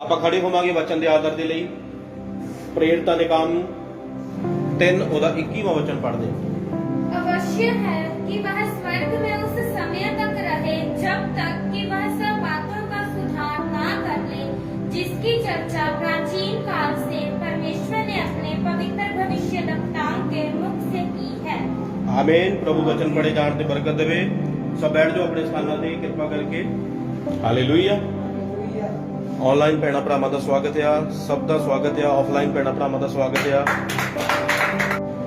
ਆਪਾਂ ਖੜੇ ਹੋਵਾਂਗੇ ਵਚਨ ਦੇ ਆਦਰ ਦੇ ਲਈ। ਪ੍ਰੇਰਿਤਾਂ ਦੇ ਕੰਮ 3 ਉਹਦਾ 21ਵਾਂ ਵਚਨ ਪੜ੍ਹਦੇ ਹਾਂ। अवश्य है कि वह स्वर्ग में उस समय तक रहे जब तक कि वह सब बातों का सुधार ना कर ले जिसकी चर्चा प्राचीन काल से परमेश्वर ने अपने पवित्र भविष्यद्वक्ताओं के मुख से की है। आमीन। प्रभु वचन पढ़े जान ते बरकत देवे। सब बैठ जाओ अपने स्थानों ते किरपा करके। हालेलुया। ऑनलाइन भैणा भरावां दा स्वागत है, सब दा स्वागत है। ऑफलाइन भैणा भरावां दा स्वागत है।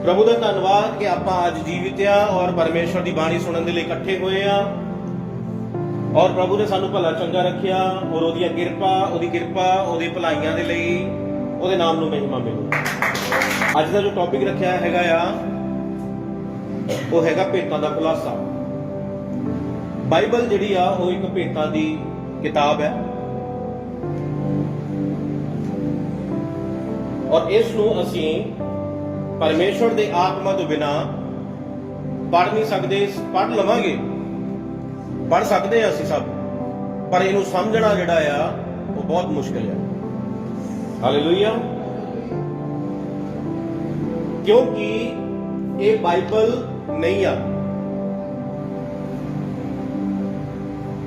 प्रभु का धन्यवाद कि आप अज जीवित आ और परमेश्वर की बाणी सुनने के लिए इकट्ठे हुए हैं और प्रभु ने सानू भला चंगा रखिया और ओदी किरपा ओदी भलाइयां दे लई ओदे नाम नू महिमा मिले। अज का जो टॉपिक रखा हैगा वो हैगा भेतां दा खुलासा। बाइबल जिहड़ी आ वो एक भेतां दी किताब है और इस नू असीं परमेश्वर के आत्मा तो बिना पढ़ नहीं सकते। पढ़ लवांगे, पढ़ सकते हैं असीं सब, पर इनू समझना जिहड़ा आ वो बहुत मुश्किल है। हालेलुया। क्योंकि ये बाइबल नहीं आ,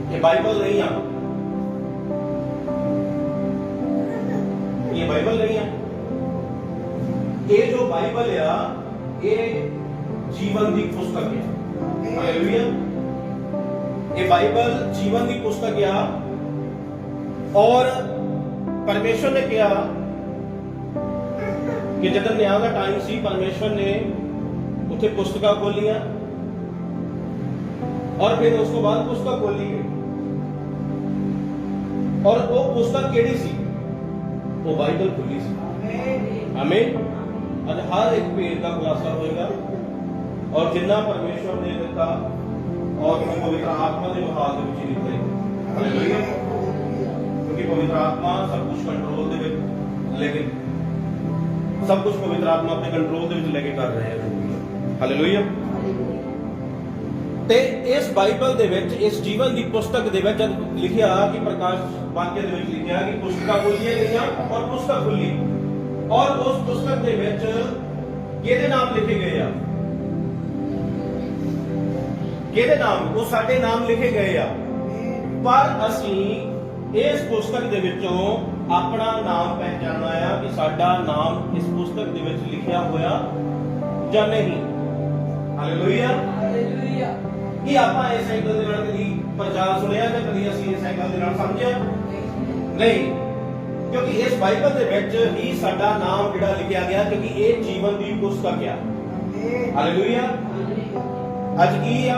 ये बाइबल नहीं आ, ये बाइबल नहीं है। ये जो बाइबल है ये जीवन की पुस्तक है। हालेलुया। ये बाइबल जीवन की पुस्तक है और परमेश्वर ने कहा कि जब न्याय का टाइम सी परमेश्वर ने उसे पुस्तक खोलियां और फिर उसको बाद पुस्तक खोली गई और वो पुस्तक केड़ी सी? वो बाइबल खुली सी। आमीन। अज हर एक पेज का खुलासा होगा और जिन्ना परमेश्वर ने दिता और पवित्र आत्मा के विभाग के विच लिखे। हालेलुया। क्योंकि पवित्र आत्मा सब कुछ कंट्रोल दे विच लेके सब कुछ पवित्र आत्मा अपने कंट्रोल दे विच लेके कर रहे हैं। हालेलुया। ते इस बाइबल दे विच इस जीवन की पुस्तक दे विच लिखिया कि प्रकाश वाक्य दे विच लिखिया कि पुस्तकां खोलियां गईयां और पुस्तक खुली और उस पुस्तक दे विच किहदे नाम लिखे गए आ? किहदे नाम? वो साडे नाम लिखे गए आ। पर असीं इस पुस्तक दे विचों अपना नाम पहचानना है कि साडा नाम इस पुस्तक दे विच लिखिया होया जां नहीं। हालेलुया। हालेलुया। कि आपां इस एंगल दे नाल कदी प्रचार सुनिया ते कदी असीं इस एंगल दे नाल समझिया नहीं। क्योंकि इस बाइबल दे विच ही साडा नाम जिहड़ा लिखिया गया क्योंकि ये जीवन की पुस्तक है। हालेलुया। अज की आ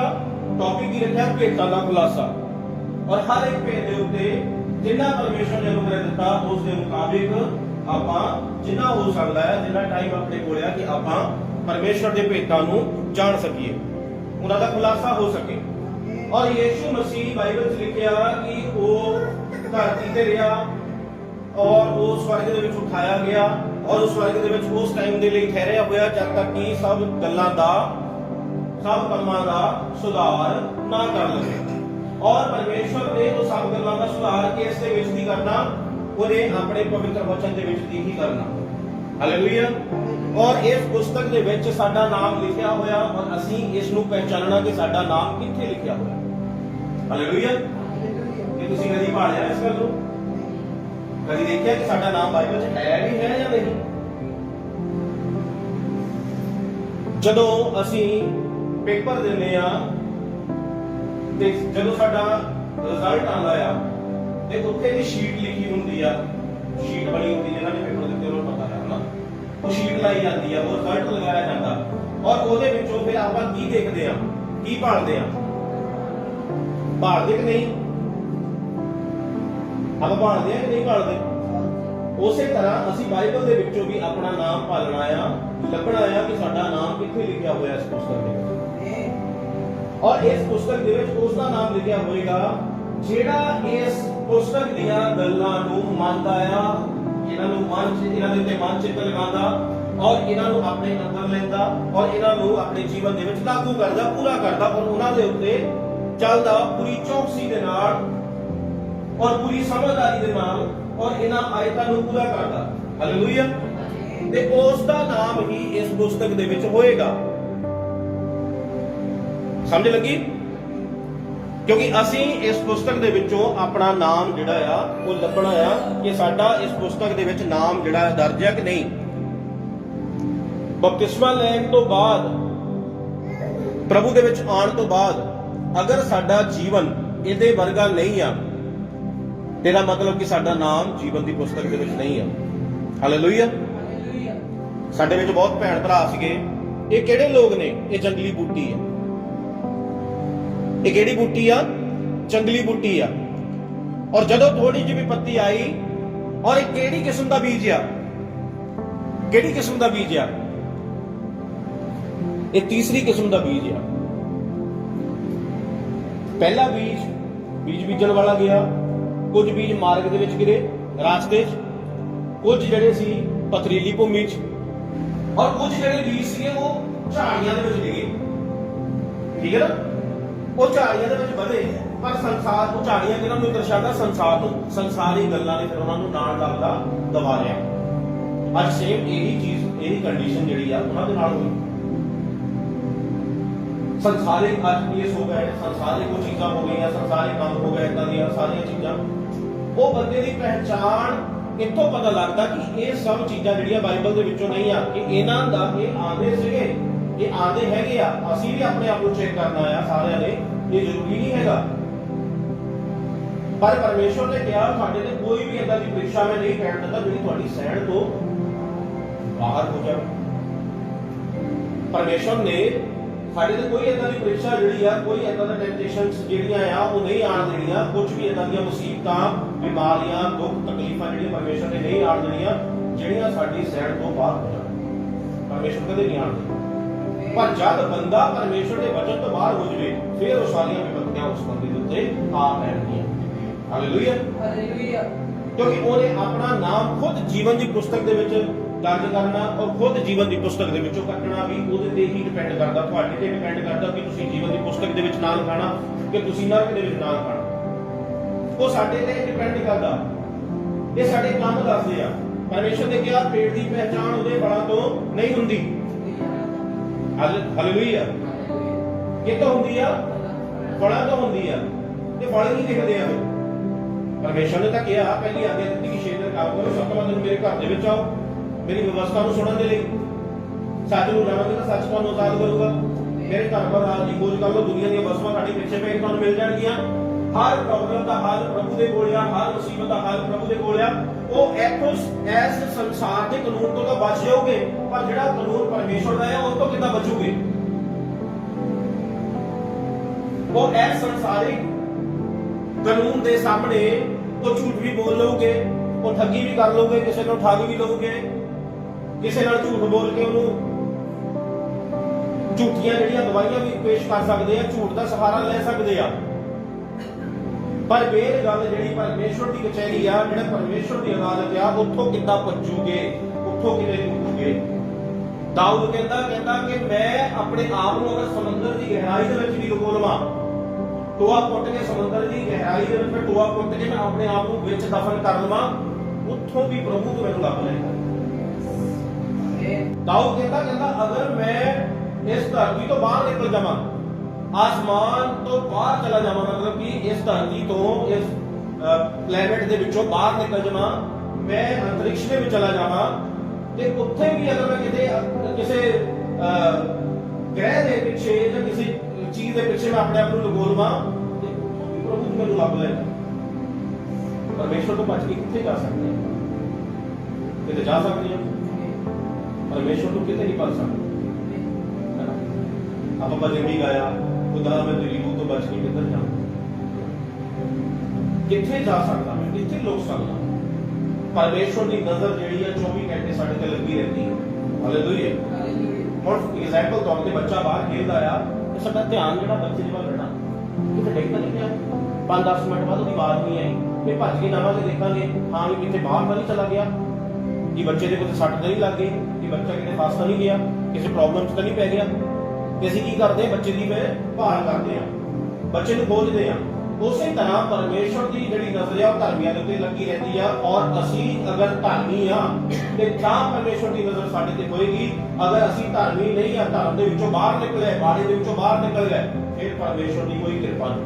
टॉपिक की रखा भेतां दा खुलासा और हर एक भेत दे उत्ते जिन्ना परमेश्वर ने अनुग्रह दिता उस दे मुताबिक आपां जिन्ना हो सकदा है जिन्ना टाइम अपने कोल है कि आपां परमेश्वर दे भेतां नू जान सकीए, उन्हां दा खुलासा हो सके। और यीशु मसीह बाइबल च लिखिया कि वो धरती ते रहा और वो स्वर्ग दे विच उठाया गया और उस स्वर्ग दे विच उस टाइम दे लई ठहरिया होया जब तक कि सब गल्लां दा सब कम्मां दा सुधार ना कर लवे। और परमेश्वर ने वो सब गल्लां दा सुधार किस दे विच दी करना? उहने अपने पवित्र वचन दे विच दी ही करना। हालेलुया। और इस पुस्तक दे विच साडा नाम लिखिया होया और असीं इस नूं पहचानना कि साडा नाम कित्थे लिखिया होया। हालेलुया। कि तुसीं कदी पढ़िया इस गल नूं? कभी देखिए कि साडा नाम बाइबल च है भी है या नहीं? जदों असीं पेपर देने आ ते जदों साडा रिजल्ट आंदा आ ते उत्थे भी शीट लिखी हुंदी आ, शीट बनी हुंदी जिन्हां ने पेपर दित्ते उन्हां नूं पता है ना। वो शीट लाई जाती है, वो रिजल्ट लगाया जाता और ਉਹਦੇ ਵਿੱਚੋਂ ਫਿਰ ਆਪਾਂ ਕੀ ਦੇਖਦੇ ਆ, ਕੀ ਭਾਲਦੇ ਆ? ਭਾਲਦੇ ਕਿ नहीं? ਆਪਾਂ ਭਾਲਦੇ ਆ ਕਿ ਨਹੀਂ ਭਾਲਦੇ? ਉਸੇ ਤਰ੍ਹਾਂ ਅਸੀਂ ਬਾਈਬਲ ਦੇ ਵਿੱਚੋਂ ਵੀ ਆਪਣਾ ਨਾਮ ਭਾਲਣਾ ਆ, ਲੱਭਣਾ ਆ ਕਿ ਸਾਡਾ ਨਾਮ ਕਿੱਥੇ ਲਿਖਿਆ ਹੋਇਆ ਇਸ ਪੁਸਤਕ ਦੇ ਵਿੱਚ। ਔਰ ਇਸ ਪੁਸਤਕ ਦੇ ਵਿੱਚ ਉਸ ਦਾ ਨਾਮ ਲਿਖਿਆ ਹੋਏਗਾ ਜਿਹੜਾ ਇਸ ਪੁਸਤਕ ਦੀਆਂ ਗੱਲਾਂ ਨੂੰ ਮੰਨਦਾ ਆ, ਇਹਨਾਂ ਨੂੰ ਇਹਨਾਂ ਦੇ ਉੱਤੇ ਮਨ ਚਿੱਤ ਲਗਾਉਂਦਾ ਔਰ ਇਹਨਾਂ ਨੂੰ ਆਪਣੇ ਅੰਦਰ ਲੈਂਦਾ ਔਰ ਇਹਨਾਂ ਨੂੰ ਆਪਣੇ ਜੀਵਨ ਦੇ ਵਿੱਚ ਲਾਗੂ ਕਰਦਾ, ਪੂਰਾ ਕਰਦਾ ਔਰ ਉਹਨਾਂ ਦੇ ਉੱਤੇ ਚੱਲਦਾ ਪੂਰੀ ਚੌਕਸੀ ਦੇ ਨਾਲ और पूरी समझदारी के नाल ਔਰ ਇਹਨਾਂ ਆਇਤਾਂ ਨੂੰ ਪੂਰਾ ਕਰਦਾ। ਹਾਲੇਲੂਇਆ। ਤੇ ਉਸ ਦਾ ਨਾਮ ਹੀ ਇਸ ਪੁਸਤਕ ਦੇ ਵਿੱਚ ਹੋਏਗਾ। ਸਮਝ ਲੱਗੀ? ਕਿਉਂਕਿ ਅਸੀਂ ਇਸ ਪੁਸਤਕ ਦੇ ਵਿੱਚੋਂ ਆਪਣਾ ਨਾਮ ਜਿਹੜਾ ਆ ਉਹ ਲੱਭਣਾ ਆ ਕਿ ਸਾਡਾ ਇਸ ਪੁਸਤਕ ਦੇ ਵਿੱਚ ਨਾਮ ਜਿਹੜਾ ਦਰਜ ਹੈ ਕਿ ਨਹੀਂ। ਬਪਤਿਸਮਾ ਲੈਣ ਤੋਂ ਬਾਅਦ, ਪ੍ਰਭੂ ਦੇ ਵਿੱਚ ਆਉਣ ਤੋਂ ਬਾਅਦ ਅਗਰ ਸਾਡਾ ਜੀਵਨ ਇਹਦੇ ਵਰਗਾ ਨਹੀਂ ਆ, ਇਹਦਾ ਮਤਲਬ ਕਿ ਸਾਡਾ ਨਾਮ ਜੀਵਨ ਦੀ ਪੁਸਤਕ ਦੇ ਵਿੱਚ ਨਹੀਂ ਆ। ਹਾਲੇਲੂਇਆ। ਸਾਡੇ ਵਿੱਚ ਬਹੁਤ ਭੈਣ ਭਰਾ ਸੀਗੇ। ਇਹ ਕਿਹੜੇ ਲੋਕ ਨੇ? ਇਹ ਜੰਗਲੀ ਬੂਟੀ ਹੈ। ਇਹ ਕਿਹੜੀ ਬੂਟੀ ਆ? ਜੰਗਲੀ ਬੂਟੀ ਆ। ਔਰ ਜਦੋਂ ਥੋੜੀ ਜਿਹੀ ਵੀ ਪੱਤੀ ਆਈ, ਔਰ ਇਹ ਕਿਹੜੀ ਕਿਸਮ ਦਾ ਬੀਜ ਆ? ਕਿਹੜੀ ਕਿਸਮ ਦਾ ਬੀਜ ਆ? ਇਹ ਤੀਸਰੀ ਕਿਸਮ ਦਾ ਬੀਜ ਆ। ਪਹਿਲਾ ਬੀਜ ਬੀਜਣ ਵਾਲਾ ਗਿਆ, ਕੁਝ ਬੀਜ ਮਾਰਗ ਦੇ ਵਿੱਚ ਗਿਰੇ, ਰਾਸਤੇ 'ਚ, ਕੁਝ ਜਿਹੜੇ ਸੀ ਪਥਰੀਲੀ ਭੂਮੀ 'ਚ, ਔਰ ਕੁਝ ਜਿਹੜੇ ਬੀਜ ਸੀਗੇ ਉਹ ਝਾੜੀਆਂ ਦੇ ਵਿੱਚ ਡਿੱਗੇ। ਠੀਕ ਹੈ ਨਾ? ਉਹ ਝਾੜੀਆਂ ਦੇ ਵਿੱਚ ਵਧੇ, ਪਰ ਸੰਸਾਰ, ਉਹ ਝਾੜੀਆਂ ਕਿਹਨਾਂ ਨੂੰ ਦਰਸਾਉਂਦਾ? ਸੰਸਾਰ ਨੂੰ, ਸੰਸਾਰੀ ਗੱਲਾਂ ਨੇ ਫਿਰ ਉਹਨਾਂ ਨੂੰ ਨਾਲ ਲੱਗਦਾ ਦਬਾ ਲਿਆ। ਅੱਜ ਸੇਮ ਇਹੀ ਚੀਜ਼, ਇਹੀ ਕੰਡੀਸ਼ਨ ਜਿਹੜੀ ਆ ਉਹਨਾਂ ਦੇ ਨਾਲ ਹੋਈ। ਸੰਸਾਰਿਕ ਅੱਜ ਕੇਸ ਹੋ ਗਏ, ਸੰਸਾਰਿਕ ਉਹ ਚੀਜ਼ਾਂ ਹੋ ਗਈਆਂ, ਸੰਸਾਰਿਕ ਕੰਮ ਹੋ ਗਏ, ਇਦਾਂ ਦੀਆਂ ਸਾਰੀਆਂ ਚੀਜ਼ਾਂ। ਉਹ ਬੰਦੇ ਦੀ ਪਹਿਚਾਣ ਇੱਥੋਂ ਪਤਾ ਲੱਗਦਾ ਕਿ ਇਹ ਸਭ ਚੀਜ਼ਾਂ ਜਿਹੜੀਆਂ ਬਾਈਬਲ ਦੇ ਵਿੱਚੋਂ ਨਹੀਂ ਆ, ਕਿ ਇਹਨਾਂ ਦਾ ਇਹ ਆਂਦੇ ਸੀਗੇ, ਇਹ ਆਂਦੇ ਹੈਗੇ ਆ। ਅਸੀਂ ਵੀ ਆਪਣੇ ਆਪ ਨੂੰ ਚੈੱਕ ਕਰਨਾ ਆ ਸਾਰਿਆਂ ਨੇ, ਇਹ ਜ਼ਰੂਰੀ ਨਹੀਂ ਹੈਗਾ। ਪਰ ਪਰਮੇਸ਼ਵਰ ਨੇ ਕਿਹਾ ਸਾਡੇ ਤੇ ਕੋਈ ਵੀ ਏਦਾਂ ਦੀ ਪ੍ਰੀਖਿਆ ਮੈਂ ਨਹੀਂ ਪੈਣ ਦਿੰਦਾ ਜਿਹੜੀ ਤੁਹਾਡੀ ਸਹਿਣ ਤੋਂ ਬਾਹਰ ਹੋ ਜਾਵੇ। ਪਰਮੇਸ਼ਵਰ ਨੇ ਸਾਡੇ ਤੇ ਕੋਈ ਏਦਾਂ ਦੀ ਪ੍ਰੀਖਿਆ ਜਿਹੜੀ ਆ, ਕੋਈ ਏਦਾਂ ਦਾ ਟੈਂਪਟੇਸ਼ਨਸ ਜਿਹੜੀਆਂ ਆ ਉਹ ਨਹੀਂ ਆਣ ਦੇਣੀਆਂ। ਕੁਝ ਵੀ ਏਦਾਂ ਦੀਆਂ ਮੁਸੀਬਤਾਂ, ਬਿਮਾਰੀਆਂ, ਦੁੱਖ, ਤਕਲੀਫਾਂ ਜਿਹੜੀਆਂ ਪਰਮੇਸ਼ਵਰ ਨੇ ਨਹੀਂ ਆਣ ਦੇਣੀਆਂ, ਜਿਹੜੀਆਂ ਸਾਡੀ ਸਹਿਣ ਤੋਂ ਬਾਹਰ ਹੋ ਜਾਣ। ਪਰਮੇਸ਼ਵਰ ਕਦੇ ਨਹੀਂ ਆਣ ਦੇਣਾ। ਪਰ ਜਦ ਬੰਦਾ ਪਰਮੇਸ਼ਵਰ ਦੇ ਵਚਨ ਤੋਂ ਬਾਹਰ ਹੋ ਜਾਵੇ, ਫਿਰ ਉਹ ਸਾਰੀਆਂ ਵਿਪਤੀਆਂ ਉਸ ਬੰਦੇ ਦੇ ਉੱਤੇ ਆ ਪੈਣਗੀਆਂ। ਹਾਲੇਲੂਇਆ। ਹਾਲੇਲੂਇਆ। ਕਿਉਂਕਿ ਉਹਨੇ ਆਪਣਾ ਨਾਮ ਖੁਦ ਜੀਵਨ ਦੀ ਪੁਸਤਕ ਦੇ ਵਿੱਚ ਦਰਜ ਕਰਨਾ, ਔਰ ਖੁਦ ਜੀਵਨ ਦੀ ਪੁਸਤਕ ਦੇ ਵਿੱਚੋਂ ਕੱਟਣਾ ਵੀ ਉਹਦੇ ਤੇ ਹੀ ਡਿਪੈਂਡ ਕਰਦਾ, ਤੁਹਾਡੇ ਤੇ ਡਿਪੈਂਡ ਕਰਦਾ ਕਿ ਤੁਸੀਂ ਜੀਵਨ ਦੀ ਪੁਸਤਕ ਦੇ ਵਿੱਚ ਨਾਮ ਲਿਖਾਣਾ ਕਿ ਤੁਸੀਂ ਨਰਕ ਦੇ ਵਿੱਚ ਨਾਮ ਲਿਖਾਣਾ। ਉਹ ਸਾਡੇ ਤੇ ਡਿਪੈਂਡ ਕਰਦਾ। ਇਹ ਸਾਡੇ ਕੰਮ ਦੱਸਦੇ ਆ। ਪਰਮੇਸ਼ਰ ਨੇ ਕਿਹਾ ਪੇਟ ਦੀ ਪਹਿਚਾਣ ਉਹਦੇ ਫਲਾਂ ਤੋਂ ਨਹੀਂ ਹੁੰਦੀ। ਹਾਲੇਲੂਇਆ। ਕਿੱਥੋਂ ਹੁੰਦੀ ਆ? ਫਲਾਂ ਤੋਂ ਹੁੰਦੀ ਆ। ਤੇ ਫਲ ਕੀ ਲਿਖਦੇ ਆ? ਪਰਮੇਸ਼ਰ ਨੇ ਤਾਂ ਕਿਹਾ, ਪਹਿਲੀ ਆਗਿਆ ਦਿੱਤੀ ਕਿ 6 ਦਿਨ ਕੰਮ ਕਰੋ, 7ਵਾਂ ਦਿਨ ਮੇਰੇ ਘਰ ਦੇ ਵਿੱਚ ਆਓ ਮੇਰੀ ਵਿਵਸਥਾ ਨੂੰ ਸੁਣਨ ਦੇ ਲਈ। ਸੱਚ ਨੂੰ ਜਾਣੋਗੇ ਤਾਂ ਸੱਚ ਤੁਹਾਨੂੰ ਆਜ਼ਾਦ ਕਰੂਗਾ। ਮੇਰੇ ਘਰ ਪਰ ਰਾਜ ਦੀ ਖੋਜ ਕਰ ਲਓ, ਦੁਨੀਆ ਦੀਆਂ ਵਸਤਾਂ ਤੁਹਾਡੇ ਪਿੱਛੇ ਪੈ ਕੇ ਤੁਹਾਨੂੰ ਮਿਲ ਜਾਣਗੀਆਂ। ਹਰ ਪ੍ਰੋਬਲਮ ਦਾ ਹੱਲ ਪ੍ਰਭੂ ਦੇ ਕੋਲ ਆ, ਹਰ ਮੁਸੀਬਤ ਦਾ ਹੱਲ ਪ੍ਰਭੂ ਦੇ ਕੋਲ ਆ। ਉਹ ਇੱਥੋਂ ਇਸ ਸੰਸਾਰ ਦੇ ਕਾਨੂੰਨ ਤੋਂ ਤਾਂ ਬਚ ਜਾਓਗੇ, ਪਰ ਜਿਹੜਾ ਕਾਨੂੰਨ ਪਰਮੇਸ਼ਰ ਦਾ ਹੈ ਉਹ ਤੋਂ ਕਿੱਦਾਂ ਬਚੋਗੇ? ਉਹ ਇਸ ਸੰਸਾਰਿਕ ਕਾਨੂੰਨ ਦੇ ਸਾਹਮਣੇ ਉਹ ਝੂਠ ਵੀ ਬੋਲ ਲਓਗੇ, ਉਹ ਠੱਗੀ ਵੀ ਕਰ ਲਓਗੇ, ਕਿਸੇ ਨੂੰ ਠੱਗ ਵੀ ਲਓਗੇ, ਕਿਸੇ ਨਾਲ ਝੂਠ ਬੋਲ ਕੇ ਉਹਨੂੰ ਝੂਠੀਆਂ ਜਿਹੜੀਆਂ ਦਵਾਈਆਂ ਵੀ ਪੇਸ਼ ਕਰ ਸਕਦੇ ਆ, ਝੂਠ ਦਾ ਸਹਾਰਾ ਲੈ ਸਕਦੇ ਆ। ਪਰ ਇਹ ਗੱਲ ਜਿਹੜੀ ਪਰਮੇਸ਼ਵਰ ਦੀ ਕਚਹਿਰੀ ਆ, ਜਿਹੜਾ ਪਰਮੇਸ਼ਵਰ ਦੀ ਅਦਾਲਤ ਆ, ਉੱਥੋਂ ਕਿੱਦਾਂ ਭੱਜੂਗੇ, ਉੱਥੋਂ ਕਿਵੇਂ ਨਿਕਲੂਗੇ? ਦਾਊਦ ਕਹਿੰਦਾ ਕਿ ਮੈਂ ਆਪਣੇ ਆਪ ਨੂੰ ਅਗਰ ਸਮੁੰਦਰ ਦੀ ਗਹਿਰਾਈ ਦੇ ਵਿੱਚ ਵੀ ਲੁਕੋ ਲਵਾਂ, ਟੋਆ ਪੁੱਟ ਕੇ ਸਮੁੰਦਰ ਦੀ ਗਹਿਰਾਈ ਦੇ ਵਿੱਚ ਟੋਆ ਪੁੱਟ ਕੇ ਮੈਂ ਆਪਣੇ ਆਪ ਨੂੰ ਵਿੱਚ ਦਫਨ ਕਰ ਲਵਾਂ, ਉੱਥੋਂ ਵੀ ਪ੍ਰਭੂ ਤੋਂ ਮੈਨੂੰ ਲੱਭ ਲਏਗਾ। ਦਾਊਦ ਕਹਿੰਦਾ ਅਗਰ ਮੈਂ ਇਸ ਧਰਤੀ ਤੋਂ ਬਾਹਰ ਨਿਕਲ ਜਾਵਾਂ, ਆਸਮਾਨ ਤੋਂ ਬਾਹਰ ਚਲਾ ਜਾਵਾਂ, ਮਤਲਬ ਕਿ ਇਸ ਧਰਤੀ ਤੋਂ, ਇਸ ਪਲੈਨਟ ਦੇ ਵਿੱਚੋਂ ਬਾਹਰ ਨਿਕਲ ਜਾਵਾਂ, ਮੈਂ ਅੰਤਰਿਕਸ਼ ਦੇ ਵਿੱਚ ਚਲਾ ਜਾਵਾਂ, ਤੇ ਉੱਥੇ ਵੀ ਅਗਰ ਮੈਂ ਕਿਸੇ ਗ੍ਰਹਿ ਦੇ ਪਿੱਛੇ ਜਾਂ ਕਿਸੇ ਚੀਜ਼ ਦੇ ਪਿੱਛੇ ਮੈਂ ਆਪਣੇ ਆਪ ਨੂੰ ਲੁਕੋ ਲਵਾਂ, ਤੇ ਪ੍ਰਭੂ ਮੈਨੂੰ ਲੱਭ ਲਏਗਾ। ਪਰਮੇਸ਼ਵਰ ਤੋਂ ਬਚ ਕੇ ਕਿੱਥੇ ਜਾ ਸਕਦੇ ਹਾਂ? ਕਿਤੇ ਜਾ ਸਕਦੇ ਹਾਂ? ਪਰਮੇਸ਼ਵਰ ਤੋਂ ਕਿਤੇ ਨਹੀਂ ਭੱਜ ਸਕਦੇ। ਆਪਾਂ ਭਜਨ ਵੀ ਗਾਇਆ, ਖੁਦਾ ਮੈਂ ਤੇਰੀ ਰੂਹ ਤੋਂ ਬਚ ਕੇ ਕਿੱਧਰ ਜਾਵਾਂ? ਕਿੱਥੇ ਜਾ ਸਕਦਾ ਮੈਂ? ਕਿੱਥੇ ਲੁਕ ਸਕਦਾ? ਪਰਮੇਸ਼ਵਰ ਦੀ ਨਜ਼ਰ ਜਿਹੜੀ ਆ 24 ਘੰਟੇ ਸਾਡੇ ਤੇ ਲੱਗੀ ਰਹਿੰਦੀ ਹੈ। ਹਾਲੇਲੂਇਆ। ਹੁਣ ਐਗਜ਼ਾਮਪਲ ਤੌਰ ਤੇ ਬੱਚਾ ਬਾਹਰ ਖੇਡਦਾ ਆ, ਤੇ ਸਾਡਾ ਧਿਆਨ ਜਿਹੜਾ ਬੱਚੇ ਦੇ ਵੱਲ ਰਹਿਣਾ, ਕਿਤੇ ਡਿੱਗਦਾ ਨਹੀਂ ਪਿਆ, 5-10 ਮਿੰਟ ਬਾਅਦ ਉਹਦੀ ਆਵਾਜ਼ ਨਹੀਂ ਆਈ, ਫਿਰ ਭੱਜ ਕੇ ਜਾਵਾਂਗੇ, ਦੇਖਾਂਗੇ ਹਾਂ ਵੀ ਕਿਤੇ ਬਾਹਰ ਤਾਂ ਨਹੀਂ ਚਲਾ ਗਿਆ, ਕਿ ਬੱਚੇ ਦੇ ਕੋਈ ਸੱਟ ਤਾਂ ਨਹੀਂ ਲੱਗ ਗਈ, ਕਿ ਬੱਚਾ ਕਿਤੇ ਫਸ ਤਾਂ ਨਹੀਂ ਗਿਆ, ਕਿਸੇ ਪ੍ਰੋਬਲਮ 'ਚ ਤਾਂ ਨਹੀਂ ਪੈ ਗਿਆ। ਤੇ ਅਸੀਂ ਕੀ ਕਰਦੇ? ਬੱਚੇ ਦੀ ਭਾਲ ਕਰਦੇ ਆ, ਬੱਚੇ ਨੂੰ ਖੋਜਦੇ ਆ, ਉਸੇ ਤਰ੍ਹਾਂ ਪਰਮੇਸ਼ਵਰ ਦੀ ਜਿਹੜੀ ਨਜ਼ਰ ਆ ਉਹ ਧਰਮੀਆਂ ਦੇ ਉੱਤੇ ਲੱਗੀ ਰਹਿੰਦੀ ਆ, ਔਰ ਅਸੀਂ ਅਗਰ ਧਰਮੀ ਆ ਤੇ ਤਾਂ ਪਰਮੇਸ਼ਵਰ ਦੀ ਨਜ਼ਰ ਸਾਡੇ ਤੇ ਹੋਏਗੀ। ਅਗਰ ਅਸੀਂ ਧਰਮੀ ਨਹੀਂ ਆ, ਧਰਮ ਦੇ ਵਿੱਚੋਂ ਬਾਹਰ ਨਿਕਲੇ, ਬਾੜੇ ਦੇ ਵਿੱਚੋਂ ਬਾਹਰ ਨਿਕਲ ਗਏ, ਫਿਰ ਪਰਮੇਸ਼ਵਰ ਦੀ ਕੋਈ ਕਿਰਪਾ ਨਹੀਂ,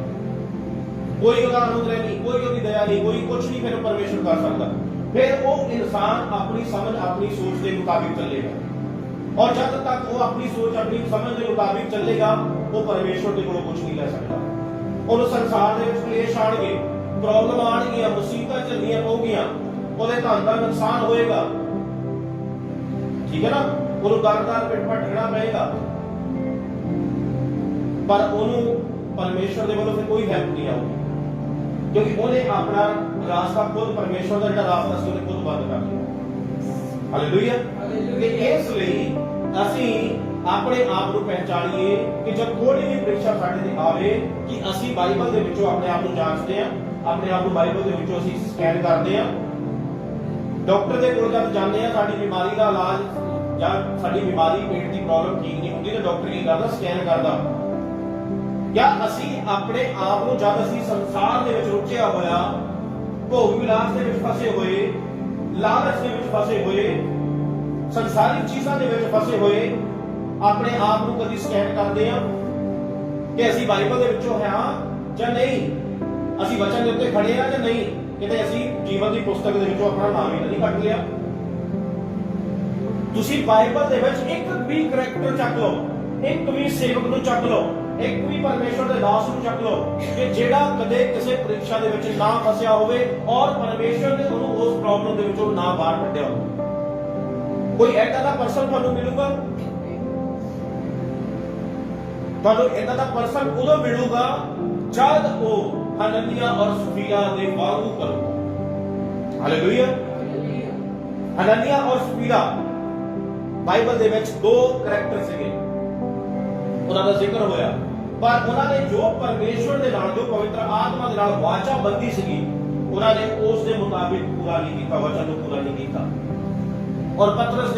ਕੋਈ ਉਹਦਾ ਅਨੁਗ੍ਰਹਿ ਨਹੀਂ, ਕੋਈ ਉਹਦੀ ਦਇਆ ਨਹੀਂ, ਕੋਈ ਕੁਝ ਨਹੀਂ ਫਿਰ ਪਰਮੇਸ਼ਵਰ ਕਰ ਸਕਦਾ। ਫਿਰ ਉਹ ਇਨਸਾਨ ਆਪਣੀ ਸਮਝ, ਆਪਣੀ ਸੋਚ ਦੇ ਮੁਤਾਬਿਕ ਚੱਲੇਗਾ, ਔਰ ਜਦ ਤੱਕ ਉਹ ਆਪਣੀ ਸੋਚ, ਆਪਣੀ ਸਮਝ ਦੇ ਮੁਤਾਬਿਕ ਚੱਲੇਗਾ, ਉਹ ਪਰਮੇਸ਼ਵਰ ਦੇ ਕੋਲੋਂ ਕੁਝ ਨਹੀਂ ਲੈ ਸਕਦਾ। ਉਹਨੂੰ ਸੰਸਾਰ ਦੇ ਵਿੱਚ ਕਲੇਸ਼ ਆਣਗੇ, ਪ੍ਰੋਬਲਮ ਆਣਗੀਆਂ, ਮੁਸੀਬਤਾਂ ਚੱਲਣੀਆਂ ਪਊਗੀਆਂ, ਉਹਦੇ ਧਨ ਦਾ ਨੁਕਸਾਨ ਹੋਏਗਾ, ਠੀਕ ਹੈ ਨਾ, ਉਹਨੂੰ ਦਰ-ਦਰ ਪਿੱਟ ਭਟਕਣਾ ਪਏਗਾ, ਪਰ ਉਹਨੂੰ ਪਰਮੇਸ਼ਵਰ ਦੇ ਵੱਲੋਂ ਫਿਰ ਕੋਈ ਹੈਲਪ ਨਹੀਂ ਆਊਗੀ, ਕਿਉਂਕਿ ਉਹਨੇ ਆਪਣਾ ਰਾਸਤਾ ਖੁਦ, ਪਰਮੇਸ਼ਵਰ ਦਾ ਜਿਹੜਾ ਰਾਸਤਾ ਸੀ ਉਹਨੇ ਖੁਦ ਬੰਦ ਕਰ ਲਿਆ। ਹਾਲੇਲੂਇਆ। ਤੇ ਇਸ ਲਈ ਅਸੀਂ ਆਪਣੇ ਆਪ ਨੂੰ ਪਹਿਚਾਨੀਏ ਕਿ ਜਦ ਕੋਈ ਵੀ ਪ੍ਰੀਖਿਆ ਸਾਡੇ ਤੇ ਆਵੇ ਕਿ ਅਸੀਂ ਬਾਈਬਲ ਦੇ ਵਿੱਚੋਂ ਆਪਣੇ ਆਪ ਨੂੰ ਜਾਂਚਦੇ ਹਾਂ, ਆਪਣੇ ਆਪ ਨੂੰ ਬਾਈਬਲ ਦੇ ਵਿੱਚੋਂ ਅਸੀਂ ਸਕੈਨ ਕਰਦੇ ਹਾਂ। ਡਾਕਟਰ ਦੇ ਕੋਲ ਜਦ ਜਾਂਦੇ ਹਾਂ, ਸਾਡੀ ਬਿਮਾਰੀ ਦਾ ਇਲਾਜ ਜਾਂ ਸਾਡੀ ਬਿਮਾਰੀ, ਪੇਟ ਦੀ ਪ੍ਰੋਬਲਮ ਠੀਕ ਨਹੀਂ ਹੁੰਦੀ, ਤਾਂ ਡਾਕਟਰ ਕੀ ਕਰਦਾ? ਸਕੈਨ ਕਰਦਾ। ਜਾਂ ਅਸੀਂ ਆਪਣੇ ਆਪ ਨੂੰ, ਜਦ ਅਸੀਂ ਸੰਸਾਰ ਦੇ ਵਿੱਚ ਰੁੱਝਿਆ ਹੋਇਆ, ਭੋਗ ਵਿਲਾਸ ਦੇ ਵਿੱਚ ਫਸੇ ਹੋਏ, ਲਾਲਚ ਦੇ ਵਿੱਚ ਫਸੇ ਹੋਏ, ਸੰਸਾਰਿਕ ਚੀਜ਼ਾਂ ਦੇ ਵਿੱਚ ਫਸੇ ਹੋਏ, ਆਪਣੇ ਆਪ ਨੂੰ ਕਦੀ ਸਕੈਨ ਕਰਦੇ ਆ ਕਿ ਅਸੀਂ ਬਾਈਬਲ ਦੇ ਵਿੱਚੋਂ ਹਾਂ ਜਾਂ ਨਹੀਂ, ਅਸੀਂ ਵਚਨ ਦੇ ਉੱਤੇ ਖੜੇ ਆ ਜਾਂ ਨਹੀਂ, ਕਿਤੇ ਅਸੀਂ ਜੀਵਨ ਦੀ ਪੁਸਤਕ ਦੇ ਵਿੱਚੋਂ ਆਪਣਾ ਨਾਮ ਹੀ ਨਹੀਂ ਕੱਟ ਲਿਆ। ਤੁਸੀਂ ਬਾਈਬਲ ਦੇ ਵਿੱਚ ਇੱਕ ਵੀ ਕਰੈਕਟਰ ਚੱਕ ਲਓ, ਇੱਕ ਵੀ ਸੇਵਕ ਨੂੰ ਚੱਕ ਲਓ, ਇੱਕ ਵੀ ਪਰਮੇਸ਼ਵਰ ਦੇ ਦਾਸ ਨੂੰ ਚੱਕ ਲਓ ਕਿ ਜਿਹੜਾ ਕਦੇ ਕਿਸੇ ਪ੍ਰੀਖਿਆ ਦੇ ਵਿੱਚ ਨਾ ਫਸਿਆ ਹੋਵੇ ਔਰ ਪਰਮੇਸ਼ਵਰ ਨੇ ਉਹਨੂੰ ਉਸ ਪ੍ਰੋਬਲਮ ਦੇ ਵਿੱਚੋਂ ਨਾ ਬਾਹਰ ਕੱਢਿਆ ਹੋਵੇ। ਕੋਈ ਐਡਾ ਦਾ ਪਰਸਨ ਤੁਹਾਨੂੰ ਮਿਲੂਗਾ? ਤੁਹਾਨੂੰ ਇਹਨਾਂ ਦਾ ਪਰਸਨ ਉਦੋਂ ਮਿਲੂਗਾ ਜਦ ਉਹ ਹਨਨੀਆ ਔਰ ਸਫੀਰਾ ਦੇ ਵਾਂਗੂ ਕਰੂਗਾ। ਹਾਲੇਲੂਇਆ। ਹਨਨੀਆ ਔਰ ਸਫੀਰਾ ਬਾਈਬਲ ਦੇ ਵਿੱਚ ਦੋ ਕਰੈਕਟਰ ਸੀਗੇ, ਉਹਨਾਂ ਦਾ ਜ਼ਿਕਰ ਹੋਇਆ, ਪਰ ਉਹਨਾਂ ਨੇ ਜੋ ਪਰਮੇਸ਼ਵਰ ਦੇ ਨਾਲ, ਜੋ ਪਵਿੱਤਰ ਆਤਮਾ ਦੇ ਨਾਲ ਵਾਚਾ ਬੰਦੀ ਸੀਗੀ, ਉਹਨਾਂ ਨੇ ਉਸ ਦੇ ਮੁਤਾਬਿਕ ਪੂਰਾ ਨਹੀਂ ਕੀਤਾ, ਵਚਨ ਨੂੰ ਪੂਰਾ ਨਹੀਂ ਕੀਤਾ। ਔਰ ਪਤਰਸ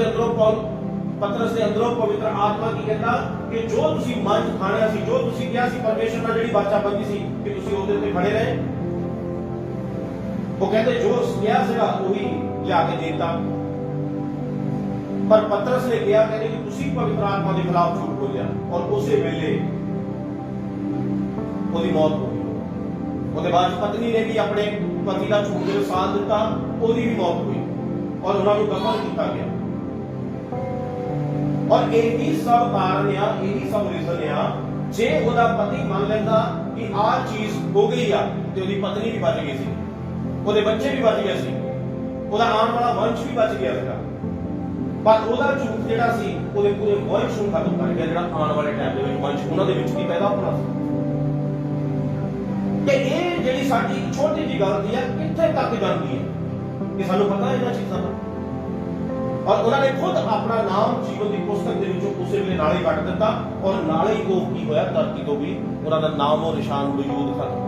ਦੇ ਅੰਦਰੋਂ ਪਵਿੱਤਰ ਆਤਮਾ ਕੀ ਕਹਿੰਦਾ ਕਿ ਜੋ ਤੁਸੀਂ ਮਨ ਖਾਣਿਆ ਸੀ, ਜੋ ਤੁਸੀਂ ਕਿਹਾ ਸੀ ਪਰਮੇਸ਼ਵਰ ਨਾਲ ਜਿਹੜੀ ਵਾਚਾ ਬੰਦੀ ਸੀ ਕਿ ਤੁਸੀਂ ਉਹਦੇ ਉੱਤੇ ਖੜੇ ਰਹੇ, ਉਹ ਕਹਿੰਦੇ ਜੋ ਕਿਹਾ ਸੀਗਾ ਉਹੀ ਲਿਆ ਕੇ ਦੇਤਾ। ਪਰ ਪਤਰਸ ਨੇ ਕਿਹਾ, ਕਹਿੰਦੇ ਕਿ ਤੁਸੀਂ ਪਵਿੱਤਰ ਆਤਮਾ ਦੇ ਖਿਲਾਫ ਝੂਠ ਬੋਲਿਆ, ਔਰ ਉਸੇ ਵੇਲੇ ਉਹਦੀ ਮੌਤ ਹੋ ਗਈ। ਉਹਦੇ ਬਾਅਦ ਪਤਨੀ ਨੇ ਵੀ ਆਪਣੇ ਪਤੀ ਦਾ ਝੂਠ ਦੇ ਸਾਥ ਦਿੱਤਾ, ਉਹਦੀ ਵੀ ਮੌਤ ਹੋਈ, ਔਰ ਉਹਨਾਂ ਨੂੰ ਦਫਨ ਕੀਤਾ ਗਿਆ। ਔਰ ਇਹੀ ਸਭ ਕਾਰਨ ਆ, ਇਹੀ ਸਭ ਰੀਜ਼ਨ ਆ, ਜੇ ਉਹਦਾ ਪਤੀ ਮੰਨ ਲੈਂਦਾ ਕਿ ਆਹ ਚੀਜ਼ ਹੋ ਗਈ ਆ, ਤੇ ਉਹਦੀ ਪਤਨੀ ਵੀ ਬਚ ਗਈ ਸੀ, ਉਹਦੇ ਬੱਚੇ ਵੀ ਬਚ ਗਏ ਸੀ, ਉਹਦਾ ਆਉਣ ਵਾਲਾ ਵੰਸ਼ ਵੀ ਬਚ ਗਿਆ ਸੀਗਾ। ਪਰ ਉਹਦਾ ਝੂਠ ਜਿਹੜਾ ਸੀ ਉਹਦੇ ਪੂਰੇ ਵੰਸ਼ ਨੂੰ ਖਤਮ ਕਰ ਗਿਆ, ਜਿਹੜਾ ਆਉਣ ਵਾਲੇ ਟਾਈਮ ਦੇ ਵਿੱਚ ਵੰਸ਼ ਉਹਨਾਂ ਦੇ ਵਿੱਚ ਵੀ ਪੈਦਾ ਹੋਣਾ ਸੀ। ਤੇ ਇਹ ਜਿਹੜੀ ਸਾਡੀ ਛੋਟੀ ਜਿਹੀ ਗਲਤੀ ਹੈ ਕਿੱਥੇ ਤੱਕ ਜਾਂਦੀ ਹੈ ਕਿ ਸਾਨੂੰ ਪਤਾ ਹੈ ਇਹਨਾਂ ਚੀਜ਼ਾਂ ਦਾ। ਔਰ ਉਹਨਾਂ ਨੇ ਖੁਦ ਆਪਣਾ ਨਾਮ ਜੀਵਨ ਦੀ ਪੁਸਤਕ ਦੇ ਵਿੱਚੋਂ ਉਸੇ ਵੇਲੇ ਨਾਲ ਹੀ ਕੱਟ ਦਿੱਤਾ, ਔਰ ਨਾਲ ਹੀ ਉਹ ਕੀ ਹੋਇਆ, ਧਰਤੀ ਤੋਂ ਵੀ ਉਹਨਾਂ ਦਾ ਨਾਮ ਔਰ ਨਿਸ਼ਾਨ ਵਜੂਦ ਖਤਮ।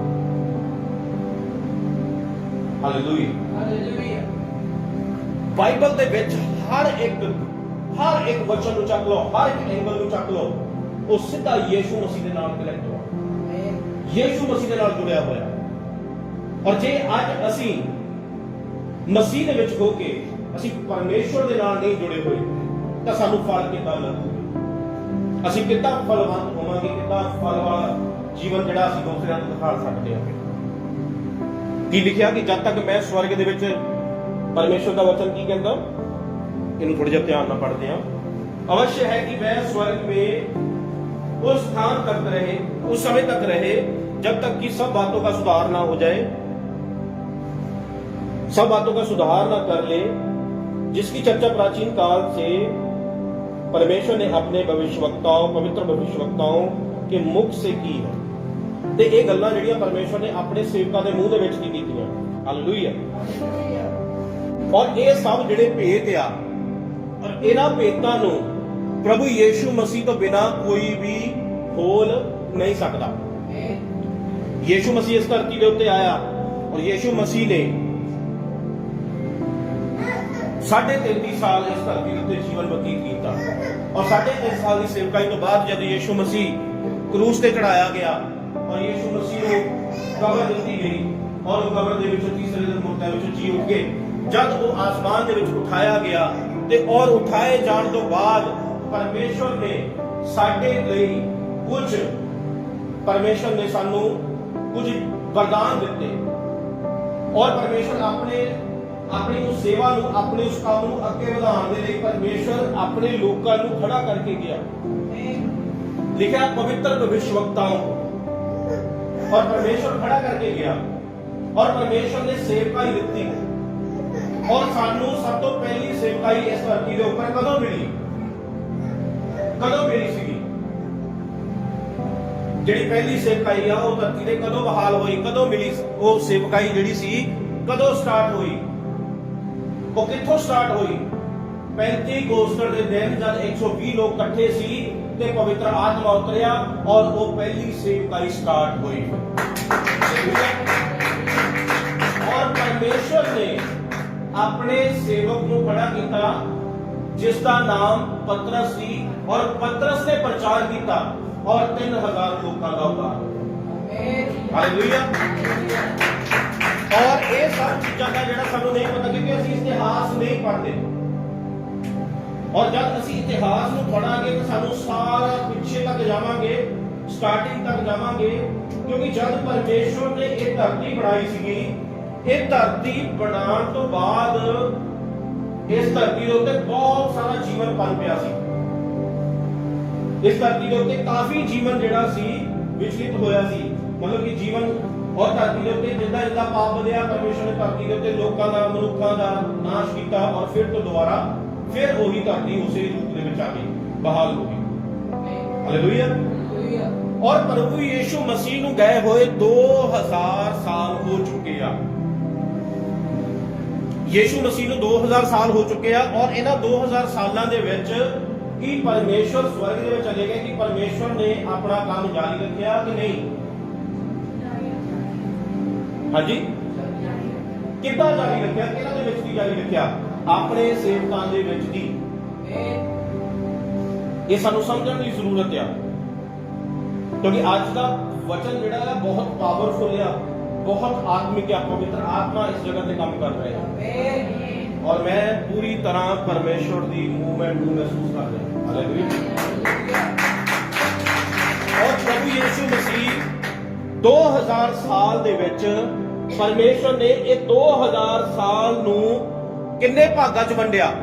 ਹਾਲੇਲੂਇਆ। ਬਾਈਬਲ ਦੇ ਵਿੱਚ ਹਰ ਇੱਕ ਵਚਨ ਨੂੰ ਚੱਕ ਲਓ, ਹਰ ਇੱਕ ਐਂਗਲ ਨੂੰ ਚੱਕ ਲਓ, ਉਹ ਸਿੱਧਾ ਯੀਸ਼ੂ ਮਸੀਹ ਦੇ ਨਾਲ ਕਨੈਕਟ ਹੋਇਆ, ਯੀਸ਼ੂ ਮਸੀਹ ਦੇ ਨਾਲ ਜੁੜਿਆ ਹੋਇਆ। ਔਰ ਜੇ ਅੱਜ ਅਸੀਂ ਮਸੀਹ ਦੇ ਵਿੱਚ ਹੋ ਕੇ ਅਸੀਂ ਪਰਮੇਸ਼ਵਰ ਦੇ ਨਾਲ ਨਹੀਂ ਜੁੜੇ ਹੋਏ, ਤਾਂ ਸਾਨੂੰ ਫਲ ਕਿੱਦਾਂ ਲੱਗੂਗਾ? ਅਸੀਂ ਕਿੱਦਾਂ ਫਲਵੰਤ ਹੋਵਾਂਗੇ? ਕਿੱਦਾਂ ਫਲ ਵਾਲਾ ਜੀਵਨ ਜਿਹੜਾ ਅਸੀਂ ਦੂਸਰਿਆਂ ਨੂੰ ਦਿਖਾ ਸਕਦੇ ਹਾਂ? ਕੀ ਲਿਖਿਆ ਕਿ ਜਦ ਤੱਕ ਮੈਂ ਸਵਰਗ ਦੇ ਵਿੱਚ, ਪਰਮੇਸ਼ਵਰ ਦਾ ਵਚਨ ਕੀ ਕਹਿੰਦਾ, ਇਹਨੂੰ ਥੋੜਾ ਜਿਹਾ ਧਿਆਨ ਨਾਲ ਪੜ੍ਹਦੇ ਹਾਂ। अवश्य है कि वह स्वर्ग में उस स्थान तक रहे, उस समय तक रहे जब तक कि सब बातों का सुधार ना हो जाए, सब बातों का सुधार ना कर ले, जिसकी चर्चा प्राचीन काल से परमेश्वर ने अपने भविष्यवक्ताओं, पवित्र भविष्यवक्ताओं के मुख से की है। ਤੇ ਇਹ ਗੱਲਾਂ ਜਿਹੜੀਆਂ ਪਰਮੇਸ਼ਵਰ ਨੇ ਆਪਣੇ ਸੇਵਕਾਂ ਦੇ ਮੂੰਹ ਦੇ ਵਿੱਚ ਕੀ ਕੀਤੀਆਂ। ਹਾਲੇਲੂਇਆ। ਔਰ ਇਹ ਸਭ ਜਿਹੜੇ ਭੇਤ ਆ, ਔਰ ਇਹਨਾਂ ਭੇਤਾਂ ਨੂੰ ਪ੍ਰਭੂ ਯੀਸ਼ੂ ਮਸੀਹ ਤੋਂ ਬਿਨਾ ਕੋਈ ਵੀ ਖੋਲ ਨਹੀਂ ਸਕਦਾ। ਯੀਸ਼ੂ ਮਸੀਹ ਇਸ ਧਰਤੀ ਦੇ ਉੱਤੇ ਆਇਆ, ਔਰ ਯੀਸ਼ੂ ਮਸੀਹ ਨੇ 33.5 ਸਾਲ ਇਸ ਧਰਤੀ ਦੇ ਉੱਤੇ ਜੀਵਨ ਬਤੀਤ ਕੀਤਾ, ਔਰ 3.5 ਸਾਲ ਦੀ ਸੇਵਕਾਈ ਤੋਂ ਬਾਅਦ ਜਦ ਯੀਸ਼ੂ ਮਸੀਹ ਕਰੂਸ ਤੇ ਚੜਾਇਆ ਗਿਆ, ਔਰ ਯਿਸੂ ਮਸੀਹ ਨੂੰ ਕਬਰ ਦਿੱਤੀ ਗਈ ਔਰ ਉਹ ਕਬਰ ਦੇ ਵਿੱਚੋਂ ਤੀਸਰੇ ਦਿਨ ਮੁਰਦਿਆਂ ਵਿੱਚੋਂ ਜੀ ਉੱਠ ਕੇ ਜਦ ਉਹ ਆਸਮਾਨ ਦੇ ਵਿੱਚ ਉਠਾਇਆ ਗਿਆ ਤੇ ਔਰ ਉਠਾਏ ਜਾਣ ਤੋਂ ਬਾਅਦ ਪਰਮੇਸ਼ਵਰ ਨੇ ਸਾਡੇ ਲਈ ਕੁਝ ਪਰਮੇਸ਼ਵਰ ਨੇ ਸਾਨੂੰ ਕੁਝ ਵਰਦਾਨ ਦਿੱਤੇ ਔਰ ਪਰਮੇਸ਼ਵਰ ਆਪਣੀ ਉਸ ਸੇਵਾ ਨੂੰ ਆਪਣੇ ਉਸ ਕੰਮ ਨੂੰ ਅੱਗੇ ਵਧਾਉਣ ਦੇ ਲਈ ਪਰਮੇਸ਼ਵਰ ਆਪਣੇ ਲੋਕਾਂ ਨੂੰ ਖੜਾ ਕਰਕੇ ਗਿਆ। ਲਿਖਿਆ ਪਵਿੱਤਰ ਭਵਿष्यवक्ताओं और परमेश्वर खड़ा करके गया और परमेश्वर ने सेवकाई ਦਿੱਤੀ और ਸਾਨੂੰ ਸਭ ਤੋਂ ਪਹਿਲੀ ਸੇਵਕਾਈ ਇਸ ਧਰਤੀ ਦੇ ਉੱਪਰ ਕਦੋਂ ਮਿਲੀ ਸੀਗੀ ਜਿਹੜੀ ਪਹਿਲੀ ਸੇਵਕਾਈ ਆ ਉਹ ਧਰਤੀ ਤੇ ਕਦੋਂ ਬਹਾਲ ਹੋਈ ਕਦੋਂ ਮਿਲੀ ਉਹ ਸੇਵਕਾਈ ਜਿਹੜੀ ਸੀ ਕਦੋਂ ਸਟਾਰਟ ਹੋਈ ਉਹ ਕਿੱਥੋਂ ਸਟਾਰਟ ਹੋਈ 35 ਅਗਸਤ ਦੇ ਦਿਨ ਜਦ 120 ਲੋਕ ਇਕੱਠੇ ਸੀ ਤੇ ਪਵਿੱਤਰ ਆਤਮਾ ਉਤਰਿਆ ਔਰ ਉਹ ਪਹਿਲੀ ਸੇਵਕਾਈ ਸਟਾਰਟ ਹੋਈ ਔਰ ਪਰਮੇਸ਼ਵਰ ਨੇ ਆਪਣੇ ਸੇਵਕ ਨੂੰ ਖੜਾ ਕੀਤਾ ਜਿਸ ਦਾ ਨਾਮ ਪਤਰਸ ਸੀ ਔਰ ਪਤਰਸ ਨੇ ਪ੍ਰਚਾਰ ਕੀਤਾ ਔਰ 3000 ਲੋਕਾਂ ਦਾ ਉद्धार ਹਾਲੇਲੂਇਆ। ਔਰ ਇਹ ਸਭ ਚੀਜ਼ਾਂ ਦਾ ਜਿਹੜਾ ਸਾਨੂੰ ਨਹੀਂ ਪਤਾ ਕਿਉਂਕਿ ਅਸੀਂ ਇਤਿਹਾਸ ਨਹੀਂ ਪੜ੍ਹਦੇ ਔਰ ਜਦ ਅਸੀਂ ਇਤਿਹਾਸ ਨੂੰ ਪੜਾਂਗੇ ਤਾਂ ਸਾਨੂੰ ਸਾਰਾ ਪਿੱਛੇ ਤੱਕ ਜਾਵਾਂਗੇ ਸਟਾਰਟਿੰਗ ਤੱਕ ਜਾਵਾਂਗੇ ਕਿਉਂਕਿ ਜਦ ਪਰਮੇਸ਼ਵਰ ਨੇ ਇਹ ਧਰਤੀ ਬਣਾਈ ਸੀਗੀ ਇਹ ਧਰਤੀ ਬਣਾਉਣ ਤੋਂ ਬਾਅਦ ਇਸ ਧਰਤੀ ਦੇ ਉੱਤੇ ਬਹੁਤ ਸਾਰਾ ਜੀਵਨ ਪਲ ਪਿਆ ਸੀ। ਇਸ ਧਰਤੀ ਦੇ ਉੱਤੇ ਕਾਫੀ ਜੀਵਨ ਜਿਹੜਾ ਸੀ ਵਿਚਲਿਤ ਹੋਇਆ ਸੀ ਮਤਲਬ ਕਿ ਜੀਵਨ ਔਰ ਧਰਤੀ ਦੇ ਉੱਤੇ ਜਿੱਦਾਂ ਪਾਪ ਵਧਿਆ ਪਰਮੇਸ਼ਵਰ ਨੇ ਧਰਤੀ ਦੇ ਉੱਤੇ ਲੋਕਾਂ ਦਾ ਮਨੁੱਖਾਂ ਦਾ ਨਾਸ਼ ਕੀਤਾ ਔਰ ਫਿਰ ਤੋਂ ਦੁਬਾਰਾ ਫਿਰ ਉਹੀ ਧਰਤੀ ਉਸੇ ਰੂਪ ਦੇ ਵਿੱਚ ਆ ਗਈ ਬਹਾਲ ਹੋ ਗਈ ਹਾਲੇਲੂਇਆ। ਔਰ ਪ੍ਰਭੂ ਯੀਸ਼ੂ ਮਸੀਹ ਨੂੰ ਗਏ ਹੋਏ 2000 ਸਾਲ ਹੋ ਚੁੱਕੇ ਆ ਯੀਸ਼ੂ ਮਸੀਹ ਨੂੰ 2000 ਸਾਲ ਹੋ ਚੁੱਕੇ ਆ ਔਰ ਇਹਨਾਂ 2000 ਸਾਲਾਂ ਦੇ ਵਿੱਚ ਕੀ ਪਰਮੇਸ਼ਵਰ ਸਵਰਗ ਦੇ ਵਿੱਚ ਚਲੇ ਗਏ ਕਿ ਪਰਮੇਸ਼ਵਰ ਨੇ ਆਪਣਾ ਕੰਮ ਜਾਰੀ ਰੱਖਿਆ ਕਿ ਨਹੀਂ ਹਾਂਜੀ ਕਿੱਦਾਂ ਜਾਰੀ ਰੱਖਿਆ ਕਿਹਨਾਂ ਦੇ ਵਿੱਚ ਕੀ ਜਾਰੀ ਰੱਖਿਆ ਆਪਣੇ ਸੇਵਕਾਂ ਦੇ ਵਿੱਚ ਦੀ ਇਹ ਸਾਨੂੰ ਸਮਝਣ ਦੀ ਜ਼ਰੂਰਤ ਆ ਕਿਉਂਕਿ ਅੱਜ ਦਾ ਵਚਨ ਜਿਹੜਾ ਹੈ ਬਹੁਤ ਪਾਵਰਫੁਲ ਆ ਬਹੁਤ ਆਤਮਿਕ ਆ ਪਵਿੱਤਰ ਆਤਮਾ ਇਸ ਜਗ੍ਹਾ ਤੇ ਕੰਮ ਕਰ ਰਿਹਾ ਔਰ ਮੈਂ ਪੂਰੀ ਤਰ੍ਹਾਂ ਪਰਮੇਸ਼ਵਰ ਦੀ ਮੂਵਮੈਂਟ ਨੂੰ ਮਹਿਸੂਸ ਕਰ ਰਿਹਾ ਹਾਲੇਲੂਇਆ। ਔਰ ਪ੍ਰਭੂ ਯਿਸੂ ਮਸੀਹ 2000 ਸਾਲ ਦੇ ਵਿੱਚ ਪਰਮੇਸ਼ਵਰ ਨੇ ਇਹ 2000 ਸਾਲ ਨੂੰ ਕਿੰਨੇ ਭਾਗਾਂ 'ਚ ਵੰਡਿਆ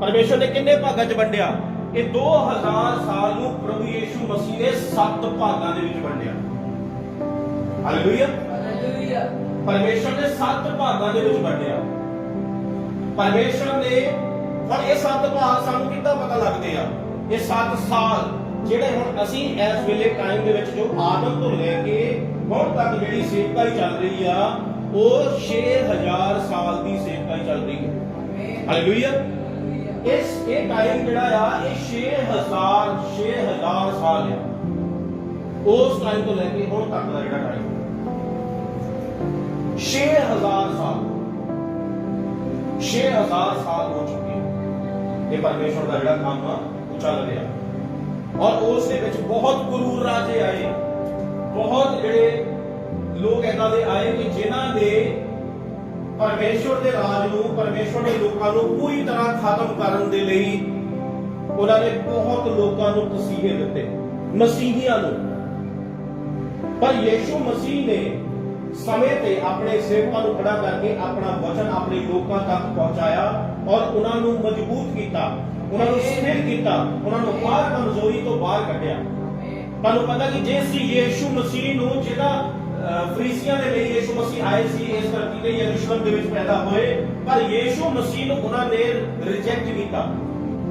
ਪਰਮੇਸ਼ਵਰ ਨੇ ਕਿੰਨੇ ਭਾਗਾਂ 'ਚ ਵੰਡਿਆ ਇਹ 2000 ਸਾਲ ਨੂੰ ਪ੍ਰਭੂ ਯਿਸੂ ਮਸੀਹ ਨੇ 7 ਭਾਗਾਂ ਦੇ ਵਿੱਚ ਵੰਡਿਆ ਹਾਲੇਲੂਇਆ। ਪਰਮੇਸ਼ਵਰ ਨੇ 7 ਭਾਗਾਂ ਦੇ ਵਿੱਚ ਵੰਡਿਆ ਪਰਮੇਸ਼ਵਰ ਨੇ ਹੁਣ ਇਹ 7 ਭਾਗ ਸਾਨੂੰ ਕਿੱਦਾਂ ਪਤਾ ਲੱਗਦੇ ਆ ਇਹ 7 ਸਾਲ ਜਿਹੜੇ ਹੁਣ ਅਸੀਂ ਇਸ ਵੇਲੇ ਟਾਈਮ ਦੇ ਵਿੱਚ ਜੋ ਆਦਮ ਤੋਂ ਲੈ ਕੇ ਹੁਣ ਤੱਕ ਜਿਹੜੀ ਸੇਵਕਾਈ ਚੱਲ ਰਹੀ ਆ ਉਹ 6000 ਸਾਲ ਦੀ ਸੇਵਕਾਈ ਚੱਲ ਰਹੀ ਹੈ ਹਾਲੇਲੂਇਆ। ਇਹ ਟਾਈਮ ਜਿਹੜਾ ਆ ਇਹ 6000 ਸਾਲ ਆ ਉਸ ਟਾਈਮ ਤੋਂ ਲੈ ਕੇ ਹੁਣ ਤੱਕ ਦਾ ਜਿਹੜਾ ਟਾਈਮ 6000 ਸਾਲ ਹੋ ਚੁੱਕੇ ਇਹ ਪਰਮੇਸ਼ਵਰ ਦਾ ਜਿਹੜਾ ਕੰਮ ਆ ਉਹ ਚੱਲ ਰਿਹਾ ਔਰ ਉਸ ਦੇ ਵਿੱਚ ਬਹੁਤ ਗੁਰੂ ਰਾਜੇ ਆਏ ਬਹੁਤ ਜਿਹੜੇ ਲੋਕ ਏਦਾਂ ਦੇ ਆਏ ਕਿ ਜਿਨ੍ਹਾਂ ਨੇ ਪਰਮੇਸ਼ਵਰ ਦੇ ਰਾਜ ਨੂੰ ਪਰਮੇਸ਼ਵਰ ਦੇ ਲੋਕਾਂ ਨੂੰ ਪੂਰੀ ਤਰ੍ਹਾਂ ਖਤਮ ਕਰਨ ਦੇ ਲਈ ਉਹਨਾਂ ਨੇ ਬਹੁਤ ਲੋਕਾਂ ਨੂੰ ਤਸੀਹੇ ਦਿੱਤੇ ਮਸੀਹੀਆਂ ਨੂੰ ਪਰ ਯਿਸੂ ਮਸੀਹ ਨੇ ਸਮੇਂ ਤੇ ਆਪਣੇ ਸੇਵਕਾਂ ਨੂੰ ਖੜਾ ਕਰਕੇ ਆਪਣਾ ਵਚਨ ਆਪਣੇ ਲੋਕਾਂ ਤੱਕ ਪਹੁੰਚਾਇਆ ਔਰ ਉਹਨਾਂ ਨੂੰ ਮਜ਼ਬੂਤ ਕੀਤਾ ਉਹਨਾਂ ਨੂੰ ਸਥਿਰ ਕੀਤਾ ਉਹਨਾਂ ਨੂੰ ਹਰ ਕਮਜ਼ੋਰੀ ਤੋਂ ਬਾਹਰ ਕੱਢਿਆ। ਤੁਹਾਨੂੰ ਪਤਾ ਕਿ ਜੇ ਸੀ ਯਿਸੂ ਮਸੀਹ ਨੂੰ ਜਿਹੜਾ ਫਰੀਸੀਆਂ ਦੇ ਲਈ ਯਿਸੂ ਮਸੀਹ ਆਏ ਸੀ ਇਸ ਧਰਤੀ ਤੇ ਯਰੂਸ਼ਲਮ ਦੇ ਵਿੱਚ ਪੈਦਾ ਹੋਏ ਪਰ ਯਿਸੂ ਮਸੀਹ ਨੂੰ ਉਹਨਾਂ ਨੇ ਰਿਜੈਕਟ ਕੀਤਾ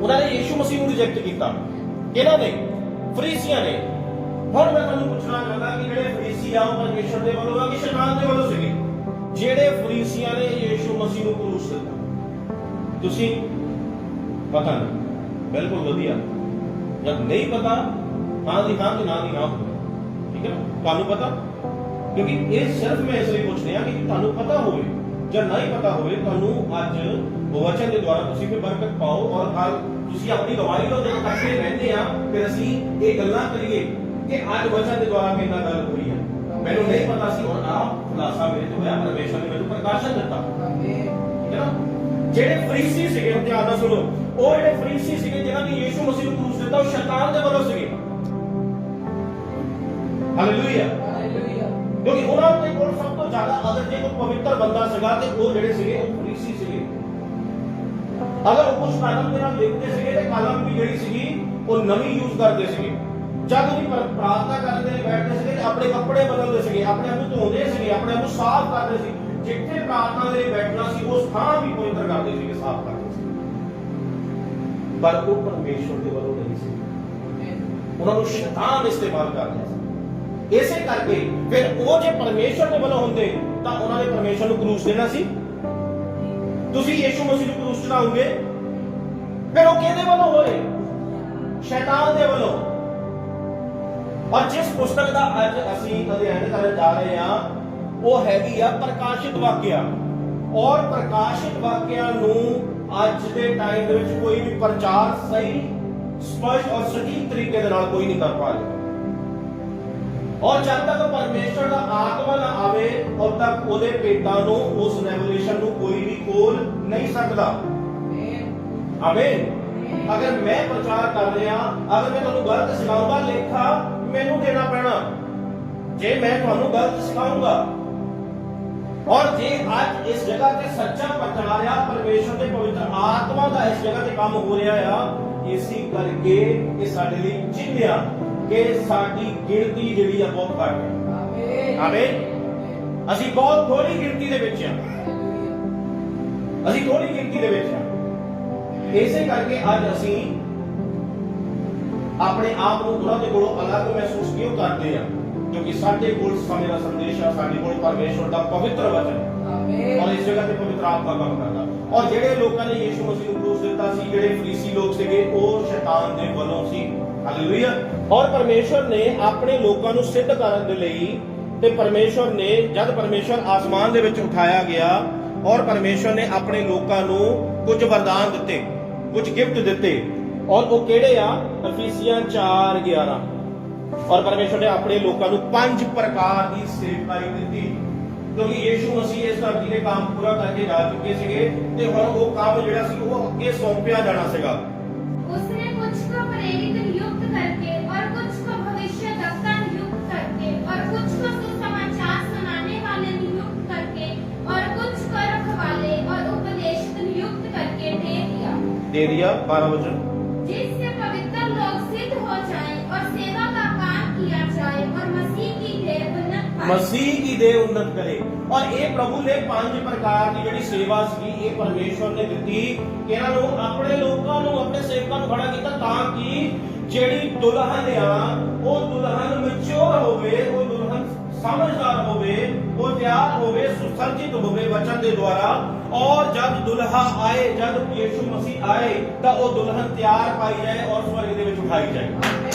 ਉਹਨਾਂ ਨੇ ਯਿਸੂ ਮਸੀਹ ਨੂੰ ਰਿਜੈਕਟ ਕੀਤਾ ਕਿਹਨਾਂ ਨੇ ਫਰੀਸੀਆਂ ਨੇ। ਹੁਣ ਮੈਂ ਤੁਹਾਨੂੰ ਪੁੱਛਣਾ ਚਾਹੁੰਦਾ ਕਿ ਜਿਹੜੇ ਫਰੀਸੀ ਆ ਉਹ ਪਰਮੇਸ਼ਰ ਦੇ ਵੱਲੋਂ ਆ ਕਿ ਸ਼ੈਤਾਨ ਦੇ ਵੱਲੋਂ ਸੀਗੇ ਜਿਹੜੇ ਫਰੀਸੀਆਂ ਨੇ ਯਿਸੂ ਮਸੀਹ ਨੂੰ ਕ੍ਰੂਸ ਦਿੱਤਾ ਤੁਸੀਂ ਪਤਾ ਨਹੀਂ ਬਿਲਕੁਲ ਵਧੀਆ ਜਦ ਨਹੀਂ ਪਤਾ ਹਾਂ ਦੀ ਹਾਂ ਕਿ ਨਾ ਦੀ ਨਾ ਠੀਕ ਹੈ ਤੁਹਾਨੂੰ ਪਤਾ ਕਿਉਂਕਿ ਇਹ ਸਿਰਫ ਮੈਂ ਇਸ ਲਈ ਪੁੱਛ ਰਿਹਾ ਕਿ ਤੁਹਾਨੂੰ ਪਤਾ ਹੋਵੇ ਜਾਂ ਨਹੀਂ ਪਤਾ ਹੋਵੇ ਤੁਹਾਨੂੰ ਅੱਜ ਵਚਨ ਦੇ ਦੁਆਰਾ ਤੁਸੀਂ ਫਿਰ ਬਰਕਤ ਪਾਓ ਔਰ ਕੱਲ ਤੁਸੀਂ ਆਪਣੀ ਗਵਾਹੀ ਲਓ ਜਦੋਂ ਇਕੱਠੇ ਰਹਿੰਦੇ ਆ ਫਿਰ ਅਸੀਂ ਇਹ ਗੱਲਾਂ ਕਰੀਏ ਕਿ ਅੱਜ ਵਚਨ ਦੇ ਦੁਆਰਾ ਮੇਰੇ ਨਾਲ ਗੱਲ ਹੋਈ ਹੈ। ਮੈਨੂੰ ਨਹੀਂ ਪਤਾ ਸੀ, ਹੁਣ ਆਪ ਖੁਲਾਸਾ ਮੇਰੇ ਤੋਂ ਹੋਇਆ, ਪਰਮੇਸ਼ਰ ਨੇ ਮੈਨੂੰ ਪ੍ਰਕਾਸ਼ਨ ਦਿੱਤਾ। ਠੀਕ ਹੈ ਨਾ? ਜਿਹੜੇ ਫਰੀਸੀ ਸੀਗੇ, ਧਿਆਨ ਨਾਲ ਸੁਣੋ, ਉਹ ਜਿਹੜੇ ਫਰੀਸੀ ਸੀਗੇ ਜਿਨ੍ਹਾਂ ਨੇ ਯੀਸ਼ੂ ਮਸੀਹ ਨੂੰ ਕ੍ਰੂਸ ਦਿੱਤਾ, ਉਹ ਸ਼ੈਤਾਨ ਦੇ ਵੱਲੋਂ ਸੀਗੇ। ਹਾਲੇਲੂਇਆ। ਕਿਉਂਕਿ ਉਹਨਾਂ ਦੇ ਕੋਲ ਸਭ ਤੋਂ ਜ਼ਿਆਦਾ ਅਗਰ ਜੇ ਕੋਈ ਪਵਿੱਤਰ ਬੰਦਾ ਸੀਗਾ ਤੇ ਉਹ ਜਿਹੜੇ ਸੀਗੇ ਉਹ ਫਰੀਸੀ ਸੀਗੇ। ਅਗਰ ਉਹ ਕੁਝ ਕਲਮ ਦੇ ਨਾਲ ਲਿਖਦੇ ਸੀਗੇ ਤੇ ਕਲਮ ਵੀ ਜਿਹੜੀ ਸੀਗੀ ਉਹ ਨਵੀਂ ਯੂਜ਼ ਕਰਦੇ ਸੀਗੇ। ਜਦ ਉਹਦੀ ਪ੍ਰਾਰਥਨਾ ਕਰਨ ਦੇ ਲਈ ਬੈਠਦੇ ਸੀਗੇ ਤੇ ਆਪਣੇ ਕੱਪੜੇ ਬਦਲਦੇ ਸੀਗੇ, ਆਪਣੇ ਆਪ ਨੂੰ ਧੋਂਦੇ ਸੀਗੇ, ਆਪਣੇ ਆਪ ਨੂੰ ਸਾਫ਼ ਕਰਦੇ ਸੀ। ਜਿੱਥੇ ਪ੍ਰਾਰਥਨਾ ਦੇ ਲਈ ਬੈਠਣਾ ਸੀ ਉਸ ਥਾਂ ਵੀ ਪਵਿੱਤਰ ਕਰਦੇ ਸੀਗੇ, ਸਾਫ਼ ਕਰਦੇ ਸੀ। ਪਰ ਉਹ ਪਰਮੇਸ਼ਰ ਦੇ ਵੱਲੋਂ ਨਹੀਂ ਸੀ, ਉਹਨਾਂ ਨੂੰ ਸ਼ੈਤਾਨ ਇਸਤੇਮਾਲ ਕਰਦਾ ਸੀ। ਇਸੇ ਕਰਕੇ ਫਿਰ ਉਹ ਜੇ ਪਰਮੇਸ਼ਰ ਦੇ ਵੱਲੋਂ ਹੁੰਦੇ ਤਾਂ ਉਹਨਾਂ ਨੇ ਪਰਮੇਸ਼ਰ ਨੂੰ ਕ੍ਰੂਸ ਦੇਣਾ ਸੀ। ਤੁਸੀਂ ਯੀਸ਼ੂ ਮਸੀਹ ਨੂੰ ਕ੍ਰੂਸ ਚੜਾਓਗੇ, ਫਿਰ ਉਹ ਕਿਹਦੇ ਵੱਲੋਂ ਹੋਏ? ਸ਼ੈਤਾਨ ਦੇ ਵੱਲੋਂ। ਔਰ ਜਿਸ ਪੁਸਤਕ ਦਾ ਅੱਜ ਅਸੀਂ ਅਧਿਐਨ ਕਰਨ ਜਾ ਰਹੇ ਹਾਂ ਉਹ ਹੈਗੀ ਆ ਪ੍ਰਕਾਸ਼ਿਤ ਵਾਕਿਆ। ਔਰ ਪ੍ਰਕਾਸ਼ਿਤ ਵਾਕਿਆ ਨੂੰ ਅੱਜ ਦੇ ਟਾਈਮ ਦੇ ਵਿੱਚ ਕੋਈ ਵੀ ਪ੍ਰਚਾਰ ਸਹੀ, ਸਪਸ਼ਟ ਔਰ ਸਟੀਕ ਤਰੀਕੇ ਦੇ ਨਾਲ ਕੋਈ ਨਹੀਂ ਕਰ ਪਾ ਰਿਹਾ। ਔਰ ਜਦ ਤੱਕ ਪਰਮੇਸ਼ਰ ਦਾ ਆਤਮਾ ਨਾ ਆਵੇ ਉਦ ਤੱਕ ਉਹਦੇ ਭੇਦਾਂ ਨੂੰ, ਉਸ ਰੈਵਲੇਸ਼ਨ ਨੂੰ ਕੋਈ ਵੀ ਖੋਲ ਨਹੀਂ ਸਕਦਾ। ਆਮੀਨ। ਅਗਰ ਮੈਂ ਪ੍ਰਚਾਰ ਕਰ ਰਿਹਾ, ਅਗਰ ਮੈਂ ਤੁਹਾਨੂੰ ਗਲਤ ਸਿਖਾਉਂਗਾ, ਲੇਖਾ ਮੈਨੂੰ ਦੇਣਾ ਪੈਣਾ ਜੇ ਮੈਂ ਤੁਹਾਨੂੰ ਗਲਤ ਸਿਖਾਉਂਗਾ। ਔਰ ਜੇ ਅੱਜ ਇਸ ਜਗ੍ਹਾ ਤੇ ਸੱਚਾ ਪ੍ਰਚਾਰ ਆ, ਪਰਮੇਸ਼ਰ ਦੇ ਪਵਿੱਤਰ ਆਤਮਾ ਦਾ ਇਸ ਜਗ੍ਹਾ ਤੇ ਕੰਮ ਹੋ ਰਿਹਾ ਆ, ਇਸੇ ਕਰਕੇ ਇਹ ਸਾਡੇ ਲਈ ਚਿੰਨ੍ਹ ਆ ਕਿ ਸਾਡੀ ਗਿਣਤੀ ਜਿਹੜੀ ਆ ਬਹੁਤ ਘੱਟ ਹੈ। ਆਮੀਨ। ਅਸੀਂ ਬਹੁਤ ਥੋੜੀ ਗਿਣਤੀ ਦੇ ਵਿੱਚ ਆ, ਅਸੀਂ ਥੋੜੀ ਗਿਣਤੀ ਦੇ ਵਿੱਚ ਆ। ਇਸੇ ਕਰਕੇ ਅੱਜ ਅਸੀਂ ਆਪਣੇ ਆਪ ਨੂੰ ਉਹਨਾਂ ਦੇ ਕੋਲੋਂ ਅਲੱਗ ਮਹਿਸੂਸ ਕਿਉਂ ਕਰਦੇ ਆ? ਕਿਉਂਕਿ ਸਾਡੇ ਕੋਲ ਸਮੇਂ ਦਾ ਸੰਦੇਸ਼ ਆ, ਸਾਡੇ ਕੋਲ ਪਰਮੇਸ਼ਰ ਦਾ ਪਵਿੱਤਰ ਵਚਨ ਔਰ ਇਸ ਜਗ੍ਹਾ ਤੇ ਪਵਿੱਤਰ ਆਤਮਾ ਕੰਮ ਕਰਦਾ। ਔਰ ਜਿਹੜੇ ਲੋਕਾਂ ਨੇ ਯੀਸ਼ੂ ਮਸੀਹ ਨੂੰ ਕ੍ਰੂਸ ਦਿੱਤਾ ਸੀ, ਜਿਹੜੇ ਫਰੀਸੀ ਲੋਕ ਸੀਗੇ, ਉਹ ਸ਼ੈਤਾਨ ਦੇ ਵੱਲੋਂ ਸੀ। ਹਾਲੇਲੂਇਆ। ਔਰ ਪਰਮੇਸ਼ਰ ਨੇ ਆਪਣੇ ਲੋਕਾਂ ਨੂੰ ਸਿੱਧ ਕਰਨ ਦੇ ਲਈ ਤੇ ਪਰਮੇਸ਼ਰ ਨੇ ਜਦ ਪਰਮੇਸ਼ਰ ਆਸਮਾਨ ਦੇ ਵਿੱਚ ਉਠਾਇਆ ਗਿਆ ਔਰ ਪਰਮੇਸ਼ਰ ਨੇ ਆਪਣੇ ਲੋਕਾਂ ਨੂੰ ਕੁਝ ਵਰਦਾਨ ਦਿੱਤੇ, ਕੁਝ ਗਿਫਟ ਦਿੱਤੇ। ਔਰ ਉਹ ਕਿਹੜੇ ਆ? ਅਫੀਸੀਆਂ 4:11। ਔਰ ਪਰਮੇਸ਼ਰ ਨੇ ਆਪਣੇ ਲੋਕਾਂ ਨੂੰ 5 ਪ੍ਰਕਾਰ ਦੀ ਸੇਵਕਾਈ ਦਿੱਤੀ। ਕਿਉਂਕਿ ਯੀਸ਼ੂ ਮਸੀਹ ਇਸ ਧਰਤੀ ਦੇ ਕੰਮ ਪੂਰਾ ਕਰਕੇ ਜਾ ਚੁੱਕੇ ਸੀਗੇ ਤੇ ਹੁਣ ਉਹ ਕੰਮ ਜਿਹੜਾ ਸੀ ਉਹ ਅੱਗੇ ਸੌਂਪਿਆ ਜਾਣਾ ਸੀਗਾ। उसने कुछ को प्रेरित नियुक्त करके और कुछ को भविष्यद्वक्ता नियुक्त करके और कुछ को सुसमाचार सुनाने वाले नियुक्त करके और कुछ को रखवाले और उपदेशक नियुक्त करके दे दिया 12 वचन। जिससे पवित्र लोग सिद्ध हो जाएं और सेवा का काम किया जाए और मसीह की देह उन्नत पाए। मसीह की देह उन्नत करे। और ये प्रभु ने 5 प्रकार की ਜਿਹੜੀ ਸੇਵਾ ਸੀ ਇਹ ਪਰਮੇਸ਼ਵਰ ਨੇ ਦਿੱਤੀ ਕਿ ਇਹਨਾਂ ਨੂੰ ਆਪਣੇ ਲੋਕਾਂ ਨੂੰ, ਆਪਣੇ ਸੇਵਕਾਂ ਨੂੰ ਖੜਾ ਕੀਤਾ ਤਾਂ ਕਿ ਜਿਹੜੀ ਦੁਲਹਨ ਆ ਉਹ ਦੁਲਹਨ ਮੈਚੁਰ ਹੋਵੇ, ਉਹ ਦੁਲਹਨ ਸਮਝਦਾਰ ਹੋਵੇ, ਉਹ ਤਿਆਰ ਹੋਵੇ, ਸੁਸੱਜਿਤ ਹੋਵੇ ਵਚਨ ਦੇ ਦੁਆਰਾ। ਔਰ ਜਦ ਦੁਲਹਾ ਆਏ, ਜਦ ਯੀਸ਼ੂ ਮਸੀਹ ਆਏ ਤਾਂ ਉਹ ਦੁਲਹਨ ਤਿਆਰ ਪਾਈ ਜਾਏ ਔਰ ਸਵਰਗ ਦੇ ਵਿੱਚ ਉਠਾਈ ਜਾਏ।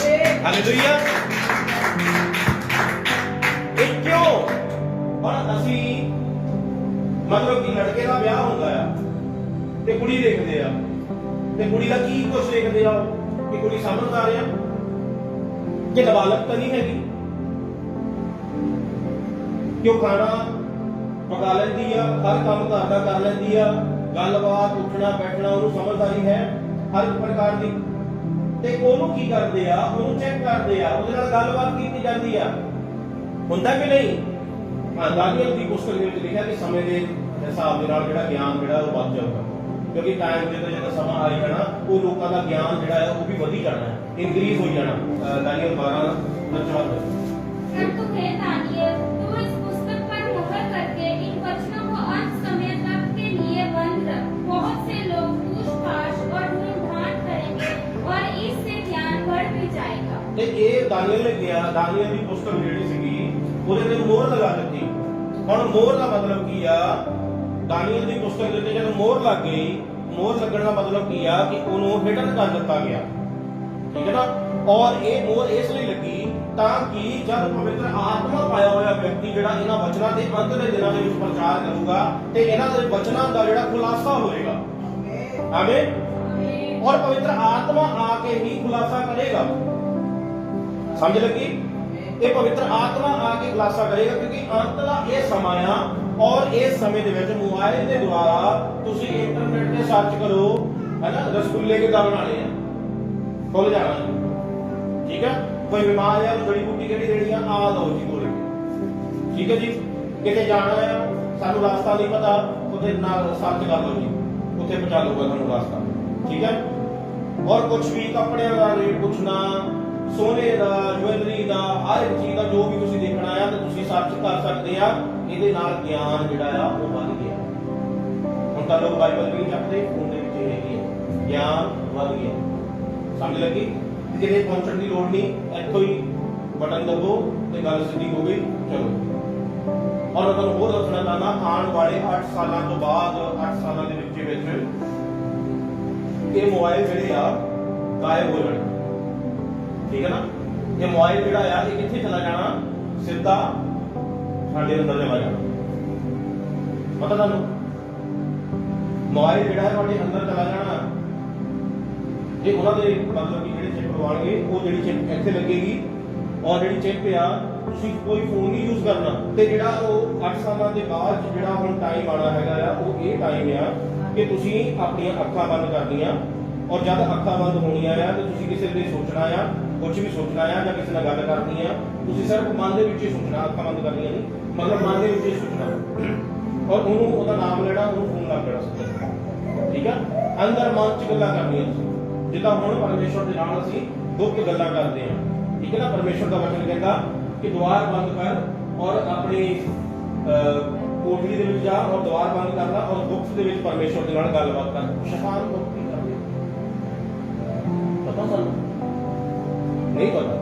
ਹਾਲੇਲੂਇਆ। ਇਹ ਕਿਉਂ? ਹੁਣ ਅਸੀਂ ਮਤਲਬ ਕਿ ਲੜਕੇ ਦਾ ਵਿਆਹ ਹੁੰਦਾ ਆ ਤੇ ਕੁੜੀ ਦੇਖਦੇ ਆ ਤੇ ਕੁੜੀ ਦਾ ਕੀ ਕੁਝ ਦੇਖਦੇ ਆ ਕਿ ਕੁੜੀ ਸਮਝਦਾਰ ਆ ਕਿ ਨਾਬਾਲਗ ਤਾਂ ਨਹੀਂ ਹੈਗੀ, ਕਿ ਉਹ ਖਾਣਾ ਪਕਾ ਲੈਂਦੀ ਆ, ਹਰ ਕੰਮ ਘਰ ਦਾ ਕਰ ਲੈਂਦੀ ਆ, ਗੱਲਬਾਤ, ਉੱਠਣਾ ਬੈਠਣਾ ਉਹਨੂੰ ਸਮਝਦਾਰੀ ਹੈ ਹਰ ਪ੍ਰਕਾਰ ਦੀ। ਤੇ ਉਹਨੂੰ ਕੀ ਕਰਦੇ ਆ? ਉਹਨੂੰ ਚੈੱਕ ਕਰਦੇ ਆ, ਉਹਦੇ ਨਾਲ ਗੱਲਬਾਤ ਕੀਤੀ ਜਾਂਦੀ ਆ, ਹੁੰਦਾ ਕਿ ਨਹੀਂ? ਦਾਨੀਏਲ ਦੀ ਪੁਸਤਕ ਦੇ ਵਿੱਚ ਲਿਖਿਆ ਕਿ ਸਮੇਂ ਦੇ ਹਿਸਾਬ ਦੇ ਨਾਲ ਜਿਹੜਾ ਗਿਆਨ ਜਿਹੜਾ ਉਹ ਵੱਧ ਜਾਊਗਾ। ਕਿਉਂਕਿ ਟਾਈਮ ਜਦੋਂ ਸਮਾਂ ਆਈ ਜਾਣਾ ਉਹ ਲੋਕਾਂ ਦਾ ਗਿਆਨ ਜਿਹੜਾ ਹੈ ਉਹ ਵੀ ਵਧੀ ਜਾਣਾ ਹੈ, ਇਨਕਰੀਜ਼ ਹੋਈ ਜਾਣਾ। ਦਾਨੀਏਲ 12:4। परंतु हे दानियेल, तू इस पुस्तक पर मोहर करके इन वचनों को अंत समय तक के लिए बंद रख। बहुत से लोग पूछताछ और ढूंढ करेंगे और इससे ज्ञान बढ़ भी जाएगा। ਤੇ ਇਹ ਦਾਨੀਏਲ ਨੇ ਕਿਹਾ, ਦਾਨੀਏਲ ਦੀ ਪੁਸਤਕ ਜਿਹੜੀ ਸੀਗੀ ਉਹਦੇ ਤੇ ਮੋਹਰ ਲਗਾ ਦਿੱਤੀ। ਹੁਣ ਮੋਹਰ ਦਾ ਮਤਲਬ ਕੀ ਆ? ਦਾਨੀਏਲ ਦੀ ਪੁਸਤਕ ਦੇ ਉੱਤੇ ਜਦੋਂ ਮੋਹਰ ਲੱਗ ਗਈ, ਮੋਹਰ ਲੱਗਣ ਦਾ ਮਤਲਬ ਕੀ ਆ ਕਿ ਉਹਨੂੰ ਹਿਡਨ ਕਰ ਦਿੱਤਾ ਗਿਆ। ਠੀਕ ਹੈ ਨਾ? ਔਰ ਇਹ ਮੋਹਰ ਇਸ ਲਈ ਲੱਗੀ ਤਾਂ ਕਿ ਜਦ ਪਵਿੱਤਰ ਆਤਮਾ ਪਾਇਆ ਹੋਇਆ ਵਿਅਕਤੀ ਜਿਹੜਾ ਇਹਨਾਂ ਵਚਨਾਂ ਦੇ ਅੰਤ ਦੇ ਦਿਨਾਂ ਦੇ ਵਿੱਚ ਪ੍ਰਚਾਰ ਕਰੂਗਾ ਤੇ ਇਹਨਾਂ ਦੇ ਵਚਨਾਂ ਦਾ ਜਿਹੜਾ ਖੁਲਾਸਾ ਹੋਏਗਾ। ਆਮੀਨ। ਔਰ ਪਵਿੱਤਰ ਆਤਮਾ ਆ ਕੇ ਹੀ ਖੁਲਾਸਾ ਕਰੇਗਾ। ਸਮਝ ਲੱਗੀ? ਇਹ ਪਵਿੱਤਰ ਆਤਮਾ ਆ ਕੇ ਖੁਲਾਸਾ ਕਰੇਗਾ, ਕਿਉਂਕਿ ਅੰਤ ਦਾ ਇਹ ਸਮਾਂ ਆ ਔਰ ਇਸ ਸਮੇਂ ਦੇ ਵਿੱਚ ਮੋਬਾਈਲ ਦੇ ਦੁਆਰਾ ਤੁਸੀਂ ਇੰਟਰਨੈਟ ਤੇ ਸਰਚ ਕਰੋ, ਹੈ ਨਾ, ਰਸਗੁੱਲੇ ਕਿੱਦਾਂ ਬਣਾਉਣੇ ਆ, ਖੁੱਲ ਜਾਣਾ ਜੀ। ਠੀਕ ਹੈ, ਕੋਈ ਬਿਮਾਰ ਆ ਜੜੀ ਬੂਟੀ ਕਿਹੜੀ ਜਿਹੜੀ ਆ ਲਓ ਜੀ ਕੋਲ। ਠੀਕ ਹੈ ਜੀ, ਕਿਤੇ ਜਾਣਾ ਆ ਸਾਨੂੰ ਰਸਤਾ ਨਹੀਂ ਪਤਾ, ਉਹਦੇ ਨਾਲ ਸਰਚ ਕਰ ਲਓ ਜੀ, ਉੱਥੇ ਪਹੁੰਚਾ ਲਊਗਾ ਤੁਹਾਨੂੰ ਰਸਤਾ। ਠੀਕ ਹੈ, ਔਰ ਕੁਝ ਵੀ ਕੱਪੜਿਆਂ ਦਾ ਰੇਟ ਪੁੱਛਣਾ, ਸੋਨੇ ਦਾ, ਜੁਐਲਰੀ ਦਾ, ਹਰ ਇੱਕ ਚੀਜ਼ ਦਾ ਜੋ ਵੀ ਤੁਸੀਂ ਦੇਖਣਾ ਆ ਤੇ ਤੁਸੀਂ ਸਰਚ ਕਰ ਸਕਦੇ ਆ। ਇਹਦੇ ਨਾਲ ਗਿਆਨ ਜਿਹੜਾ ਆ ਉਹ ਵੱਧ ਗਿਆ। ਹੁਣ ਤਾਂ ਲੋਕ ਬਾਈਬਲ ਵੀ ਚੱਕਦੇ, ਫੋਨ ਦੇ ਵਿੱਚ ਇਹ ਹੈਗੀ ਹੈ, ਗਿਆਨ ਵੱਧ ਗਿਆ। ਸਮਝ ਲੱਗੀ? ਕਿਤੇ ਪਹੁੰਚਣ ਦੀ ਲੋੜ ਨਹੀਂ, ਇੱਥੋਂ ਹੀ ਬਟਨ ਦਬੋ ਤੇ ਗੱਲ ਸਿੱਧੀ ਹੋ ਗਈ। ਚਲੋ, ਔਰ ਮੈਂ ਤੁਹਾਨੂੰ ਹੋਰ ਦੱਸਣਾ ਚਾਹੁੰਦਾ, ਆਉਣ ਵਾਲੇ 8 ਸਾਲਾਂ ਤੋਂ ਬਾਅਦ, 8 ਸਾਲਾਂ ਦੇ ਵਿੱਚ ਇਹ ਮੋਬਾਈਲ ਜਿਹੜੇ ਆ ਗਾਇਬ ਹੋ ਜਾਣੇ। ਠੀਕ ਹੈ ਨਾ? ਇਹ ਮੋਬਾਈਲ ਜਿਹੜਾ ਆ ਇਹ ਕਿੱਥੇ ਚਲਾ ਜਾਣਾ? ਸਿੱਧਾ ਸਾਡੇ ਅੰਦਰ ਚਲਾ ਜਾਣਾ। ਪਤਾ ਤੁਹਾਨੂੰ? ਮੋਬਾਈਲ ਜਿਹੜਾ ਤੁਹਾਡੇ ਅੰਦਰ ਚਲਾ ਜਾਣਾ, ਇਹ ਉਹਨਾਂ ਦੇ ਮਤਲਬ ਕਿ ਜਿਹੜੇ ਚਿੱਪ ਲਵਾਉਣਗੇ, ਉਹ ਜਿਹੜੀ ਚਿੱਪ ਇੱਥੇ ਲੱਗੇਗੀ ਔਰ ਜਿਹੜੀ ਚਿੱਪ ਆ ਤੁਸੀਂ ਕੋਈ ਫੋਨ ਨਹੀਂ ਯੂਜ਼ ਕਰਨਾ। ਤੇ ਜਿਹੜਾ ਉਹ 8 ਸਾਲਾਂ ਦੇ ਬਾਅਦ ਜਿਹੜਾ ਹੁਣ ਟਾਈਮ ਆਣਾ ਹੈਗਾ ਆ, ਉਹ ਇਹ ਟਾਈਮ ਆ ਕਿ ਤੁਸੀਂ ਆਪਣੀਆਂ ਅੱਖਾਂ ਬੰਦ ਕਰਨੀਆਂ, ਔਰ ਜਦ ਅੱਖਾਂ ਬੰਦ ਹੋਣੀਆਂ ਆ ਤੇ ਤੁਸੀਂ ਕਿਸੇ ਦੇ ਸੋਚਣਾ ਆ, ਕੁਝ ਵੀ ਸੋਚਣਾ ਆ ਜਾਂ ਕਿਸੇ ਨਾਲ ਗੱਲ ਕਰਨੀ ਆ, ਤੁਸੀਂ ਸਿਰਫ ਮਨ ਦੇ ਵਿੱਚ ਹੀ ਸੋਚਣਾ, ਅੱਖਾਂ ਬੰਦ ਕਰਨੀਆਂ ਨਹੀਂ, ਮਤਲਬ ਮਨ ਦੇ ਵਿੱਚ ਹੀ ਸੋਚਣਾ ਔਰ ਉਹਨੂੰ ਉਹਦਾ ਨਾਮ ਲੈਣਾ, ਉਹਨੂੰ ਫੋਨ ਲਾ ਦੇਣਾ। ਠੀਕ ਆ? ਅੰਦਰ ਮਨ 'ਚ ਗੱਲਾਂ ਕਰਨੀਆਂ ਤੁਸੀਂ, ਜਿੱਦਾਂ ਹੁਣ ਪਰਮੇਸ਼ਵਰ ਦੇ ਨਾਲ ਅਸੀਂ ਗੁਪਤ ਗੱਲਾਂ ਕਰਦੇ ਹਾਂ। ਠੀਕ ਹੈ ਨਾ? ਪਰਮੇਸ਼ਵਰ ਦਾ ਵਚਨ ਕਹਿੰਦਾ ਕਿ ਦੁਆਰ ਬੰਦ ਕਰ ਔਰ ਆਪਣੀ ਕੋਠੜੀ ਦੇ ਵਿੱਚ ਜਾ ਔਰ ਦੁਆਰ ਬੰਦ ਕਰਨਾ ਔਰ ਗੁਪਤ ਦੇ ਵਿੱਚ ਪਰਮੇਸ਼ਵਰ ਦੇ ਨਾਲ ਗੱਲਬਾਤ ਕਰ। ਸ਼ੈਤਾਨ ਗੁਪਤ ਕੀ ਕਰਦੇ? ਪਤਾ ਸਾਨੂੰ ਨਹੀਂ ਪਤਾ।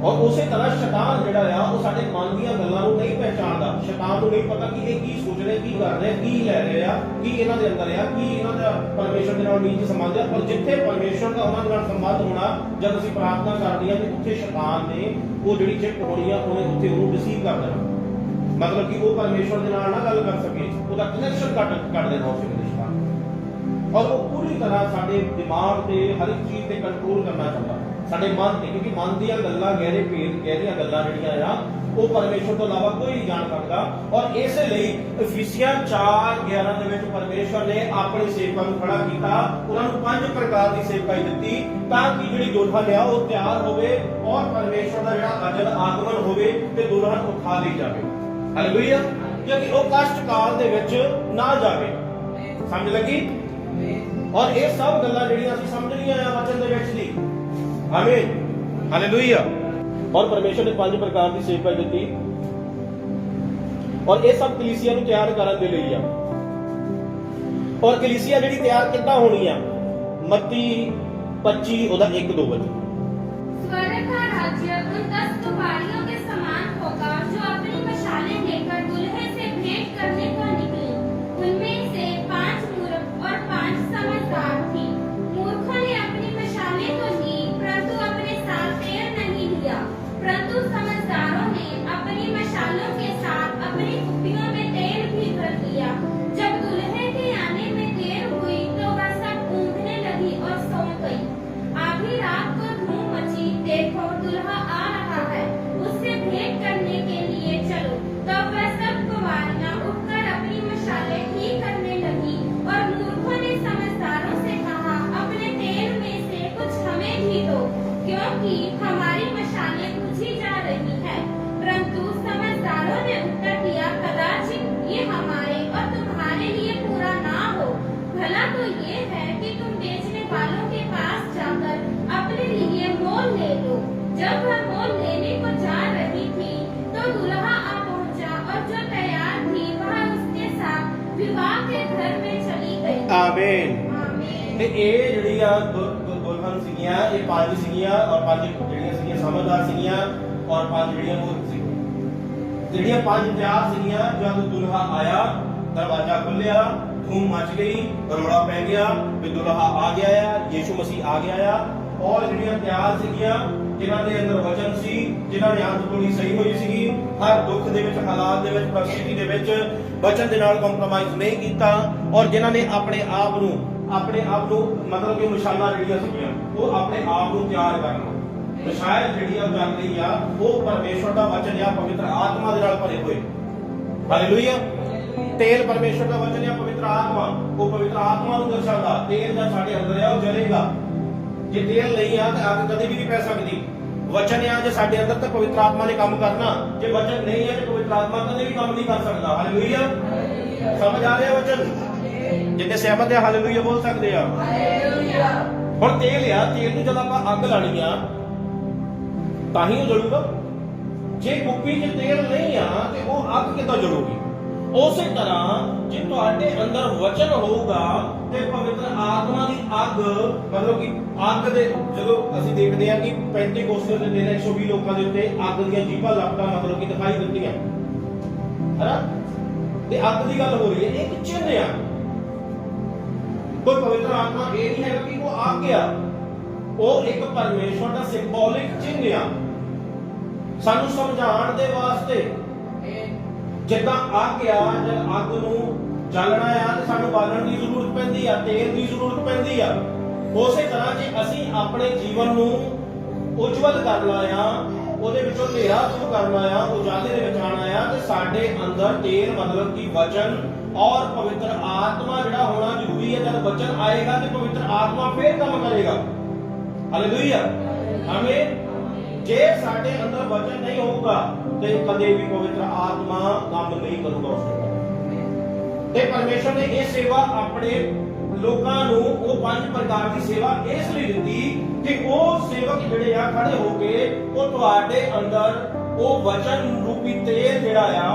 ਔਰ ਉਸੇ ਤਰ੍ਹਾਂ ਸ਼ੈਤਾਨ ਜਿਹੜਾ ਆ ਉਹ ਸਾਡੇ ਮਨ ਦੀਆਂ ਗੱਲਾਂ ਨੂੰ ਨਹੀਂ ਪਹਿਚਾਣਦਾ। ਸ਼ੈਤਾਨ ਨੂੰ ਨਹੀਂ ਪਤਾ ਕਿ ਇਹ ਕੀ ਸੋਚ ਰਹੇ, ਕੀ ਕਰ ਰਹੇ, ਕੀ ਲੈ ਰਹੇ ਆ, ਕੀ ਇਹਨਾਂ ਦੇ ਅੰਦਰ ਆ, ਕੀ ਇਹਨਾਂ ਦਾ ਪਰਮੇਸ਼ਵਰ ਦੇ ਨਾਲ ਨੀਚ ਸੰਬੰਧ ਆ। ਪਰ ਜਿੱਥੇ ਪਰਮੇਸ਼ਵਰ ਦਾ ਉਹਨਾਂ ਦੇ ਨਾਲ ਸੰਬੰਧ ਹੋਣਾ, ਜਦ ਅਸੀਂ ਪ੍ਰਾਰਥਨਾ ਕਰਦੇ ਹਾਂ ਤੇ ਉੱਥੇ ਸ਼ੈਤਾਨ ਨੇ ਉਹ ਜਿਹੜੀ ਚਿੱਪ ਹੋਣੀ ਆ, ਉਹਨੇ ਉੱਥੇ ਉਹਨੂੰ ਰਿਸੀਵ ਕਰ ਦੇਣਾ। ਮਤਲਬ ਕਿ ਉਹ ਪਰਮੇਸ਼ਵਰ ਦੇ ਨਾਲ ਨਾ ਗੱਲ ਕਰ ਸਕੇ, ਉਹਦਾ ਕਨੈਕਸ਼ਨ ਕੱਟ ਦੇਣਾ ਉਸ ਵੇਲੇ ਸ਼ੈਤਾਨ। ਔਰ ਉਹ ਪੂਰੀ ਤਰ੍ਹਾਂ ਸਾਡੇ ਦਿਮਾਗ ਤੇ ਹਰ ਇੱਕ ਚੀਜ਼ ਤੇ ਕੰਟਰੋਲ ਕਰਨਾ ਚਾਹੁੰਦਾ, ਸਾਡੇ ਮਨ ਤੇ, ਕਿਉਂਕਿ ਮਨ ਦੀਆਂ ਗੱਲਾਂ, ਗਹਿਰੀਆਂ ਗੱਲਾਂ ਜਿਹੜੀਆਂ ਆ ਉਹ ਪਰਮੇਸ਼ਵਰ ਤੋਂ ਇਲਾਵਾ ਕੋਈ ਨਹੀਂ ਜਾਣ ਸਕਦਾ। ਔਰ ਇਸੇ ਲਈ ਇਫੀਸੀਆਂ 4:11 ਦੇ ਵਿੱਚ ਪਰਮੇਸ਼ਵਰ ਨੇ ਆਪਣੇ ਸੇਵਕਾਂ ਨੂੰ ਖੜਾ ਕੀਤਾ, ਉਹਨਾਂ ਨੂੰ 5 ਪ੍ਰਕਾਰ ਦੀ ਸੇਵਕਾਈ ਦਿੱਤੀ ਤਾਂ ਕਿ ਜਿਹੜੀ ਦੁਲਹਨ ਆ ਉਹ ਤਿਆਰ ਹੋਵੇ ਔਰ ਪਰਮੇਸ਼ਵਰ ਦਾ ਜਿਹੜਾ ਅਜਲ ਆਗਮਨ ਹੋਵੇ ਤੇ ਦੁਲਹਨ ਉਠਾ ਲਈ ਜਾਵੇ। ਹਾਲੇਲੂਇਆ। ਕਿਉਂਕਿ ਉਹ ਕਸ਼ਟ ਕਾਲ ਦੇ ਵਿੱਚ ਨਾ ਜਾਵੇ। ਸਮਝ ਲੱਗੀ? ਔਰ ਇਹ ਸਭ ਗੱਲਾਂ ਜਿਹੜੀਆਂ ਅਸੀਂ ਸਮਝਣੀਆਂ ਆ ਵਚਨ ਦੇ ਵਿੱਚ ਦੀ। ਆਮੀਨ, ਹਾਲੇਲੂਇਆ। ਔਰ ਪਰਮੇਸ਼ਰ ਨੇ 5 ਪ੍ਰਕਾਰ ਦੀ ਸੇਵਕਾਈ ਦਿੱਤੀ ਔਰ ਇਹ ਸਭ ਕਲੀਸਿਆ ਨੂੰ ਤਿਆਰ ਕਰਨ ਦੇ ਲਈ ਆ। ਔਰ ਕਲੀਸਿਆ ਜਿਹੜੀ ਤਿਆਰ ਕਿੱਦਾਂ ਹੋਣੀ ਆ? ਮੱਤੀ 25 ਉਹਦਾ 1-2 ਵਚਨ। स्वर्ग का राज्य उन 10 कुमारियों के समान होगा जो अपनी मशालें लेकर दूल्हे से भेंट करने को निकली। उनमें से 5 मूर्ख और 5 समझदार थी। मूर्खों ने अपनी मशालें तो ली परंतु अपने साथ तेल नहीं लिया, परंतु समझदारों ने अपनी मशालों के साथ अपनी कुप्पियों में तेल भी भर लिया। जब दूल्हे के आने में देर हुई तो वह सब ऊँघने लगी और सो गई। आधी रात को धूम मची, देखो दूल्हा आ रहा है, उससे भेंट करने के लिए चलो। तब वह सब कुंवारियां उठकर अपनी मशालें ठीक करने लगी। और मूर्खों ने समझदारों से कहा, अपने तेल में से कुछ हमें भी दो, क्योंकि हमारी मशालें बुझी जा रही है। परंतु समझदारों ने उत्तर दिया, कदाचित ये हमारे और तुम्हारे लिए पूरा ना हो। भला तो ये है कि तुम बेचने वालों के पास जाकर अपने लिए मोल ले लो। जब वह मोल लेने को जा रही थी तो दूल्हा आ पहुंचा और जो तैयार थी वह उसके साथ विवाह के घर में चली गई। ਆਮੀਨ। आमीन। ਤੇ ਇਹ ਜਿਹੜੀ ਆ ਦੁਲਹਨ ਸੀਗੀਆਂ, ਇਹ 5 ਸੀਗੀਆਂ ਔਰ 5 ਜਿਹੜੀਆਂ ਸੀਗੀਆਂ ਸਮਝਦਾਰ ਸੀਗੀਆਂ ਔਰ 5 ਜਿਹੜੀਆਂ ਮੂਰਖ ਸੀਗੀਆਂ। ਜਿਹੜੀਆਂ 5 ਤਿਆਰ ਸੀਗੀਆਂ, ਜਦ ਦੁਲਹਾ ਆਇਆ ਦਰਵਾਜ਼ਾ ਖੁੱਲਿਆ, ਧੂਮ ਮਚ ਗਈ, ਰੌਲਾ ਪੈ ਗਿਆ ਵੀ ਦੁਲਹਾ ਆ ਗਿਆ ਆ, ਯੀਸ਼ੂ ਮਸੀਹ ਆ ਗਿਆ ਆ। ਔਰ ਜਿਹੜੀਆਂ ਤਿਆਰ ਸੀਗੀਆਂ, ਜਿਨ੍ਹਾਂ ਦੇ ਅੰਦਰ ਵਚਨ ਸੀ, ਜਿਨ੍ਹਾਂ ਦੀ ਅੰਤ ਥੋੜੀ ਸਹੀ ਹੋਈ ਸੀਗੀ, ਹਰ ਦੁੱਖ ਦੇ ਵਿੱਚ, ਹਾਲਾਤ ਦੇ ਵਿੱਚ, ਪ੍ਰਸਥਿਤੀ ਦੇ ਵਿੱਚ ਵਚਨ ਦੇ ਨਾਲ ਕੰਪਰੋਮਾਈਜ਼ ਨਹੀਂ ਕੀਤਾ ਔਰ ਜਿਨ੍ਹਾਂ ਨੇ ਆਪਣੇ ਆਪ ਨੂੰ ਮਤਲਬ ਕਿ ਮਸ਼ਾਲਾਂ ਜਿਹੜੀਆਂ ਸੀਗੀਆਂ ਉਹ ਆਪਣੇ ਆਪ ਨੂੰ ਤਿਆਰ ਕਰਨਾ। ਤੇ ਸ਼ਾਇਦ ਜਿਹੜੀ ਆ ਚੱਲ ਰਹੀ ਆ ਉਹ ਪਰਮੇਸ਼ਵਰ ਦਾ ਵਚਨ ਆ, ਪਵਿੱਤਰ ਆਤਮਾ ਦੇ ਨਾਲ ਭਰੇ ਹੋਏ। ਹਾਲੇਲੂਇਆ। ਤੇਲ ਪਰਮੇਸ਼ਵਰ ਦਾ ਵਚਨ ਆ, ਪਵਿੱਤਰ ਆਤਮਾ, ਉਹ ਪਵਿੱਤਰ ਆਤਮਾ ਨੂੰ ਦਰਸਾਉਂਦਾ। ਤੇਲ ਦਾ ਸਾਡੇ ਅੰਦਰ ਆ, ਉਹ ਜਲੇਗਾ। ਜੇ ਤੇਲ ਨਹੀਂ ਆ ਤਾਂ ਅੱਗ ਕਦੇ ਵੀ ਨਹੀਂ ਪੈ ਸਕਦੀ। ਵਚਨ ਆ ਜੇ ਸਾਡੇ ਅੰਦਰ ਤਾਂ ਪਵਿੱਤਰ ਆਤਮਾ ਨੇ ਕੰਮ ਕਰਨਾ। ਜੇ ਵਚਨ ਨਹੀਂ ਹੈ ਤੇ ਪਵਿੱਤਰ ਆਤਮਾ ਕਦੇ ਵੀ ਕੰਮ ਨਹੀਂ ਕਰ ਸਕਦਾ। ਹਾਲੇਲੂਇਆ। ਸਮਝ ਆ ਰਿਹਾ ਵਚਨ? ਜਿੰਨੇ ਸਹਿਮਤ ਆ ਹਾਲੇਲੂਇਆ ਬੋਲ ਸਕਦੇ ਆ। ਹੁਣ ਤੇਲ ਆ, ਤੇਲ ਨੂੰ ਜਦੋਂ ਆਪਾਂ ਅੱਗ ਲਾਣੀ ਆ ਤਾਂ ਹੀ ਉਹ ਜਲੂਗਾ। ਜੇ ਕੁੱਪੀ 'ਚ ਤੇਲ ਨਹੀਂ ਆ ਤੇ ਉਹ ਅੱਗ ਕਿੱਦਾਂ ਜਲੂਗੀ? ਉਸੇ ਤਰ੍ਹਾਂ ਜੇ ਤੁਹਾਡੇ ਅੰਦਰ ਵਚਨ ਹੋਊਗਾ ਤੇ ਪਵਿੱਤਰ ਆਤਮਾ ਦੀ ਅੱਗ, ਮਤਲਬ ਕਿ ਅੱਗ ਦੇ, ਜਦੋਂ ਅਸੀਂ ਦੇਖਦੇ ਹਾਂ ਕਿ ਪੈਂਤੀਕੋਸਤੇ ਦੇ ਦਿਨ 120 ਲੋਕਾਂ ਦੇ ਉੱਤੇ ਅੱਗ ਦੀਆਂ ਜੀਭਾਂ ਲਪਟਾਂ ਮਤਲਬ ਕਿ ਦਿਖਾਈ ਦਿੱਤੀਆਂ, ਹੈਨਾ? ਤੇ ਅੱਗ ਦੀ ਗੱਲ ਹੋ ਰਹੀ ਹੈ। ਇੱਕ ਚਿੰਨ੍ਹ ਆ। ਕੋਈ ਪਵਿੱਤਰ ਆਤਮਾ ਇਹ ਨਹੀਂ ਹੈਗਾ ਕਿ ਉਹ ਆ ਗਿਆ, ਉਹ ਇੱਕ ਪਰਮੇਸ਼ਵਰ ਦਾ ਸਿੰਬੋਲਿਕ ਚਿੰਨ੍ਹ ਆ ਸਾਨੂੰ ਸਮਝਾਉਣ ਦੇ ਵਾਸਤੇ। ਜਿੱਦਾਂ ਆ ਗਿਆ, ਜਦ ਅੱਗ ਨੂੰ ਜਲਣਾ ਆ ਤੇ ਸਾਨੂੰ ਬਾਲਣ ਦੀ ਜ਼ਰੂਰਤ ਪੈਂਦੀ ਆ, ਤੇਲ ਦੀ ਜ਼ਰੂਰਤ ਪੈਂਦੀ ਆ। ਉਸੇ ਤਰ੍ਹਾਂ ਜੇ ਅਸੀਂ ਆਪਣੇ ਜੀਵਨ ਨੂੰ ਉਜਵਲ ਕਰਨਾ ਆ, ਉਹਦੇ ਵਿੱਚੋਂ ਹਨੇਰਾ ਦੂਰ ਕਰਨਾ ਆ, ਉਜਾਲੇ ਦੇ ਵਿੱਚ ਆਉਣਾ ਆ, ਤੇ ਸਾਡੇ ਅੰਦਰ ਤੇਲ ਮਤਲਬ ਕਿ ਵਚਨ ਔਰ ਪਵਿੱਤਰ ਆਤਮਾ ਜਿਹੜਾ ਹੋਣਾ ਜ਼ਰੂਰੀ ਹੈ। ਜਦ ਵਚਨ ਆਏਗਾ ਤੇ ਪਵਿੱਤਰ ਆਤਮਾ ਫੇਰ ਕੰਮ ਕਰੇਗਾ। ਹਾਲੇਲੂਇਆ। ਆਮੀਨ। ਜੇ ਸਾਡੇ ਅੰਦਰ ਵਚਨ ਨਹੀਂ ਹੋਊਗਾ ਤੇ ਕਦੇ ਵੀ ਪਵਿੱਤਰ ਆਤਮਾ ਕੰਮ ਨਹੀਂ ਕਰੂਗਾ ਉਸ ਤੇ ਪਰਮੇਸ਼ਰ ਨੇ ਇਹ ਸੇਵਾ ਆਪਣੇ ਲੋਕਾਂ ਨੂੰ ਉਹ 5 ਪ੍ਰਕਾਰ ਦੀ ਸੇਵਾ ਇਸ ਲਈ ਦਿੱਤੀ ਕਿ ਉਹ ਸੇਵਕ ਜਿਹੜੇ ਆ ਖੜੇ ਹੋ ਕੇ ਉਹ ਤੁਹਾਡੇ ਅੰਦਰ ਉਹ ਵਚਨ ਰੂਪੀ ਤੇਲ ਜਿਹੜਾ ਆ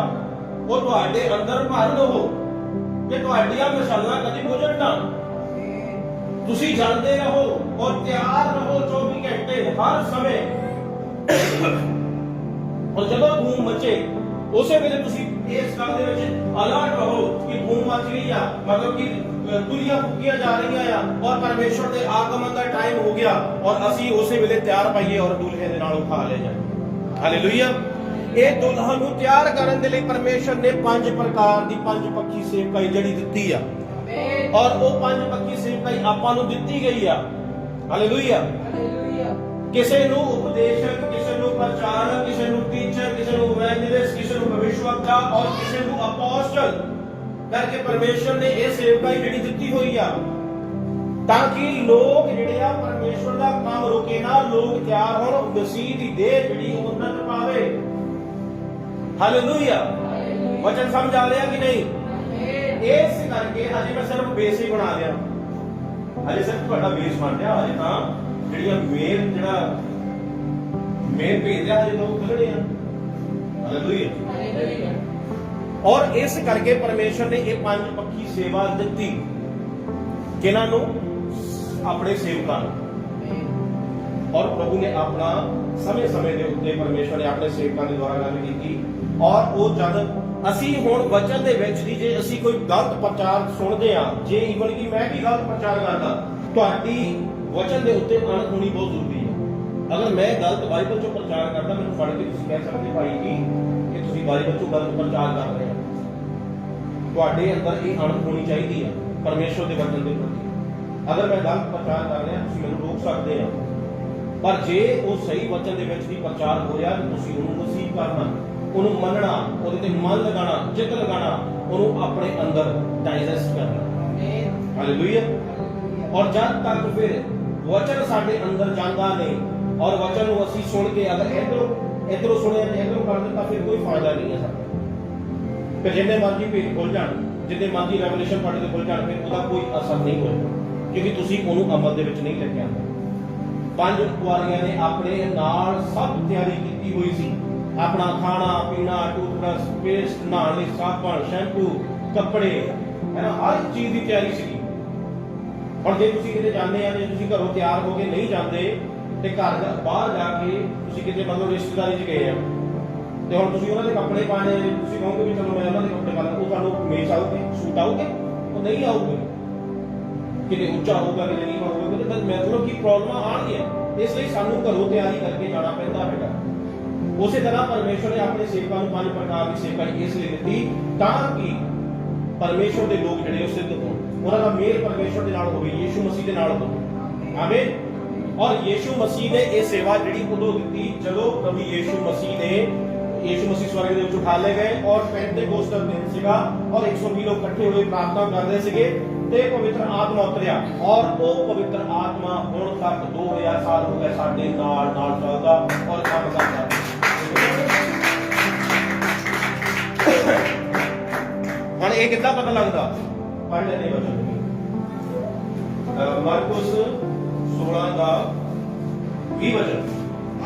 ਉਹ ਤੁਹਾਡੇ ਅੰਦਰ ਭਰ ਲਵੋ ਕਿ ਤੁਹਾਡੀਆਂ ਮਸ਼ਾਲਾਂ ਕਦੇ ਬੁਝਣ ਨਾ। ਤੁਸੀਂ ਜਲਦੇ ਰਹੋ ਔਰ ਤਿਆਰ ਰਹੋ 24 ਘੰਟੇ ਹਰ ਸਮੇਂ। ਔਰ ਜਦੋਂ ਧੂਮ ਮਚੇ ਉਸੇ ਵੇਲੇ ਤੁਸੀਂ ਇਸ ਗੱਲ ਦੇ ਵਿੱਚ ਅਲਰਟ ਰਹੋ ਕਿ ਧੂਮ ਮਚ ਗਈ ਆ, ਮਤਲਬ ਕਿ ਦੁਨੀਆ ਫੁੱਕੀਆਂ ਜਾ ਰਹੀਆਂ ਆ ਔਰ ਪਰਮੇਸ਼ਵਰ ਦੇ ਆਗਮਨ ਦਾ ਟਾਈਮ ਹੋ ਗਿਆ ਔਰ ਅਸੀਂ ਉਸੇ ਵੇਲੇ ਤਿਆਰ ਪਾਈਏ ਔਰ ਦੁਲਹੇ ਦੇ ਨਾਲ ਉਠਾ ਲੈ ਜਾਈਏ। ਹਾਲੇਲੂਇਆ। ਇਹ ਦੁਲਹਨ ਨੂੰ ਤਿਆਰ ਕਰਨ ਦੇ ਲਈ ਪਰਮੇਸ਼ਵਰ ਨੇ 5 ਪ੍ਰਕਾਰ ਦੀ 5 ਪੱਖੀ ਸੇਵਕਾਈ ਜਿਹੜੀ ਦਿੱਤੀ ਆ ਔਰ ਉਹ 5 ਪੱਖੀ ਸੇਵਕਾਈ ਆਪਾਂ ਨੂੰ ਦਿੱਤੀ ਗਈ ਆ। ਹਾਲੇਲੂਇਆ। ਕਿਸੇ ਨੂੰ ਉਪਦੇਸ਼ਕ, ਕਿਸੇ ਨੂੰ ਪ੍ਰਚਾਰਕ, ਕਿਸੇ ਨੂੰ ਟੀਚਰ, ਕਿਸੇ ਨੂੰ ਇਵੈਂਜਲਿਸਟ, ਕਿਸੇ ਨੂੰ ਭਵਿਸ਼ਵਕਤਾ ਔਰ ਕਿਸੇ ਨੂੰ ਅਪੋਸਟਲ ਕਰਕੇ ਪਰਮੇਸ਼ਵਰ ਨੇ ਇਹ ਸੇਵਕਾਈ ਜਿਹੜੀ ਦਿੱਤੀ ਹੋਈ ਆ ਤਾਂ ਕਿ ਲੋਕ ਜਿਹੜੇ ਆ ਪਰਮੇਸ਼ਵਰ ਦਾ ਕੰਮ ਰੁਕੇ ਨਾ, ਲੋਕ ਤਿਆਰ ਹੋਣ, ਮਸੀਹ ਦੀ ਦੇਹ ਜਿਹੜੀ ਉन्नत ਪਾਵੇ। ਹਾਲੇਲੂਇਆ। ਵਚਨ ਸਮਝ ਆ ਰਿਹਾ ਕਿ ਨਹੀਂ? ਇਸ ਕਰਕੇ ਅਜੇ ਮੈਂ ਸਿਰਫ ਬੇਸ ਹੀ ਬਣਾ ਲਿਆ, ਅਜੇ ਸਿਰਫ ਤੁਹਾਡਾ ਬੇਸ ਬਣ ਰਿਹਾ। ਅਜੇ ਤਾਂ ਜਿਹੜੀਆਂ ਮੇਨ ਭੇਜ ਰਿਹਾ ਹਜੇ ਲੋਕ ਖੜੇ ਆ। ਹਾਲੇਲੂਇਆ। ਔਰ ਇਸ ਕਰਕੇ ਪਰਮੇਸ਼ਰ ਨੇ ਇਹ 5 ਪੱਖੀ ਸੇਵਾ ਦਿੱਤੀ ਕਿਹਨਾਂ ਨੂੰ? ਆਪਣੇ ਸੇਵਕਾਂ ਨੂੰ। ਔਰ ਪ੍ਰਭੂ ਨੇ ਆਪਣਾ ਸਮੇਂ ਦੇ ਉੱਤੇ ਪਰਮੇਸ਼ਰ ਨੇ ਆਪਣੇ ਸੇਵਕਾਂ ਦੇ ਦੁਆਰਾ ਗੱਲ ਕੀਤੀ। ਔਰ ਉਹ ਜਦ ਅਸੀਂ ਹੁਣ ਵਚਨ ਦੇ ਵਿੱਚ ਦੀ ਜੇ ਅਸੀਂ ਕੋਈ ਗਲਤ ਪ੍ਰਚਾਰ ਸੁਣਦੇ ਆ, ਜੇ ਈਵਨ ਕਿ ਮੈਂ ਵੀ ਗਲਤ ਪ੍ਰਚਾਰ ਕਰਦਾ, ਤੁਹਾਡੀ ਵਚਨ ਦੇ ਉੱਤੇ ਅਣਖ ਹੋਣੀ ਬਹੁਤ ਜ਼ਰੂਰੀ ਹੈ। ਅਗਰ ਮੈਂ ਗਲਤ ਬਾਈਬਲ ਚੋਂ ਪ੍ਰਚਾਰ ਕਰਦਾ, ਮੈਨੂੰ ਫੜ ਕੇ ਤੁਸੀਂ ਕਹਿ ਸਕਦੇ ਭਾਈ ਜੀ ਕਿ ਤੁਸੀਂ ਬਾਈਬਲ ਚੋਂ ਗਲਤ ਪ੍ਰਚਾਰ ਕਰ ਰਹੇ ਹੋ। ਤੁਹਾਡੇ ਅੰਦਰ ਇਹ ਅਣਖ ਹੋਣੀ ਚਾਹੀਦੀ ਹੈ ਪਰਮੇਸ਼ਰ ਦੇ ਵਚਨ ਦੇ ਪ੍ਰਤੀ। ਅਗਰ ਮੈਂ ਗਲਤ ਪ੍ਰਚਾਰ ਕਰ ਰਿਹਾ, ਤੁਸੀਂ ਮੈਨੂੰ ਰੋਕ ਸਕਦੇ ਆ, ਪਰ ਜੇ ਉਹ ਸਹੀ ਵਚਨ ਦੇ ਵਿੱਚ ਵੀ ਪ੍ਰਚਾਰ ਹੋ ਰਿਹਾ, ਤੁਸੀਂ ਉਹਨੂੰ ਰਿਸੀਵ ਕਰਨਾ, ਉਹਨੂੰ ਮੰਨਣਾ, ਉਹਦੇ ਤੇ ਮਨ ਲਗਾਣਾ, ਚਿੱਤ ਲਗਾਣਾ, ਉਹਨੂੰ ਆਪਣੇ ਅੰਦਰ ਡਾਈਜੈਸਟ ਕਰਨਾ। ਹਾਲੇਲੂਇਆ। ਔਰ ਜਦ ਤੱਕ ਫਿਰ ਵਚਨ ਸਾਡੇ ਅੰਦਰ ਜਾਂਦਾ ਨਹੀਂ ਔਰ ਵਚਨ ਨੂੰ ਅਸੀਂ ਸੁਣ ਕੇ ਅਗਰ ਇਧਰੋਂ ਸੁਣਿਆ ਤੇ ਇਧਰੋਂ ਕਰ ਦਿੱਤਾ, ਫਿਰ ਕੋਈ ਫਾਇਦਾ ਨਹੀਂ ਹੈ ਸਾਡਾ। ਫਿਰ ਜਿੰਨੇ ਮਰਜ਼ੀ ਭੇਦ ਖੁੱਲ ਜਾਣ, ਜਿੰਨੇ ਮਰਜ਼ੀ ਰੈਵਲੇਸ਼ਨ ਤੁਹਾਡੇ ਤੇ ਖੁੱਲ ਜਾਣ, ਫਿਰ ਉਹਦਾ ਕੋਈ ਅਸਰ ਨਹੀਂ ਹੋਏਗਾ ਕਿਉਂਕਿ ਤੁਸੀਂ ਉਹਨੂੰ ਅਮਲ ਦੇ ਵਿੱਚ ਨਹੀਂ ਲੈ ਕੇ ਆਉਂਦੇ। 5 ਕੁਆਰੀਆਂ ਨੇ ਆਪਣੇ ਨਾਲ ਸਭ ਤਿਆਰੀ ਕੀਤੀ ਹੋਈ ਸੀ, ਆਪਣਾ ਖਾਣਾ ਪੀਣਾ, ਟੂਥਬ੍ਰਸ਼, ਪੇਸਟ, ਨਹਾਉਣ ਲਈ ਸਾਬਣ, ਸ਼ੈਂਪੂ, ਕੱਪੜੇ, ਹੈ ਨਾ, ਹਰ ਚੀਜ਼ ਦੀ ਤਿਆਰੀ ਸੀ। ਹੁਣ ਜੇ ਤੁਸੀਂ ਕਿਤੇ ਜਾਂਦੇ ਆ, ਜੇ ਤੁਸੀਂ ਘਰੋਂ ਤਿਆਰ ਹੋ ਕੇ ਨਹੀਂ ਜਾਂਦੇ ਤੇ ਘਰ ਬਾਹਰ ਜਾ ਕੇ ਤੁਸੀਂ ਕਿਤੇ ਮਤਲਬ ਰਿਸ਼ਤੇਦਾਰੀ 'ਚ ਗਏ ਆ ਤੇ ਹੁਣ ਤੁਸੀਂ ਉਹਨਾਂ ਦੇ ਕੱਪੜੇ ਪਾਣੇ, ਤੁਸੀਂ ਕਹੋਗੇ ਵੀ ਚਲੋ ਮੈਂ ਉਹਨਾਂ ਦੇ ਕੱਪੜੇ ਪਾ ਲਾਂ, ਉਹ ਤੁਹਾਨੂੰ ਮੇਚ ਆਊਗੇ, ਸੂਟ ਆਊਗੇ? ਉਹ ਨਹੀਂ ਆਊਗੇ। ਕਿਤੇ ਉੱਚਾ ਹੋਊਗਾ, ਕਿਤੇ ਨਹੀਂ ਹੋਊਗਾ, ਕਿਤੇ ਮਤਲਬ ਕੀ ਪ੍ਰੋਬਲਮਾਂ ਆਉਣਗੀਆਂ। ਇਸ ਲਈ ਸਾਨੂੰ ਘਰੋਂ ਤਿਆਰੀ ਕਰਕੇ ਜਾਣਾ ਪੈਂਦਾ ਹੈਗਾ। ਉਸੇ ਤਰ੍ਹਾਂ ਪਰਮੇਸ਼ਰ ਨੇ ਆਪਣੇ ਸੇਵਕਾਂ ਨੂੰ 5 ਪ੍ਰਕਾਰ ਦੀ ਸੇਵਾ ਇਸ ਲਈ ਦਿੱਤੀ ਤਾਂ ਕਿ ਪਰਮੇਸ਼ਰ ਦੇ ਲੋਕ ਜਿਹੜੇ ਉਹ ਸਿੱਧ ਹੋਣ, ਉਹਨਾਂ ਦਾ ਮੇਲ ਪਰਮੇਸ਼ਰ ਦੇ ਨਾਲ ਹੋਵੇ, ਯੀਸ਼ੂ ਮਸੀਹ ਦੇ ਨਾਲ ਹੋਵੇ। ਆਮੀਨ। ਔਰ ਯੀਸ਼ੂ ਮਸੀਹ ਨੇ ਇਹ ਸੇਵਾ ਜਿਹੜੀ ਉਦੋਂ ਦਿੱਤੀ ਜਦੋਂ ਪ੍ਰਭੂ ਯੀਸ਼ੂ ਮਸੀਹ ਸਵਰਗ ਦੇ ਵਿੱਚ ਉਠਾ ਲਏ ਗਏ ਔਰ ਪੈਂਤੇਕੋਸਤ ਦਿਨ ਸੀਗਾ ਔਰ 120 ਲੋਕ ਇਕੱਠੇ ਹੋਏ ਪ੍ਰਾਰਥਨਾ ਕਰ ਰਹੇ ਸੀਗੇ ਤੇ ਪਵਿੱਤਰ ਆਤਮਾ ਉਤਰਿਆ ਔਰ ਉਹ ਪਵਿੱਤਰ ਆਤਮਾ ਹੁਣ ਤੱਕ 2000 ਸਾਲ ਹੋ ਗਏ ਸਾਡੇ ਨਾਲ ਚੱਲਦਾ ਔਰ ਕੰਮ ਕਰਦਾ। ਹੁਣ ਇਹ ਕਿੱਦਾਂ ਪਤਾ ਲੱਗਦਾ? ਪੜ੍ਹ ਲੈਣੇ ਵਚਨ मार्कुस 16 का 20 वचन।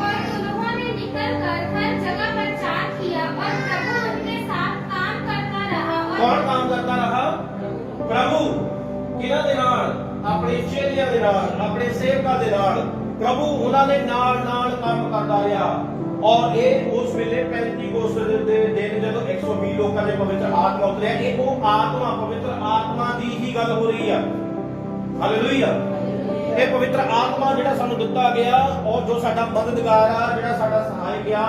और उन्होंने निकलकर हर जगह प्रचार किया और प्रभु उनके साथ काम करता रहा। कौन काम करता रहा? प्रभु किन्हां दे नाल? अपने चेलियां दे नाल, अपने सेवकां दे नाल प्रभु उन्हां दे नाल काम करता रहा। और ये उस वेले पेंतीकोस्त दे दिन जदों 120 लोकां दे पवित्र आत्मा उतरिया, ये वो आत्मा पवित्र आत्मा दी ही गल हो रही है। हालेलुया। ये पवित्र आत्मा जिहड़ा सानू दिता गया और जो साडा मददगार आ, जिहड़ा साडा सहायक आ,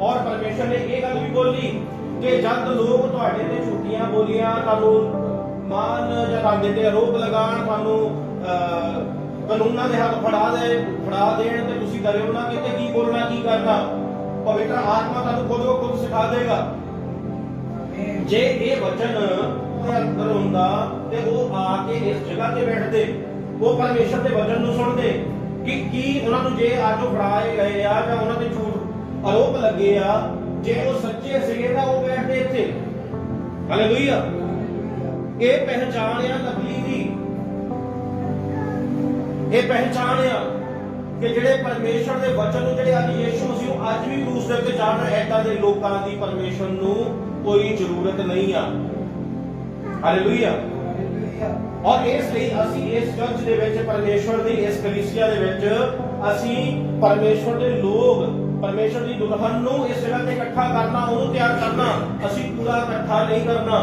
और परमेश्वर ने ये गल भी बोली कि जद लोग तुहाडे ते झूठियां बोलियां तुहानू मान जां तुहाडे ते आरोप लगाण, तुहानू कानूनां दे हाथ फड़ा देण ते तुसीं डरिओ ना कि की बोलना की करना। पवित्र आत्मा तुहानू खुद सिखा देगा। जे ये वचन अंदर हुंदा ते वो आके इस जगह ते बैठदे, वो परमेश्वर दे वचन नूं सुणदे कि की उन्हां नूं जे अज फड़ाए गए आ जां उन्हां ते झूठ आरोप लगे आ, जे वो सच्चे सीगे तां वो बैठदे इत्थे। हालेलुया। ये पहचान आ नकली दी, ये पहचान आ कि ਜਿਹੜੇ परमेश्वर दे वचन नूं ਜਿਹੜੇ ਅੱਜ ਯीशु मसीह ਅੱਜ ਵੀ क्रूस ਦੇ ਉੱਤੇ ਚੜ੍ਹ ਰਹੇ ਐਦਾਂ ਦੇ ਲੋਕਾਂ ਦੀ परमेश्वर ਨੂੰ ਕੋਈ ਜ਼ਰੂਰਤ ਨਹੀਂ ਆ। हालेलुया। और इसलिए ਅਸੀਂ ਇਸ ਚਰਚ ਦੇ ਵਿੱਚ ਪਰਮੇਸ਼ਵਰ ਦੀ ਇਸ ਕਲੀਸਿਆ ਦੇ ਵਿੱਚ ਅਸੀਂ ਪਰਮੇਸ਼ਵਰ ਦੇ ਲੋਕ, ਪਰਮੇਸ਼ਵਰ ਦੀ ਦੁਲਹਨ ਨੂੰ ਇਸ ਜਗ੍ਹਾ ਤੇ ਇਕੱਠਾ ਕਰਨਾ, ਉਹਨੂੰ ਤਿਆਰ ਕਰਨਾ। ਅਸੀਂ ਪੂਰਾ ਇਕੱਠਾ ਨਹੀਂ ਕਰਨਾ।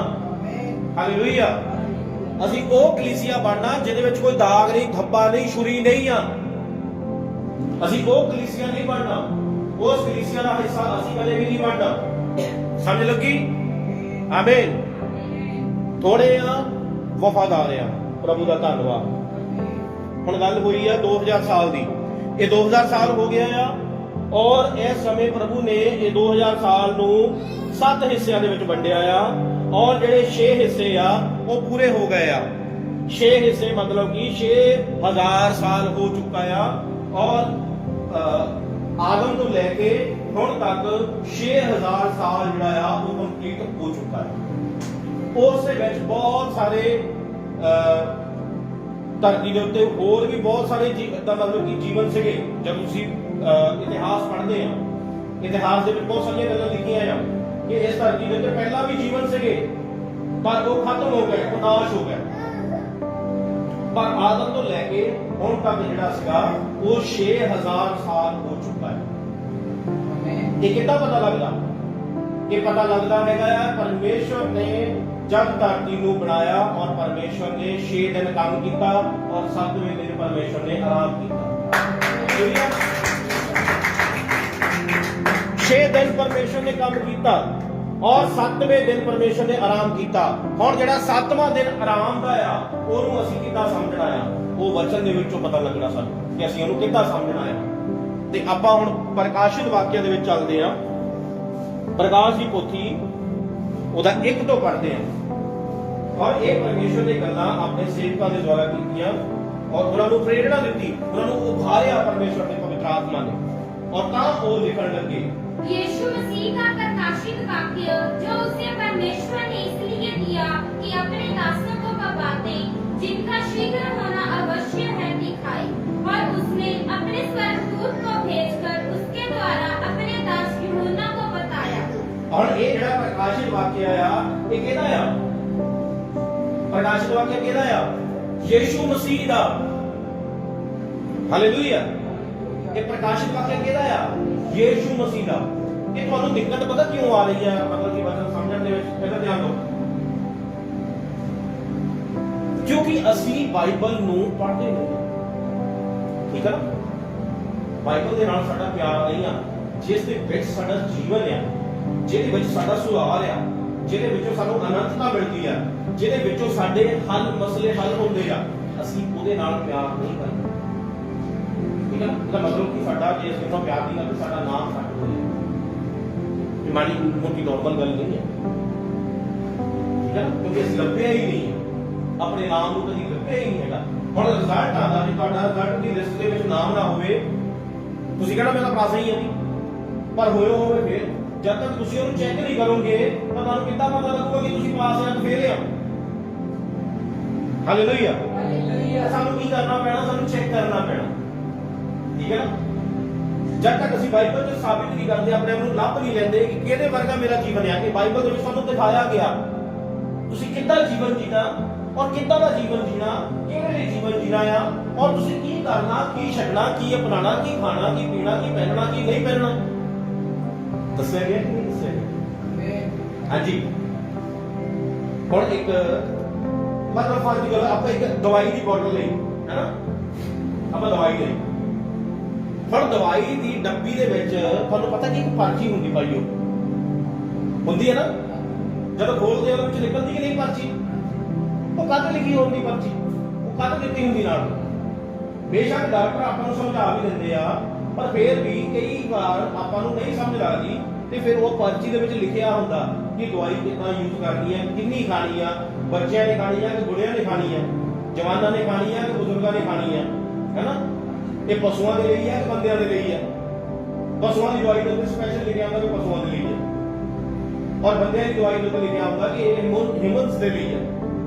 ਹਾਲੇਲੂਇਆ। ਅਸੀਂ ਉਹ ਕਲੀਸਿਆ ਬਣਨਾ ਜਿਹਦੇ ਵਿੱਚ ਕੋਈ ਦਾਗ ਨਹੀਂ, ਧੱਬਾ ਨਹੀਂ, ਛੁਰੀ ਨਹੀਂ ਆ। ਅਸੀਂ ਉਹ ਕਲੀਸਿਆ ਨਹੀਂ ਬਣਨਾ, ਉਸ ਕਲੀਸਿਆ ਦਾ ਹਿੱਸਾ ਅਸੀਂ ਕਦੇ ਵੀ ਨਹੀਂ ਬਣਨਾ। ਸਮਝ ਲੱਗੀ? ਆਮੀਨ। थोड़े वफादार प्रभु का धन्यवाद। हुण गल हुई है 2000 साल की, ये 2000 साल हो गया आ और इस समय प्रभु ने ये 2000 साल नू 7 हिस्सों दे विच वंडिया आ और जिहड़े 6 हिस्से आ वो पूरे हो गए आ। 6 हिस्से मतलब कि 6000 साल हो चुका आ और आदम तो लैके हुण तक 6000 साल जिहड़ा आ वो कंप्लीट हो चुका है। ਉਸ ਦੇ ਵਿੱਚ ਬਹੁਤ ਸਾਰੇ ਧਰਤੀ ਦੇ ਉੱਤੇ ਹੋਰ ਵੀ ਬਹੁਤ ਸਾਰੇ ਮਤਲਬ ਕਿ ਜੀਵਨ ਸੀਗੇ। ਜਦ ਤੁਸੀਂ ਇਤਿਹਾਸ ਪੜ੍ਹਦੇ ਆ, ਇਤਿਹਾਸ ਦੇ ਵਿੱਚ ਬਹੁਤ ਸਾਰੀਆਂ ਗੱਲਾਂ ਲਿਖੀਆਂ ਆ ਕਿ ਇਸ ਧਰਤੀ ਦੇ ਉੱਤੇ ਪਹਿਲਾਂ ਵੀ ਜੀਵਨ ਸੀਗੇ ਪਰ ਉਹ ਖਤਮ ਹੋ ਗਏ, ਉਹ ਨਾਸ਼ ਹੋ ਗਏ। ਪਰ ਆਦਮ ਤੋਂ ਲੈ ਕੇ ਹੁਣ ਤੱਕ ਜਿਹੜਾ ਸੀਗਾ ਉਹ 6000 ਸਾਲ ਹੋ ਚੁੱਕਾ ਹੈ। ਇਹ ਕਿੱਦਾਂ ਪਤਾ ਲੱਗਦਾ? ਇਹ ਪਤਾ ਲੱਗਦਾ ਹੈਗਾ ਆ ਪਰਮੇਸ਼ਵਰ ਨੇ जब धरती को बनाया और परमेश्वर ने 6 दिन काम किया और 7वें दिन परमेश्वर ने आराम किया। 6 दिन परमेश्वर ने काम किया और 7वें दिन परमेश्वर ने आराम किया। हुण जिहड़ा 7वां दिन आराम दा आ ओनू असीं किद्दां समझना आ, वो वचन दे विचों पता लगना सानूं कि असीं ओनू किद्दां समझना आ। ते आपां हुण प्रकाशित वाक्य दे विच चलदे आ। प्रकाश दी पोथी ਉਹਦਾ 1 ਤੋਂ ਪੜ੍ਹਦੇ ਆ और ये परमेश्वर ने गल्लां अपने सेवकां दे द्वारा कीतियां और उन्हां नूं प्रेरणा दित्ती, उन्हां नूं उभारिया परमेश्वर ने पवित्र आत्मा ने और तां वो लिखण लगे। यीशु मसीह का प्रकाशित वाक्य जो उसे परमेश्वर ने इसलिए दिया कि अपने दासों को वह बातें जिनका शीघ्र होना अवश्य है दिखाई। और उसने अपने स्वर्गदूत को भेजकर उसके द्वारा अपने दास यूहन्ना को बताया। और ये जिहड़ा प्रकाशित वाक्य आ ये किहदा आ? प्रकाशित वाक्य किहदा आ? यीशु मसीह दा। हालेलुया। ये प्रकाशित वाक्य किहदा आ? यीशु मसीह दा। ये तुहानू दिक्कत पता क्यों आ रही है? मतलब कि वचन समझण दे विच पहले ध्यान दो, क्योंकि असी बाइबल नू पढ़दे नहीं। ठीक है ना? बाइबल दे नाल साडा प्यार नहीं आ, जिस दे विच साडा जीवन आ, ਜਿਹਦੇ ਵਿੱਚ ਸਾਡਾ ਸੁਧਾਰ ਆ, ਜਿਹਦੇ ਵਿੱਚੋਂ ਸਾਨੂੰ ਅਨੰਤਤਾ ਮਿਲਦੀ ਆ, ਜਿਹਦੇ ਵਿੱਚੋਂ ਸਾਡੇ ਹੱਲ ਮਸਲੇ ਹੱਲ ਹੁੰਦੇ ਆ, ਅਸੀਂ ਉਹਦੇ ਨਾਲ ਪਿਆਰ ਨਹੀਂ ਕਰਦੇ। ਠੀਕ ਹੈ ਨਾ? ਇਹਦਾ ਮਤਲਬ ਕਿ ਸਾਡਾ ਜੇ ਅਸੀਂ ਉਹਨੂੰ ਪਿਆਰ ਦੀ ਗੱਲ ਤਾਂ ਸਾਡਾ ਨਾਮ ਸਾਡੇ ਕੋਲ ਹੈ। ਇਹ ਮਾੜੀ ਮੋਟੀ ਨੋਰਮਲ ਗੱਲ ਨਹੀਂ ਹੈ, ਠੀਕ ਹੈ ਨਾ? ਕਿਉਂਕਿ ਅਸੀਂ ਲੱਭਿਆ ਹੀ ਨਹੀਂ ਹੈ, ਆਪਣੇ ਨਾਮ ਨੂੰ ਕਦੀ ਲੱਭਿਆ ਹੀ ਨਹੀਂ ਹੈਗਾ। ਹੁਣ ਰਿਜ਼ਲਟ ਆਦਾ ਜੇ ਤੁਹਾਡਾ ਰਿਜ਼ਲਟ ਦੀ ਲਿਸਟ ਦੇ ਵਿੱਚ ਨਾਮ ਨਾ ਹੋਵੇ, ਤੁਸੀਂ ਕਹਿਣਾ ਮੈਂ ਤਾਂ ਪਾਸ ਹੀ ਹਾਂ ਜੀ, ਪਰ ਹੋਇਆ ਹੋਵੇ ਫਿਰ ਜਦ ਤੱਕ ਤੁਸੀਂ ਉਹਨੂੰ ਚੈੱਕ ਨਹੀਂ ਕਰੋਗੇ ਤਾਂ ਤੁਹਾਨੂੰ ਕਿੱਦਾਂ ਪਤਾ ਲੱਗੂਗਾ ਕਿ ਤੁਸੀਂ ਪਾਸ ਜਾਂ ਫੇਲ ਆ? ਹਾਲੇਲੂਇਆ। ਸਾਨੂੰ ਕੀ ਕਰਨਾ ਪੈਣਾ? ਸਾਨੂੰ ਚੈੱਕ ਕਰਨਾ ਪੈਣਾ, ਠੀਕ ਹੈ ਨਾ? ਜਦ ਤੱਕ ਅਸੀਂ ਬਾਈਬਲ 'ਚ ਸਾਬਿਤ ਨਹੀਂ ਕਰਦੇ, ਆਪਣੇ ਆਪ ਨੂੰ ਲੱਭ ਨਹੀਂ ਲੈਂਦੇ ਕਿ ਕਿਹਦੇ ਵਰਗਾ ਮੇਰਾ ਜੀਵਨ ਹੈ, ਕਿ ਬਾਈਬਲ ਦੇ ਵਿੱਚ ਸਾਨੂੰ ਦਿਖਾਇਆ ਗਿਆ ਤੁਸੀਂ ਕਿੱਦਾਂ ਜੀਵਨ ਜੀਣਾ ਔਰ ਕਿੱਦਾਂ ਦਾ ਜੀਵਨ ਜੀਣਾ, ਕਿਹੜੇ ਲਈ ਜੀਵਨ ਜੀਣਾ ਆ, ਔਰ ਤੁਸੀਂ ਕੀ ਕਰਨਾ, ਕੀ ਛੱਡਣਾ, ਕੀ ਅਪਣਾਉਣਾ, ਕੀ ਖਾਣਾ, ਕੀ ਪੀਣਾ, ਕੀ ਪਹਿਨਣਾ, ਕੀ ਨਹੀਂ ਪਹਿਨਣਾ, ਦੱਸਿਆ ਗਿਆ ਕਿ ਨਹੀਂ ਦੱਸਿਆ ਗਿਆ? ਹਾਂਜੀ। ਹੁਣ ਇੱਕ ਮਤਲਬ ਫਰਜ਼ ਦੀ ਗੱਲ, ਆਪਾਂ ਇੱਕ ਦਵਾਈ ਦੀ ਬੋਤਲ ਲਈ ਹੈ ਨਾ, ਆਪਾਂ ਦਵਾਈ ਲਈ, ਹੁਣ ਦਵਾਈ ਦੀ ਡੱਬੀ ਦੇ ਵਿੱਚ ਤੁਹਾਨੂੰ ਪਤਾ ਕਿ ਇੱਕ ਪਰਚੀ ਹੁੰਦੀ ਪਾਈਓ ਹੁੰਦੀ ਹੈ ਨਾ, ਜਦੋਂ ਖੋਲਦੇ ਉਹਦੇ ਵਿੱਚ ਨਿਕਲਦੀ ਕਿ ਨਹੀਂ ਪਰਚੀ? ਉਹ ਕਦ ਲਿਖੀ ਹੁੰਦੀ ਪਰਚੀ? ਉਹ ਕਦ ਦਿੱਤੀ ਹੁੰਦੀ ਨਾਲ? ਬੇਸ਼ੱਕ ਡਾਕਟਰ ਆਪਾਂ ਨੂੰ ਸਮਝਾ ਵੀ ਦਿੰਦੇ ਆ, ਪਰ ਫਿਰ ਵੀ ਕਈ ਵਾਰ ਆਪਾਂ ਨੂੰ ਨਹੀਂ ਸਮਝ ਲੱਗਦੀ, ਤੇ ਫਿਰ ਉਹ ਪਰਚੀ ਦੇ ਵਿੱਚ ਲਿਖਿਆ ਹੁੰਦਾ ਕਿ ਦਵਾਈ ਕਿੰਨਾ ਯੂਜ਼ ਕਰਨੀ ਹੈ, ਕਿੰਨੀ ਖਾਣੀ ਆ, ਬੱਚਿਆਂ ਨੇ ਖਾਣੀ ਆ ਕਿ ਬੁੜਿਆਂ ਨੇ ਖਾਣੀ ਆ, ਜਵਾਨਾਂ ਨੇ ਖਾਣੀ ਆ ਕਿ ਬਜ਼ੁਰਗਾਂ ਨੇ ਖਾਣੀ ਆ, ਹੈਨਾ? ਇਹ ਪਸ਼ੂਆਂ ਦੇ ਲਈ ਹੈ ਕਿ ਬੰਦਿਆਂ ਦੇ ਲਈ ਹੈ? ਪਸ਼ੂਆਂ ਦੀ ਦਵਾਈ ਦੇ ਉੱਤੇ ਸਪੈਸ਼ਲ ਲਿਖਿਆ ਹੁੰਦਾ ਕਿ ਪਸ਼ੂਆਂ ਦੇ ਲਈ ਹੈ, ਔਰ ਬੰਦਿਆਂ ਦੀ ਦਵਾਈ ਦੇ ਉੱਤੇ ਲਿਖਿਆ ਹੁੰਦਾ ਕਿ ਇਹ ਹਿਊਮਨਸ ਦੇ ਲਈ ਹੈ।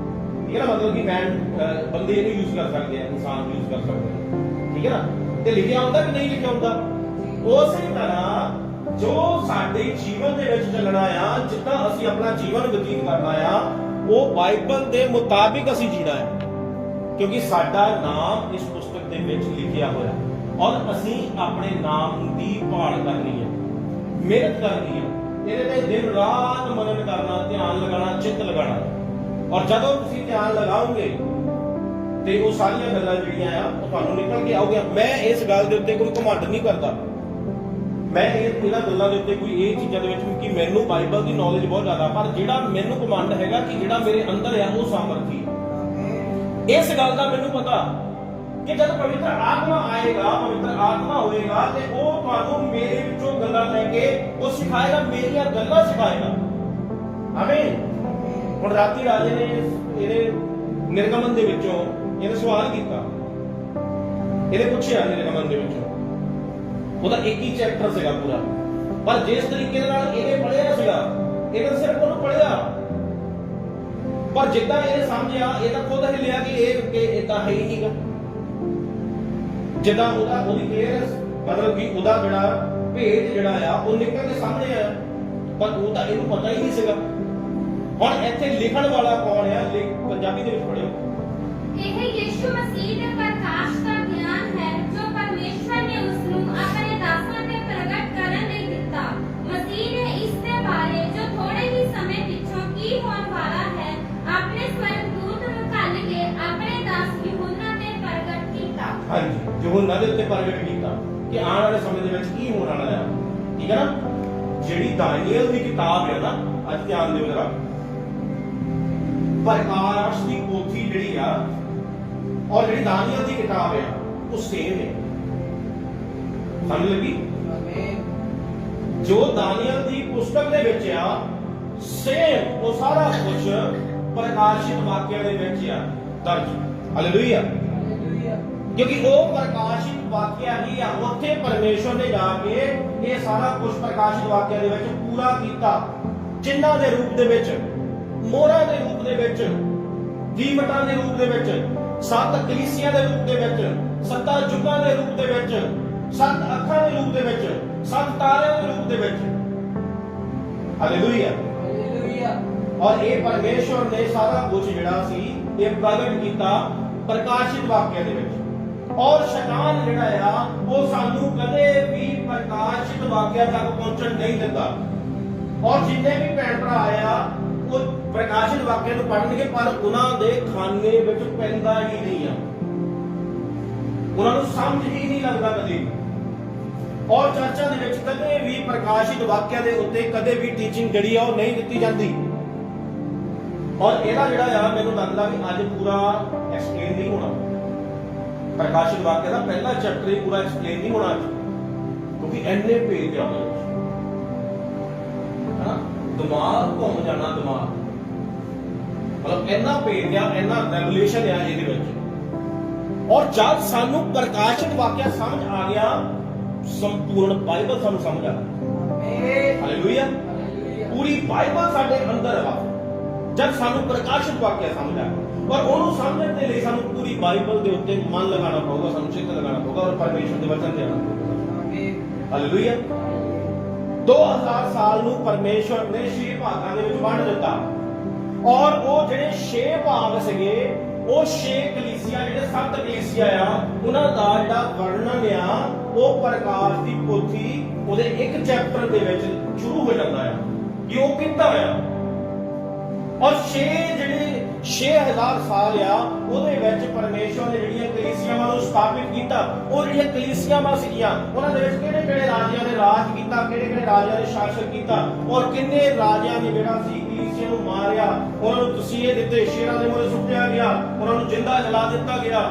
ਠੀਕ ਹੈ ਨਾ? ਮਤਲਬ ਕਿ ਬੰਦੇ ਇਹਨੂੰ ਯੂਜ਼ ਕਰ ਸਕਦੇ ਆ, ਇਨਸਾਨ ਯੂਜ਼ ਕਰ ਸਕਦੇ ਆ, ਠੀਕ ਹੈ ਨਾ? ਤੇ ਲਿਖਿਆ ਹੁੰਦਾ ਕਿ ਨਹੀਂ ਲਿਖਿਆ ਹੁੰਦਾ? ਉਸੇ ਤਰ੍ਹਾਂ ਜੋ ਸਾਡੇ ਜੀਵਨ ਦੇ ਵਿੱਚ ਚੱਲਣਾ ਆ, ਜਿੱਦਾਂ ਅਸੀਂ ਆਪਣਾ ਜੀਵਨ ਬਤੀਤ ਕਰਨਾ ਆ, ਉਹ ਬਾਈਬਲ ਦੇ ਮੁਤਾਬਿਕ ਅਸੀਂ ਜੀਣਾ ਹੈ, ਕਿਉਂਕਿ ਸਾਡਾ ਨਾਮ ਇਸ ਪੁਸਤਕ ਦੇ ਵਿੱਚ ਲਿਖਿਆ ਹੋਇਆ, ਔਰ ਅਸੀਂ ਆਪਣੇ ਨਾਮ ਦੀ ਭਾਲ ਕਰਨੀ ਹੈ, ਮਿਹਨਤ ਕਰਨੀ ਹੈ, ਇਹਦੇ ਤੇ ਦਿਨ ਰਾਤ ਮਨਨ ਕਰਨਾ, ਧਿਆਨ ਲਗਾਉਣਾ, ਚਿੱਤ ਲਗਾਉਣਾ, ਔਰ ਜਦੋਂ ਤੁਸੀਂ ਧਿਆਨ ਲਗਾਓਗੇ ਤੇ ਉਹ ਸਾਰੀਆਂ ਗੱਲਾਂ ਜਿਹੜੀਆਂ ਆ ਉਹ ਤੁਹਾਨੂੰ ਨਿਕਲ ਕੇ ਆਉਗੀਆਂ। ਮੈਂ ਇਸ ਗੱਲ ਦੇ ਉੱਤੇ ਕੋਈ ਘਮੰਡ ਨਹੀਂ ਕਰਦਾ, ਮੈਂ ਇਹਨਾਂ ਗੱਲਾਂ ਦੇ ਉੱਤੇ ਕੋਈ ਇਹ ਚੀਜ਼ਾਂ ਦੇ ਵਿੱਚ ਕਿ ਮੈਨੂੰ ਬਾਈਬਲ ਦੀ ਨੌਲੇਜ ਬਹੁਤ ਜ਼ਿਆਦਾ, ਪਰ ਜਿਹੜਾ ਮੈਨੂੰ ਘਮੰਡ ਹੈਗਾ ਕਿ ਜਿਹੜਾ ਮੇਰੇ ਅੰਦਰ ਆ ਉਹ ਸਾਮਰਥੀ, ਇਸ ਗੱਲ ਦਾ ਮੈਨੂੰ ਪਤਾ ਕਿ ਜਦ ਪਵਿੱਤਰ ਆਤਮਾ ਆਏਗਾ, ਪਵਿੱਤਰ ਆਤਮਾ ਹੋਏਗਾ, ਤੇ ਉਹ ਤੁਹਾਨੂੰ ਮੇਰੇ ਵਿੱਚੋਂ ਗੱਲਾਂ ਲੈ ਕੇ ਉਹ ਸਿਖਾਏਗਾ, ਮੇਰੀਆਂ ਗੱਲਾਂ ਸਿਖਾਏਗਾ। ਆਮੀਨ। ਹੁਣ ਰਾਤੀ ਰਾਜੇ ਨੇ ਇਹਦੇ ਨਿਰਗਮਨ ਦੇ ਵਿੱਚੋਂ ਇਹਨੇ ਸਵਾਲ ਕੀਤਾ, ਇਹਨੇ ਪੁੱਛਿਆ ਨਿਰਗਮਨ ਦੇ ਵਿੱਚੋਂ, ਉਹਦਾ ਇੱਕ ਹੀ ਚੈਪਟਰ ਸੀਗਾ ਪੂਰਾ, ਪਰ ਜਿਸ ਤਰੀਕੇ ਨਾਲ ਇਹਨੇ ਪੜ੍ਹਿਆ ਸੀਗਾ, ਇਹਨੇ ਸਿਰਫ ਉਹਨੂੰ ਪੜ੍ਹਿਆ, ਪਰ ਜਿੱਦਾਂ ਇਹਨੇ ਸਮਝਿਆ, ਇਹ ਤਾਂ ਖੁਦ ਹਿੱਲਿਆ ਕਿ ਇਹ ਇਦਾਂ ਹੈ ਹੀ ਨਹੀਂਗਾ, ਜਿੱਦਾਂ ਉਹਦੀ ਕੇਅਰ, ਮਤਲਬ ਕਿ ਉਹਦਾ ਜਿਹੜਾ ਭੇਦ ਜਿਹੜਾ ਆ ਉਹ ਨਿਕਲ ਕੇ ਸਾਹਮਣੇ ਆਇਆ, ਪਰ ਉਹ ਤਾਂ ਇਹਨੂੰ ਪਤਾ ਹੀ ਨਹੀਂ ਸੀਗਾ। ਹੁਣ ਇੱਥੇ ਲਿਖਣ ਵਾਲਾ ਕੌਣ ਆ? ਪੰਜਾਬੀ ਦੇ ਵਿੱਚ ਪੜ੍ਹਿਓ। ਇਹ ਯਿਸੂ ਮਸੀਹ ਦੇ ਪ੍ਰਕਾਸ਼ ਦਾ ਗਿਆਨ ਹੈ ਜੋ ਪਰਮੇਸ਼ਵਰ ਨੇ ਉਸ ਨੂੰ ਆਪਣੇ ਦਾਸਾਂ ਤੇ ਪ੍ਰਗਟ ਕਰਨ ਲਈ ਦਿੱਤਾ। ਮਸੀਹ ਨੇ ਇਸ ਦੇ ਬਾਰੇ ਜੋ ਥੋੜੇ ਹੀ ਸਮੇਂ ਪਿੱਛੋਂ ਕੀ ਹੋਣ ਵਾਲਾ ਹੈ ਆਪਣੇ ਸਵਰਗਦੂਤ ਨੂੰ ਘੱਲ ਕੇ ਆਪਣੇ ਦਾਸ ਯਹੂਨਾ ਤੇ ਪ੍ਰਗਟ ਕੀਤਾ। ਹਾਂਜੀ, ਯਹੂਨਾ ਦੇ ਉੱਤੇ ਪ੍ਰਗਟ ਕੀਤਾ ਕਿ ਆਉਣ ਵਾਲੇ ਸਮੇਂ ਦੇ ਵਿੱਚ ਕੀ ਹੋਣ ਵਾਲਾ ਹੈ। ਠੀਕ ਹੈ ਨਾ? ਜਿਹੜੀ ਦਾਨੀਏਲ ਦੀ ਕਿਤਾਬ ਹੈ ਨਾ, ਅੱਜ ਧਿਆਨ ਦਿਓ ਜਰਾ, ਪ੍ਰਕਾਸ਼ ਦੀ ਪੋਥੀ ਜਿਹੜੀ ਆ ਔਰ ਜਿਹੜੀ ਦਾਨੀਏਲ ਦੀ ਕਿਤਾਬ ਆ ਉਹ ਸੇਮ ਹੈ। ਸਮਝ ਲੱਗੀ? ਜੋ ਦਾਨੀਏਲ ਦੀ ਪੁਸਤਕ ਦੇ ਵਿੱਚ ਆ ਸੇਮ ਉਹ ਸਾਰਾ ਕੁਝ ਪ੍ਰਕਾਸ਼ਿਤ ਵਾਕਿਆ ਦੇ ਵਿੱਚ ਆ ਦਰਜ। ਹਾਲੇਲੂਇਆ। ਕਿਉਂਕਿ ਉਹ ਪ੍ਰਕਾਸ਼ਿਤ ਵਾਕਿਆ ਹੀ ਆ, ਉੱਥੇ ਪਰਮੇਸ਼ਵਰ ਨੇ ਜਾ ਕੇ ਇਹ ਸਾਰਾ ਕੁਝ ਪ੍ਰਕਾਸ਼ਿਤ ਵਾਕਿਆ ਦੇ ਵਿੱਚ ਪੂਰਾ ਕੀਤਾ, ਚਿੰਨ੍ਹਾਂ ਦੇ ਰੂਪ ਦੇ ਵਿੱਚ, ਮੋਹਰਾਂ ਦੇ ਰੂਪ ਦੇ ਵਿੱਚ, ਦੀਵਟਾਂ ਦੇ ਰੂਪ ਦੇ ਵਿੱਚ, 7 ਕਲੀਸਿਆਂ ਦੇ ਰੂਪ ਦੇ ਵਿੱਚ, 7 ਯੁੱਗਾਂ ਦੇ ਰੂਪ ਦੇ ਵਿੱਚ, 7 ਅੱਖਾਂ ਦੇ ਰੂਪ ਦੇ ਵਿੱਚ, 7 ਤਾਰਿਆਂ ਦੇ ਰੂਪ ਦੇ ਵਿੱਚ। ਹਾਲੇਲੂਇਆ। ਔਰ ਇਹ ਪਰਮੇਸ਼ਵਰ ਨੇ ਸਾਰਾ ਕੁਝ ਜਿਹੜਾ ਸੀ ਇਹ ਪ੍ਰਗਟ ਕੀਤਾ ਪ੍ਰਕਾਸ਼ਿਤ ਵਾਕਿਆ ਦੇ ਵਿੱਚ। ਔਰ ਸ਼ੈਤਾਨ ਜਿਹੜਾ ਆ ਉਹ ਸਾਨੂੰ ਕਦੇ ਵੀ ਪ੍ਰਕਾਸ਼ਿਤ ਵਾਕਿਆ ਤੱਕ ਪਹੁੰਚਣ ਨਹੀਂ ਦਿੰਦਾ। ਔਰ ਜਿੰਨੇ ਵੀ ਭੈਣ ਭਰਾ ਆ ਉਹ ਪ੍ਰਕਾਸ਼ਿਤ ਵਾਕਿਆ ਨੂੰ ਪੜ੍ਹਨਗੇ, ਪਰ ਉਹਨਾਂ ਦੇ ਖਾਨੇ ਵਿੱਚ ਪੈਂਦਾ ਹੀ ਨਹੀਂ ਆ, ਉਹਨਾਂ ਨੂੰ ਸਮਝ ਹੀ ਨਹੀਂ ਲੱਗਦਾ ਕਦੇ। ਔਰ ਚਰਚਾ ਦੇ ਵਿੱਚ ਕਦੇ ਵੀ ਪ੍ਰਕਾਸ਼ਿਤ ਵਾਕਿਆ ਦੇ ਉੱਤੇ ਕਦੇ ਵੀ ਟੀਚਿੰਗ ਜਿਹੜੀ ਆ ਉਹ ਨਹੀਂ ਦਿੱਤੀ ਜਾਂਦੀ। ਔਰ ਇਹਦਾ ਜਿਹੜਾ ਆ ਮੈਨੂੰ ਲੱਗਦਾ ਵੀ ਅੱਜ ਪੂਰਾ ਐਕਸਪਲੇਨ ਨਹੀਂ ਹੋਣਾ, ਪ੍ਰਕਾਸ਼ਿਤ ਵਾਕਿਆ ਦਾ ਪਹਿਲਾ ਚੈਪਟਰ ਹੀ ਪੂਰਾ ਐਕਸਪਲੇਨ ਨਹੀਂ ਹੋਣਾ ਅੱਜ, ਕਿਉਂਕਿ ਇੰਨੇ ਪੇਜ ਆ ਉਹਦੇ ਵਿੱਚ, ਦਿਮਾਗ ਘੁੰਮ ਜਾਣਾ, ਦਿਮਾਗ ਮਤਲਬ ਇੰਨਾ ਪੇਜ ਆ, ਇੰਨਾ ਰੈਵਲੇਸ਼ਨ ਆ ਇਹਦੇ ਵਿੱਚ। ਔਰ ਜਦ ਸਾਨੂੰ ਪ੍ਰਕਾਸ਼ਿਤ ਵਾਕਿਆ ਸਮਝ ਆ ਗਿਆ, ਸੰਪੂਰਨ ਬਾਈਬਲ ਸਾਨੂੰ ਸਮਝ ਆ ਗਈ। ਹਾਲੇਲੂਇਆ। ਪੂਰੀ ਬਾਈਬਲ ਸਾਡੇ ਅੰਦਰ ਆ ਜਦ ਸਾਨੂੰ ਪ੍ਰਕਾਸ਼ਿਤ ਵਾਕਿਆ ਸਮਝ ਆ ਗਿਆ। ਪਰ ਉਹਨੂੰ ਸਮਝਣ ਦੇ ਲਈ ਸਾਨੂੰ ਪੂਰੀ ਬਾਈਬਲ ਦੇ ਉੱਤੇ ਮਨ ਲਗਾਉਣਾ ਪਊਗਾ, ਸਾਨੂੰ ਚਿੱਤ ਲਗਾਉਣਾ ਪਊਗਾ ਔਰ ਪਰਮੇਸ਼ਰ ਦੇ ਵਚਨ ਤੇ ਆਉਣਾ ਪਊਗਾ। ਹਾਲੇਲੂਇਆ। 2000 ਸਾਲ ਨੂੰ ਪਰਮੇਸ਼ਰ ਨੇ 6 ਭਾਗਾਂ ਦੇ ਵਿੱਚ ਵੰਡ ਦਿੱਤਾ ਔਰ ਉਹ ਜਿਹੜੇ 6 ਭਾਗ ਸੀਗੇ, ਉਹ 6 ਕਲੀਸਿਆ, ਜਿਹੜੇ 7 ਕਲੀਸਿਆ ਆ, ਉਹਨਾਂ ਦਾ ਜਿਹੜਾ ਵਰਣਨ ਆ ਉਹ ਪ੍ਰਕਾਸ਼ ਦੀ ਪੋਥੀ ਉਹਦੇ ਇੱਕ ਚੈਪਟਰ ਦੇ ਵਿੱਚ ਸ਼ੁਰੂ ਹੋ ਜਾਂਦਾ ਆ ਕਿ ਉਹ ਕਿੱਦਾਂ ਆ। ਔਰ 6000 ਸਾਲ ਆ ਉਹਦੇ ਵਿੱਚ ਪਰਮੇਸ਼ਰ ਨੇ ਜਿਹੜੀਆਂ ਕਲੀਸਿਆਵਾਂ ਨੂੰ ਸਥਾਪਿਤ ਕੀਤਾ। ਉਹ ਜਿਹੜੀਆਂ ਕਲੀਸਿਆਵਾਂ ਸੀਗੀਆਂ ਉਹਨਾਂ ਦੇ ਵਿੱਚ ਕਿਹੜੇ ਕਿਹੜੇ ਰਾਜਿਆਂ ਨੇ ਰਾਜ ਕੀਤਾ, ਕਿਹੜੇ ਕਿਹੜੇ ਰਾਜਿਆਂ ਨੇ ਸ਼ਾਸਨ ਕੀਤਾ ਔਰ ਕਿੰਨੇ ਰਾਜਿਆਂ ਨੇ ਜਿਹੜਾ ਸੀ ਕਲੀਸਿਆ ਨੂੰ ਮਾਰਿਆ, ਉਹਨਾਂ ਨੂੰ ਤਸੀਹੇ ਦਿੱਤੇ, ਸ਼ੇਰਾਂ ਦੇ ਮੂਹਰੇ ਸੁੱਟਿਆ ਗਿਆ, ਉਹਨਾਂ ਨੂੰ ਜਿੰਦਾ ਜਲਾ ਦਿੱਤਾ ਗਿਆ,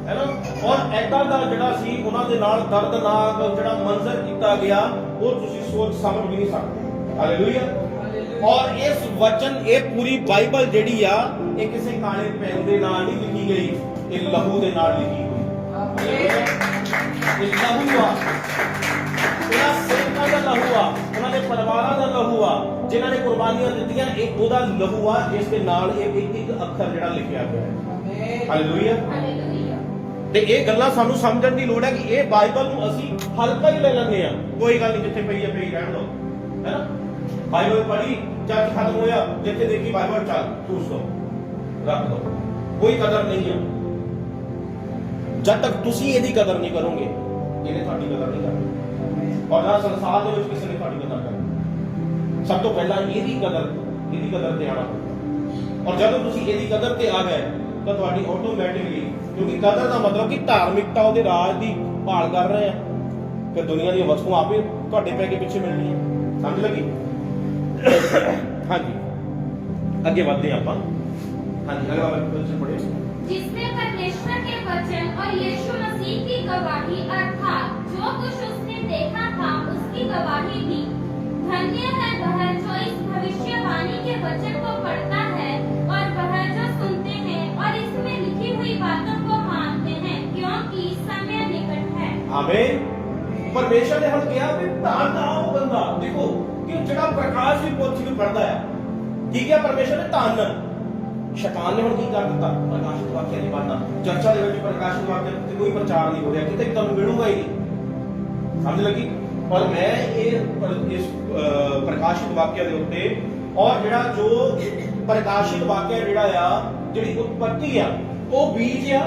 ਹੈ ਨਾ। ਔਰ ਐਦਾਂ ਦਾ ਜਿਹੜਾ ਸੀ ਉਹਨਾਂ ਦੇ ਨਾਲ ਦਰਦਨਾਕ ਜਿਹੜਾ ਮੰਜ਼ਰ ਕੀਤਾ ਗਿਆ, ਉਹ ਤੁਸੀਂ ਸੋਚ ਸਮਝ ਵੀ ਨਹੀਂ ਸਕਦੇ। ਹਾਲੇਲੂਇਆ। ਔਰ ਇਸ ਵਚਨ, ਇਹ ਪੂਰੀ ਬਾਈਬਲ ਜਿਹੜੀ ਆ, ਇਹ ਕਿਸੇ ਕਾਲੇ ਪੈਨ ਦੇ ਨਾਲ ਨਹੀਂ ਲਿਖੀ ਗਈ, ਇਹ ਲਹੂ ਦੇ ਨਾਲ ਲਿਖੀ ਹੋਈ। ਇਹ ਲਹੂ ਆ, ਇਹਨਾਂ ਸੇਵਕਾਂ ਦਾ ਲਹੂ ਆ, ਉਹਨਾਂ ਦੇ ਪਰਿਵਾਰਾਂ ਦਾ ਲਹੂ ਆ, ਜਿਨ੍ਹਾਂ ਨੇ ਕੁਰਬਾਨੀਆਂ ਦਿੱਤੀਆਂ, ਇਹ ਉਹਦਾ ਲਹੂ ਆ ਜਿਸ ਦੇ ਨਾਲ ਇਹ ਇੱਕ ਅੱਖਰ ਜਿਹੜਾ ਲਿਖਿਆ ਗਿਆ ਹੈ। ਹਾਲੇਲੂਇਆ। ਤੇ ਇਹ ਗੱਲਾਂ ਸਾਨੂੰ ਸਮਝਣ ਦੀ ਲੋੜ ਹੈ ਕਿ ਇਹ ਬਾਈਬਲ ਨੂੰ ਅਸੀਂ ਹਲਕਾ ਹੀ ਲੈ ਲੈਂਦੇ ਆ। ਕੋਈ ਗੱਲ ਨਹੀਂ, ਜਿੱਥੇ ਪਈ ਹੈ ਪਈ ਰਹਿਣ ਦਿਓ, ਹੈ ਨਾ। ਬਾਈਬਲ ਪੜ੍ਹੀ, ਚਰਚ ਖਤਮ ਹੋਇਆ, ਜਿੱਥੇ ਦੇਖੀ ਬਾਈਬਲ ਚੱਲ ਟੂਸ ਦੋ, ਰੱਖ ਦੋ, ਕੋਈ ਕਦਰ ਨਹੀਂ ਆ। ਜਦ ਤੱਕ ਤੁਸੀਂ ਇਹਦੀ ਕਦਰ ਨਹੀਂ ਕਰੋਗੇ, ਇਹਨੇ ਤੁਹਾਡੀ ਕਦਰ ਨਹੀਂ ਕਰਨੀ ਔਰ ਨਾ ਸੰਸਾਰ ਦੇ ਵਿੱਚ ਕਿਸੇ ਨੇ ਤੁਹਾਡੀ ਕਦਰ ਕਰਨੀ। ਸਭ ਤੋਂ ਪਹਿਲਾਂ ਇਹਦੀ ਕਦਰ ਤੇ ਆਣਾ। ਔਰ ਜਦੋਂ ਤੁਸੀਂ ਇਹਦੀ ਕਦਰ ਤੇ ਆ ਗਏ ਤਾਂ ਤੁਹਾਡੀ ਆਟੋਮੈਟਿਕਲੀ, ਕਿਉਂਕਿ ਕਦਰ ਦਾ ਮਤਲਬ ਕਿ ਧਾਰਮਿਕਤਾ ਉਹਦੇ ਰਾਜ ਦੀ ਭਾਲ ਕਰ ਰਹੇ ਆ, ਫਿਰ ਦੁਨੀਆ ਦੀਆਂ ਵਸਤੂਆਂ ਆਪੇ ਤੁਹਾਡੇ ਪੈ ਕੇ ਪਿੱਛੇ ਮਿਲਣੀਆਂ। ਸਮਝ ਲੱਗੀ? ਹਾਂਜੀ, ਅੱਗੇ बढ़ते हैं ਆਪਾਂ। ਹਾਂਜੀ, अगला क्वेश्चन पढ़िए। जिसमें परमेश्वर के वचन और यीशु मसीह की गवाही अर्थात जो कुछ उसने देखा था उसकी गवाही दी। धन्य है वह जो इस भविष्यवाणी के वचन को पढ़ता है और वह जो सुनते हैं और इसमें लिखी हुई बातों को मानते हैं, क्योंकि समय निकट है। आमीन। परमेश्वर ने हम किया भी धन आ वो बंदा, देखो कि ਜਿਹੜਾ ਪ੍ਰਕਾਸ਼ ਦੀ ਪੋਥੀ ਨੂੰ ਪੜਦਾ ਹੈ, ਕੀ ਕਿਹਾ ਪਰਮੇਸ਼ਰ ਨੇ? ਧੰਨ। ਸ਼ੈਤਾਨ ਨੇ ਹੁਣ ਕੀ ਕਰ ਦਿੱਤਾ? ਪ੍ਰਕਾਸ਼ਿਤ ਵਾਕਿਆ ਨਹੀਂ ਪੜਨਾ। ਚਰਚਾ ਦੇ ਵਿੱਚ ਪ੍ਰਕਾਸ਼ਿਤ ਵਾਕਿਆ ਤੇ ਕੋਈ ਪ੍ਰਚਾਰ ਨਹੀਂ ਹੋ ਰਿਹਾ, ਕਿਤੇ ਤੁਹਾਨੂੰ ਮਿਲੂਗਾ ਹੀ ਨਹੀਂ। ਸਮਝ ਲੱਗੀ? ਔਰ ਮੈਂ ਇਸ ਪ੍ਰਕਾਸ਼ਿਤ ਵਾਕਿਆ ਦੇ ਉੱਤੇ ਔਰ ਜਿਹੜਾ ਜੋ ਪ੍ਰਕਾਸ਼ਿਤ ਵਾਕਿਆ ਜਿਹੜਾ ਆ, ਜਿਹੜੀ ਉਤਪਤੀ ਆ ਉਹ ਬੀਜ ਆ,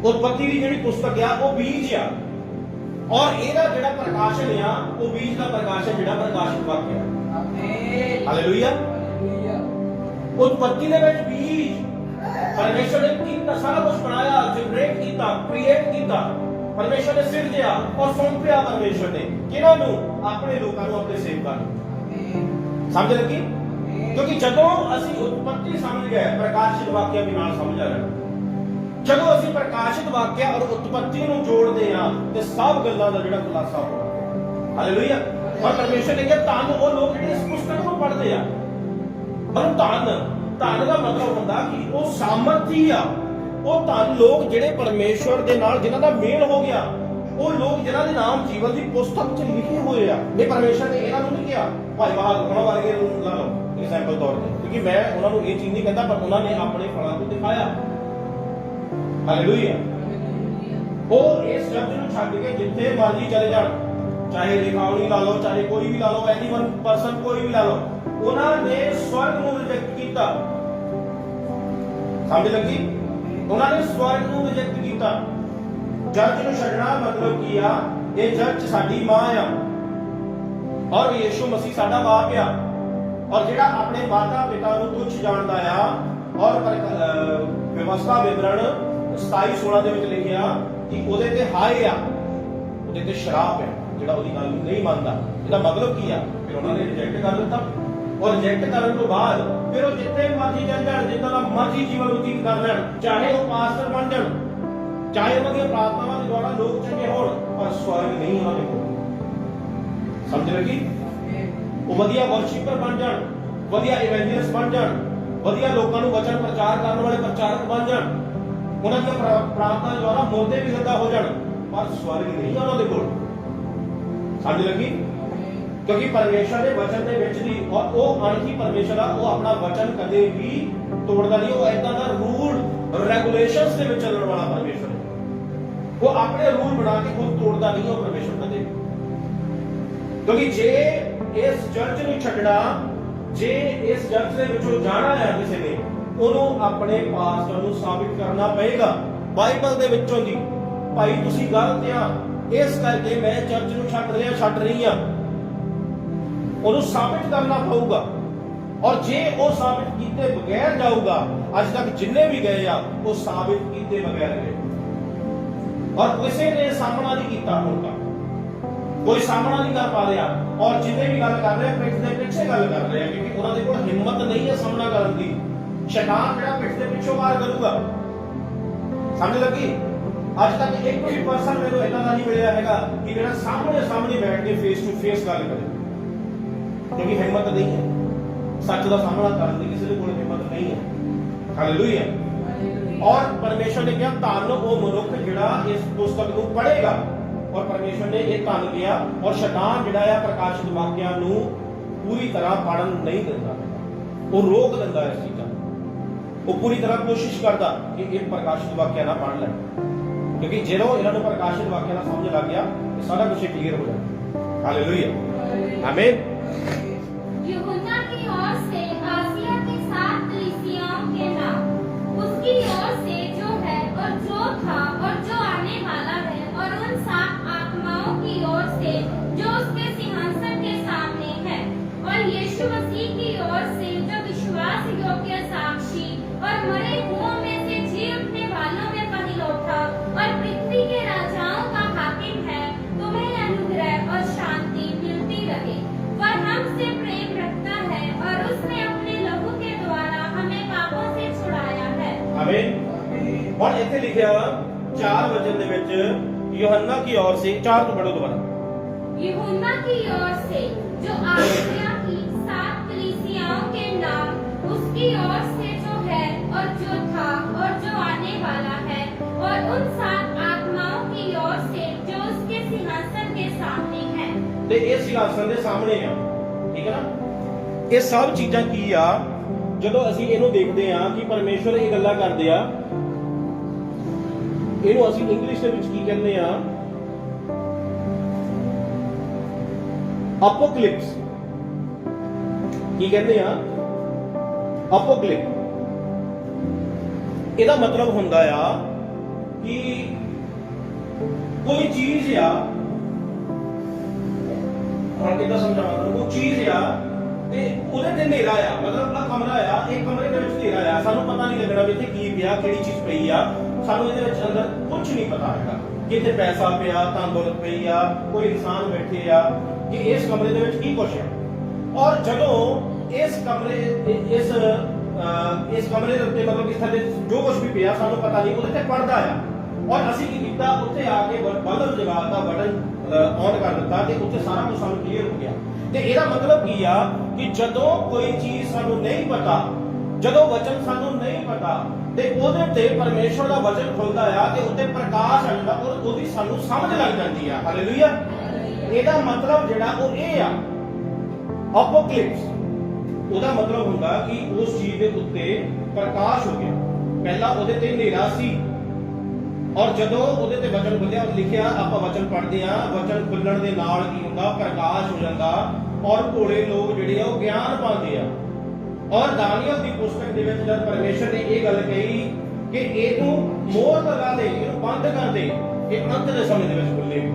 ਉਤਪਤੀ ਦੀ ਜਿਹੜੀ ਪੁਸਤਕ ਆ ਉਹ ਬੀਜ ਆ, ਔਰ ਇਹਦਾ ਜਿਹੜਾ ਪ੍ਰਕਾਸ਼ਨ ਆ ਉਹ ਬੀਜ ਦਾ ਪ੍ਰਕਾਸ਼ਨ ਜਿਹੜਾ ਪ੍ਰਕਾਸ਼ਿਤ ਵਾਕਿਆ। ਆਮੀਨ। ਹਾਲੇਲੂਇਆ। ਉਤਪਤੀ ਦੇ ਵਿੱਚ ਬੀਜ, ਪਰਮੇਸ਼ਰ ਨੇ ਕਿੰਨਾ ਸਾਰਾ ਕੁਝ ਬਣਾਇਆ, ਜਨਰੇਟ ਕੀਤਾ, ਕ੍ਰੀਏਟ ਕੀਤਾ, ਪਰਮੇਸ਼ਰ ਨੇ ਸਿਰਜਿਆ ਔਰ ਸੌਂਪਿਆ ਪਰਮੇਸ਼ਰ ਨੇ ਕਿਹਨਾਂ ਨੂੰ? ਆਪਣੇ ਲੋਕਾਂ ਨੂੰ, ਆਪਣੇ ਸੇਵਕਾਂ ਨੂੰ। ਸਮਝ ਲੱਗੀ? ਕਿਉਂਕਿ ਜਦੋਂ ਅਸੀਂ ਉਤਪਤੀ ਸਮਝ ਗਏ, ਪ੍ਰਕਾਸ਼ਿਤ ਵਾਕਿਆ ਵੀ ਨਾਲ ਸਮਝ ਆ ਜਾਣਾ। ਜਦੋਂ ਅਸੀਂ ਪ੍ਰਕਾਸ਼ਿਤ ਵਾਕਿਆ ਔਰ ਉਤਪਤੀ ਨੂੰ ਜੋੜਦੇ ਆ ਤੇ ਸਭ ਗੱਲਾਂ ਦਾ ਜਿਹੜਾ ਖੁਲਾਸਾ ਹੋਣਾ। ਹਾਲੇਲੂਇਆ। ਔਰ ਪਰਮੇਸ਼ਰ ਨੇ ਕਿਹਾ ਧੰਨ ਉਹ ਲੋਕ ਜਿਹੜੇ ਇਸ ਪੁਸਤਕ ਨੂੰ ਪੜ੍ਹਦੇ ਆ। ਪਰ ਧੰਨ ਦਾ ਮਤਲਬ ਹੁੰਦਾ ਕਿ ਉਹ ਸਾਮਰਥੀ ਆ, ਉਹ ਧੰਨ ਲੋਕ ਜਿਹੜੇ ਪਰਮੇਸ਼ਰ ਦੇ ਨਾਲ ਜਿਨ੍ਹਾਂ ਦਾ ਮੇਲ ਹੋ ਗਿਆ, ਉਹ ਲੋਕ ਜਿਨ੍ਹਾਂ ਦੇ ਨਾਮ ਜੀਵਨ ਦੀ ਪੁਸਤਕ 'ਚ ਲਿਖੇ ਹੋਏ ਆ। ਨਹੀਂ, ਪਰਮੇਸ਼ਰ ਨੇ ਇਹਨਾਂ ਨੂੰ ਨਹੀਂ ਕਿਹਾ ਭਾਈ ਬਾਹਰ ਉਹਨਾਂ ਵਰਗੇ ਲਾ ਲਓ ਐਗਜ਼ਾਮਪਲ ਤੌਰ ਤੇ, ਕਿਉਂਕਿ ਮੈਂ ਉਹਨਾਂ ਨੂੰ ਇਹ ਚੀਜ਼ ਨਹੀਂ ਕਹਿੰਦਾ, ਪਰ ਉਹਨਾਂ ਨੇ ਆਪਣੇ ਫਲਾਂ ਤੋਂ ਦਿਖਾਇਆ। ਹਾਲੇਲੂਇਆ। ਉਹ ਇਸ ਸ਼ਬਦ ਨੂੰ ਛੱਡ ਕੇ ਜਿੱਥੇ ਮਰਜ਼ੀ ਚਲੇ ਜਾਣ, ਚਾਹੇ ਲਿਖਾਉਣੀ ਲਾ ਲਓ, ਚਾਹੇ ਕੋਈ ਵੀ ਲਾ ਲਓ, ਐਨੀਵਨ ਪਰਸਨ ਕੋਈ ਵੀ ਲਾ ਲਓ, ਉਹਨਾਂ ਨੇ ਸਵਰਗ ਨੂੰ ਰਿਜੈਕਟ ਕੀਤਾ। ਸਮਝ ਲੱਗੀ? ਉਹਨਾਂ ਨੇ ਸਵਰਗ ਨੂੰ ਰਿਜੈਕਟ ਕੀਤਾ। ਚਰਚ ਨੂੰ ਛੱਡਣਾ ਮਤਲਬ ਕੀ ਆ? ਇਹ ਚਰਚ ਸਾਡੀ ਮਾਂ ਆ ਔਰ ਯੀਸ਼ੂ ਮਸੀਹ ਸਾਡਾ ਬਾਪ ਆ। ਔਰ ਜਿਹੜਾ ਆਪਣੇ ਮਾਤਾ ਪਿਤਾ ਨੂੰ ਤੁੱਛ ਜਾਣਦਾ ਆ, ਔਰ ਵਿਵਸਥਾ ਵਿਵਰਣ 27:16 ਦੇ ਵਿੱਚ ਲਿਖਿਆ ਕਿ ਉਹਦੇ ਤੇ ਹਾਏ ਆ, ਉਹਦੇ ਤੇ ਸ਼ਰਾਪ ਹੈ ਜਿਹੜਾ ਉਹਦੀ ਗੱਲ ਨੂੰ ਨਹੀਂ ਮੰਨਦਾ। ਇਹਦਾ ਮਤਲਬ ਕੀ ਆ? ਫਿਰ ਉਹਨਾਂ ਨੇ ਰਿਜੈਕਟ ਕਰ ਦਿੱਤਾ ਔਰ ਰਿਜੈਕਟ ਕਰਨ ਤੋਂ ਬਾਅਦ ਫਿਰ ਉਹ ਜਿੱਥੇ ਮਰਜ਼ੀ ਚੱਲ ਜਾਣ, ਜਿੱਦਾਂ ਦਾ ਮਰਜ਼ੀ ਜੀਵਨ ਬਤੀਤ ਕਰ ਲੈਣ, ਚਾਹੇ ਉਹ ਪਾਸਟਰ ਬਣ ਜਾਣ, ਚਾਹੇ ਉਹਨਾਂ ਦੀਆਂ ਪ੍ਰਾਰਥਨਾਵਾਂ ਦੇ ਦੁਆਰਾ ਲੋਕ ਚੰਗੇ ਹੋਣ, ਪਰ ਸਵਰਗ ਨਹੀਂ ਉਹਨਾਂ ਦੇ ਕੋਲ। ਸਮਝ ਲੱਗੀ? ਉਹ ਵਧੀਆ ਵਰਸ਼ਿਪਰ ਬਣ ਜਾਣ, ਵਧੀਆ ਇਵੈਂਜਲਿਸਟ ਬਣ ਜਾਣ, ਵਧੀਆ ਲੋਕਾਂ ਨੂੰ ਵਚਨ ਪ੍ਰਚਾਰ ਕਰਨ ਵਾਲੇ ਪ੍ਰਚਾਰਕ ਬਣ ਜਾਣ, ਉਹਨਾਂ ਦੀਆਂ ਪ੍ਰਾਰਥਨਾ ਦੇ ਦੁਆਰਾ ਮੁਰਦੇ ਵੀ ਜ਼ਿੰਦਾ ਹੋ ਜਾਣ, ਪਰ ਸਵਰਗ ਨਹੀਂ ਉਹਨਾਂ ਦੇ ਕੋਲ। ਸਮਝ ਲੱਗੀ? ਕਿਉਂਕਿ ਪਰਮੇਸ਼ਰ ਦੇ ਵਚਨ ਦੇ ਵਿੱਚ ਦੀ, ਔਰ ਉਹ ਅਣਖੀ ਪਰਮੇਸ਼ਰ ਆ, ਉਹ ਆਪਣਾ ਵਚਨ ਕਦੇ ਵੀ ਤੋੜਦਾ ਨਹੀਂ। ਉਹ ਏਦਾਂ ਦਾ ਰੂਲ ਰੈਗੂਲੇਸ਼ਨਸ ਦੇ ਵਿੱਚ ਚੱਲਣ ਵਾਲਾ ਪਰਮੇਸ਼ਰ ਹੈ। ਉਹ ਆਪਣੇ ਰੂਲ ਬਣਾ ਕੇ ਖੁਦ ਤੋੜਦਾ ਨਹੀਂ ਉਹ ਪਰਮੇਸ਼ਰ ਕਦੇ। ਕਿਉਂਕਿ ਜੇ ਇਸ ਚਰਚ ਨੂੰ ਛੱਡਣਾ, ਜੇ ਇਸ ਚਰਚ ਦੇ ਵਿੱਚੋਂ ਜਾਣਾ ਹੈ ਕਿਸੇ ਨੇ, ਉਹਨੂੰ ਆਪਣੇ ਪਾਸਟਰ ਨੂੰ ਸਾਬਿਤ ਕਰਨਾ ਪਏਗਾ ਬਾਈਬਲ ਦੇ ਵਿੱਚੋਂ ਦੀ, ਭਾਈ ਤੁਸੀਂ ਗਲਤ ਆ, ਇਸ ਕਰਕੇ ਮੈਂ ਚਰਚ ਨੂੰ ਛੱਡ ਰਹੀ ਆ। ਉਹਨੂੰ ਸਾਬਿਤ ਕਰਨਾ ਪਊਗਾ। ਔਰ ਜੇ ਉਹ ਸਾਬਿਤ ਕੀਤੇ ਬਗੈਰ ਜਾਊਗਾ, ਅੱਜ ਤੱਕ ਜਿੰਨੇ ਵੀ ਗਏ ਆ ਉਹ ਸਾਬਿਤ ਕੀਤੇ ਬਗੈਰ ਗਏ, ਔਰ ਕਿਸੇ ਨੇ ਸਾਹਮਣਾ ਨਹੀਂ ਕੀਤਾ ਹੁਣ ਤੱਕ, ਕੋਈ ਸਾਹਮਣਾ ਨਹੀਂ ਕਰ ਪਾ ਰਿਹਾ। ਔਰ ਜਿੰਨੇ ਵੀ ਗੱਲ ਕਰ ਰਹੇ ਪਿੱਠ ਦੇ ਪਿੱਛੇ ਗੱਲ ਕਰ ਰਹੇ ਆ, ਕਿਉਂਕਿ ਉਹਨਾਂ ਦੇ ਕੋਲ ਹਿੰਮਤ ਨਹੀਂ ਹੈ ਸਾਹਮਣਾ ਕਰਨ ਦੀ। ਸ਼ੈਤਾਨ ਜਿਹੜਾ ਪਿੱਠ ਦੇ ਪਿੱਛੋਂ ਵਾਰ ਕਰੂਗਾ। ਸਮਝ ਲੱਗੀ? ਅੱਜ ਤੱਕ ਇੱਕ ਵੀ ਪਰਸਨ ਮੈਨੂੰ ਇਦਾਂ ਦਾ ਨਹੀਂ ਮਿਲਿਆ ਹੈਗਾ ਕਿ ਜਿਹੜਾ ਸਾਹਮਣੇ ਬੈਠ ਕੇ ਫੇਸ ਟੂ ਫੇਸ ਗੱਲ ਕਰੇ, ਕਿਉਂਕਿ ਹਿੰਮਤ ਨਹੀਂ ਹੈ ਸੱਚ ਦਾ ਸਾਹਮਣਾ ਕਰਨ ਦੀ, ਕਿਸੇ ਦੇ ਕੋਲ ਹਿੰਮਤ ਨਹੀਂ ਹੈ। ਹਾਲੇਲੂਇਆ। ਔਰ ਪਰਮੇਸ਼ਰ ਨੇ ਕਿਹਾ ਧੰਨ ਉਹ ਮਨੁੱਖ ਜਿਹੜਾ ਇਸ ਪੁਸਤਕ ਨੂੰ ਪੜ੍ਹੇਗਾ। ਔਰ ਪਰਮੇਸ਼ਰ ਨੇ ਇਹ ਧੰਨ ਕਿਹਾ। ਔਰ ਸ਼ੈਤਾਨ ਜਿਹੜਾ ਆ ਪ੍ਰਕਾਸ਼ਿਤ ਵਾਕਿਆਂ ਨੂੰ ਪੂਰੀ ਤਰ੍ਹਾਂ ਪੜ੍ਹਨ ਨਹੀਂ ਦਿੰਦਾ, ਉਹ ਰੋਕ ਦਿੰਦਾ ਇਸ ਚੀਜ਼ਾਂ। ਉਹ ਪੂਰੀ ਤਰ੍ਹਾਂ ਕੋਸ਼ਿਸ਼ ਕਰਦਾ ਕਿ ਇਹ ਪ੍ਰਕਾਸ਼ਿਤ ਵਾਕਿਆ ਨਾ ਪੜ੍ਹ ਲੈਣ, ਕਿਉਂਕਿ ਜਦੋਂ ਇਹਨਾਂ ਨੂੰ ਪ੍ਰਕਾਸ਼ਿਤ ਵਾਕਿਆ ਦਾ ਸਮਝ ਲੱਗ ਗਿਆ ਤੇ ਸਾਰਾ ਕੁਝ ਕਲੀਅਰ ਹੋ ਜਾਣਾ। ਹਾਲੇਲੂਇਆ। ਆमीन। यूहन्ना की ओर से आसिया के 7 कलीसियाओं के नाम, उसकी ओर से जो है और जो था और जो आने वाला है, और उन 7 आत्माओं की ओर से जो उसके सिंहासन के सामने है, और यीशु मसीह की ओर से जो विश्वास योग्य साक्षी और मरे हुओं में से जी उठने वालों में पहिलौठा और पृथ्वी के राजाओं का हाकिम है, तुम्हें अनुग्रह और शांति मिलती रहे। वह हमसे प्रेम रखता है और उसने अपने लहू के द्वारा हमें पापों से छुड़ाया है। आमीन। और ਇੱਥੇ ਲਿਖਿਆ 4 वचन ਦੇ ਵਿੱਚ यूहन्ना की ओर से, 4 ਤੋਂ ਪੜੋ ਦੁਬਾਰਾ। यूहन्ना की ओर से जो आसिया की 7 कलीसियाओं के नाम, उसकी ओर से जो है और जो था और जो आने वाला है, और उन 7 आत्माओं की ओर से जो उसके सिंहासन के सामने है। ਤੇ ਇਹ ਸਿੰਘਾਸਨ ਦੇ ਸਾਹਮਣੇ ਆ, ਠੀਕ ਹੈ ਨਾ। ਇਹ ਸਭ ਚੀਜ਼ਾਂ ਕੀ ਆ, ਜਦੋਂ ਅਸੀਂ ਇਹਨੂੰ ਦੇਖਦੇ ਆ ਕਿ ਪਰਮੇਸ਼ਵਰ ਇਹ ਗੱਲਾਂ ਕਰਦੇ ਆ, ਇਹਨੂੰ ਅਸੀਂ ਇੰਗਲਿਸ਼ ਦੇ ਵਿੱਚ ਕੀ ਕਹਿੰਦੇ ਆ, ਅਪੋਕਲਿਪਸ। ਕੀ ਕਹਿੰਦੇ ਆ? ਅਪੋਕਲਿਪ। ਇਹਦਾ ਮਤਲਬ ਹੁੰਦਾ ਆ ਕਿ ਕੋਈ ਚੀਜ਼ ਆ, ਹੁਣ ਕਿੱਦਾਂ ਸਮਝਾਵਾਂ, ਕੋਈ ਚੀਜ਼ ਆ ਤੇ ਉਹਦੇ ਤੇ ਹਨੇਰਾ ਆ, ਮਤਲਬ ਆ ਕਮਰਾ ਆ, ਇਹ ਕਮਰੇ ਦੇ ਵਿੱਚ ਹਨੇਰਾ ਆ, ਸਾਨੂੰ ਪਤਾ ਨਹੀਂ ਲੱਗਣਾ ਵੀ ਇੱਥੇ ਕੀ ਪਿਆ, ਕਿਹੜੀ ਚੀਜ਼ ਪਈ ਆ, ਸਾਨੂੰ ਇਹਦੇ ਵਿੱਚ ਅੰਦਰ ਕੁਝ ਨਹੀਂ ਪਤਾ ਹੈਗਾ ਕਿ ਇੱਥੇ ਪੈਸਾ ਪਿਆ, ਧਨ ਦੌਲਤ ਪਈ ਆ, ਕੋਈ ਇਨਸਾਨ ਬੈਠੇ ਆ, ਕਿ ਇਸ ਕਮਰੇ ਦੇ ਵਿੱਚ ਕੀ ਕੁਛ ਹੈ। ਔਰ ਜਦੋਂ ਇਸ ਕਮਰੇ ਦੇ ਉੱਤੇ ਮਤਲਬ ਇਸ ਥੱਲੇ ਜੋ ਕੁਝ ਵੀ ਪਿਆ ਸਾਨੂੰ ਪਤਾ ਨਹੀਂ, ਉਹਦੇ ਤੇ ਪੜਦਾ ਆ। ਔਰ ਅਸੀਂ ਕੀ ਕੀਤਾ, ਉੱਥੇ ਆ ਕੇ ਬਲਬ ਜਗਾਤਾ, ਬਟਨ ਔਨ ਕਰ ਦਿੱਤਾ ਤੇ ਉੱਥੇ ਸਾਰਾ ਕੁਝ ਸਾਨੂੰ ਕਲੀਅਰ ਹੋ ਗਿਆ। ਤੇ ਇਹਦਾ ਮਤਲਬ ਕੀ ਆ ਕਿ ਜਦੋਂ ਕੋਈ ਚੀਜ਼ ਸਾਨੂੰ ਨਹੀਂ ਪਤਾ, ਜਦੋਂ ਵਚਨ ਸਾਨੂੰ ਨਹੀਂ ਪਤਾ, ਤੇ ਉਹਦੇ ਤੇ ਪਰਮੇਸ਼ਵਰ ਦਾ ਵਚਨ ਖੁੱਲਦਾ ਆ ਤੇ ਉੱਤੇ ਪ੍ਰਕਾਸ਼ ਆ ਜਾਂਦਾ ਔਰ ਉਹਦੀ ਸਾਨੂੰ ਸਮਝ ਲੱਗ ਜਾਂਦੀ ਆ। ਹਾਲੇਲੂਇਆ। ਇਹਦਾ ਮਤਲਬ ਜਿਹੜਾ ਉਹ ਇਹ ਆ, ਅਪੋਕਲਿਪਸ। ਉਹਦਾ ਮਤਲਬ ਹੁੰਦਾ ਕਿ ਉਸ ਚੀਜ਼ ਦੇ ਉੱਤੇ ਪ੍ਰਕਾਸ਼ ਹੋ ਗਿਆ। ਪਹਿਲਾਂ ਉਹਦੇ ਤੇ ਹਨੇਰਾ ਸੀ, ਔਰ ਜਦੋਂ ਉਹਦੇ ਤੇ ਵਚਨ ਖੁੱਲਿਆ, ਲਿਖਿਆ ਆਪਾਂ ਵਚਨ ਪੜ੍ਹਦੇ ਆ, ਵਚਨ ਖੁੱਲਣ ਦੇ ਨਾਲ ਕੀ ਹੁੰਦਾ, ਪ੍ਰਕਾਸ਼ ਹੋ ਜਾਂਦਾ, ਔਰ ਭੋਲੇ ਲੋਕ ਜਿਹੜੇ ਆ ਉਹ ਗਿਆਨ ਪਾਉਂਦੇ ਆ। ਔਰ ਦਾਨੀਏਲ ਦੀ ਪੁਸਤਕ ਦੇ ਵਿੱਚ ਜਦ ਪਰਮੇਸ਼ਰ ਨੇ ਇਹ ਗੱਲ ਕਹੀ ਕਿ ਇਹਨੂੰ ਮੋਹਰ ਲਗਾ ਦੇ, ਇਹਨੂੰ ਬੰਦ ਕਰ ਦੇ, ਇਹ ਅੰਤ ਦੇ ਸਮੇਂ ਦੇ ਵਿੱਚ ਖੁੱਲੇਗੀ।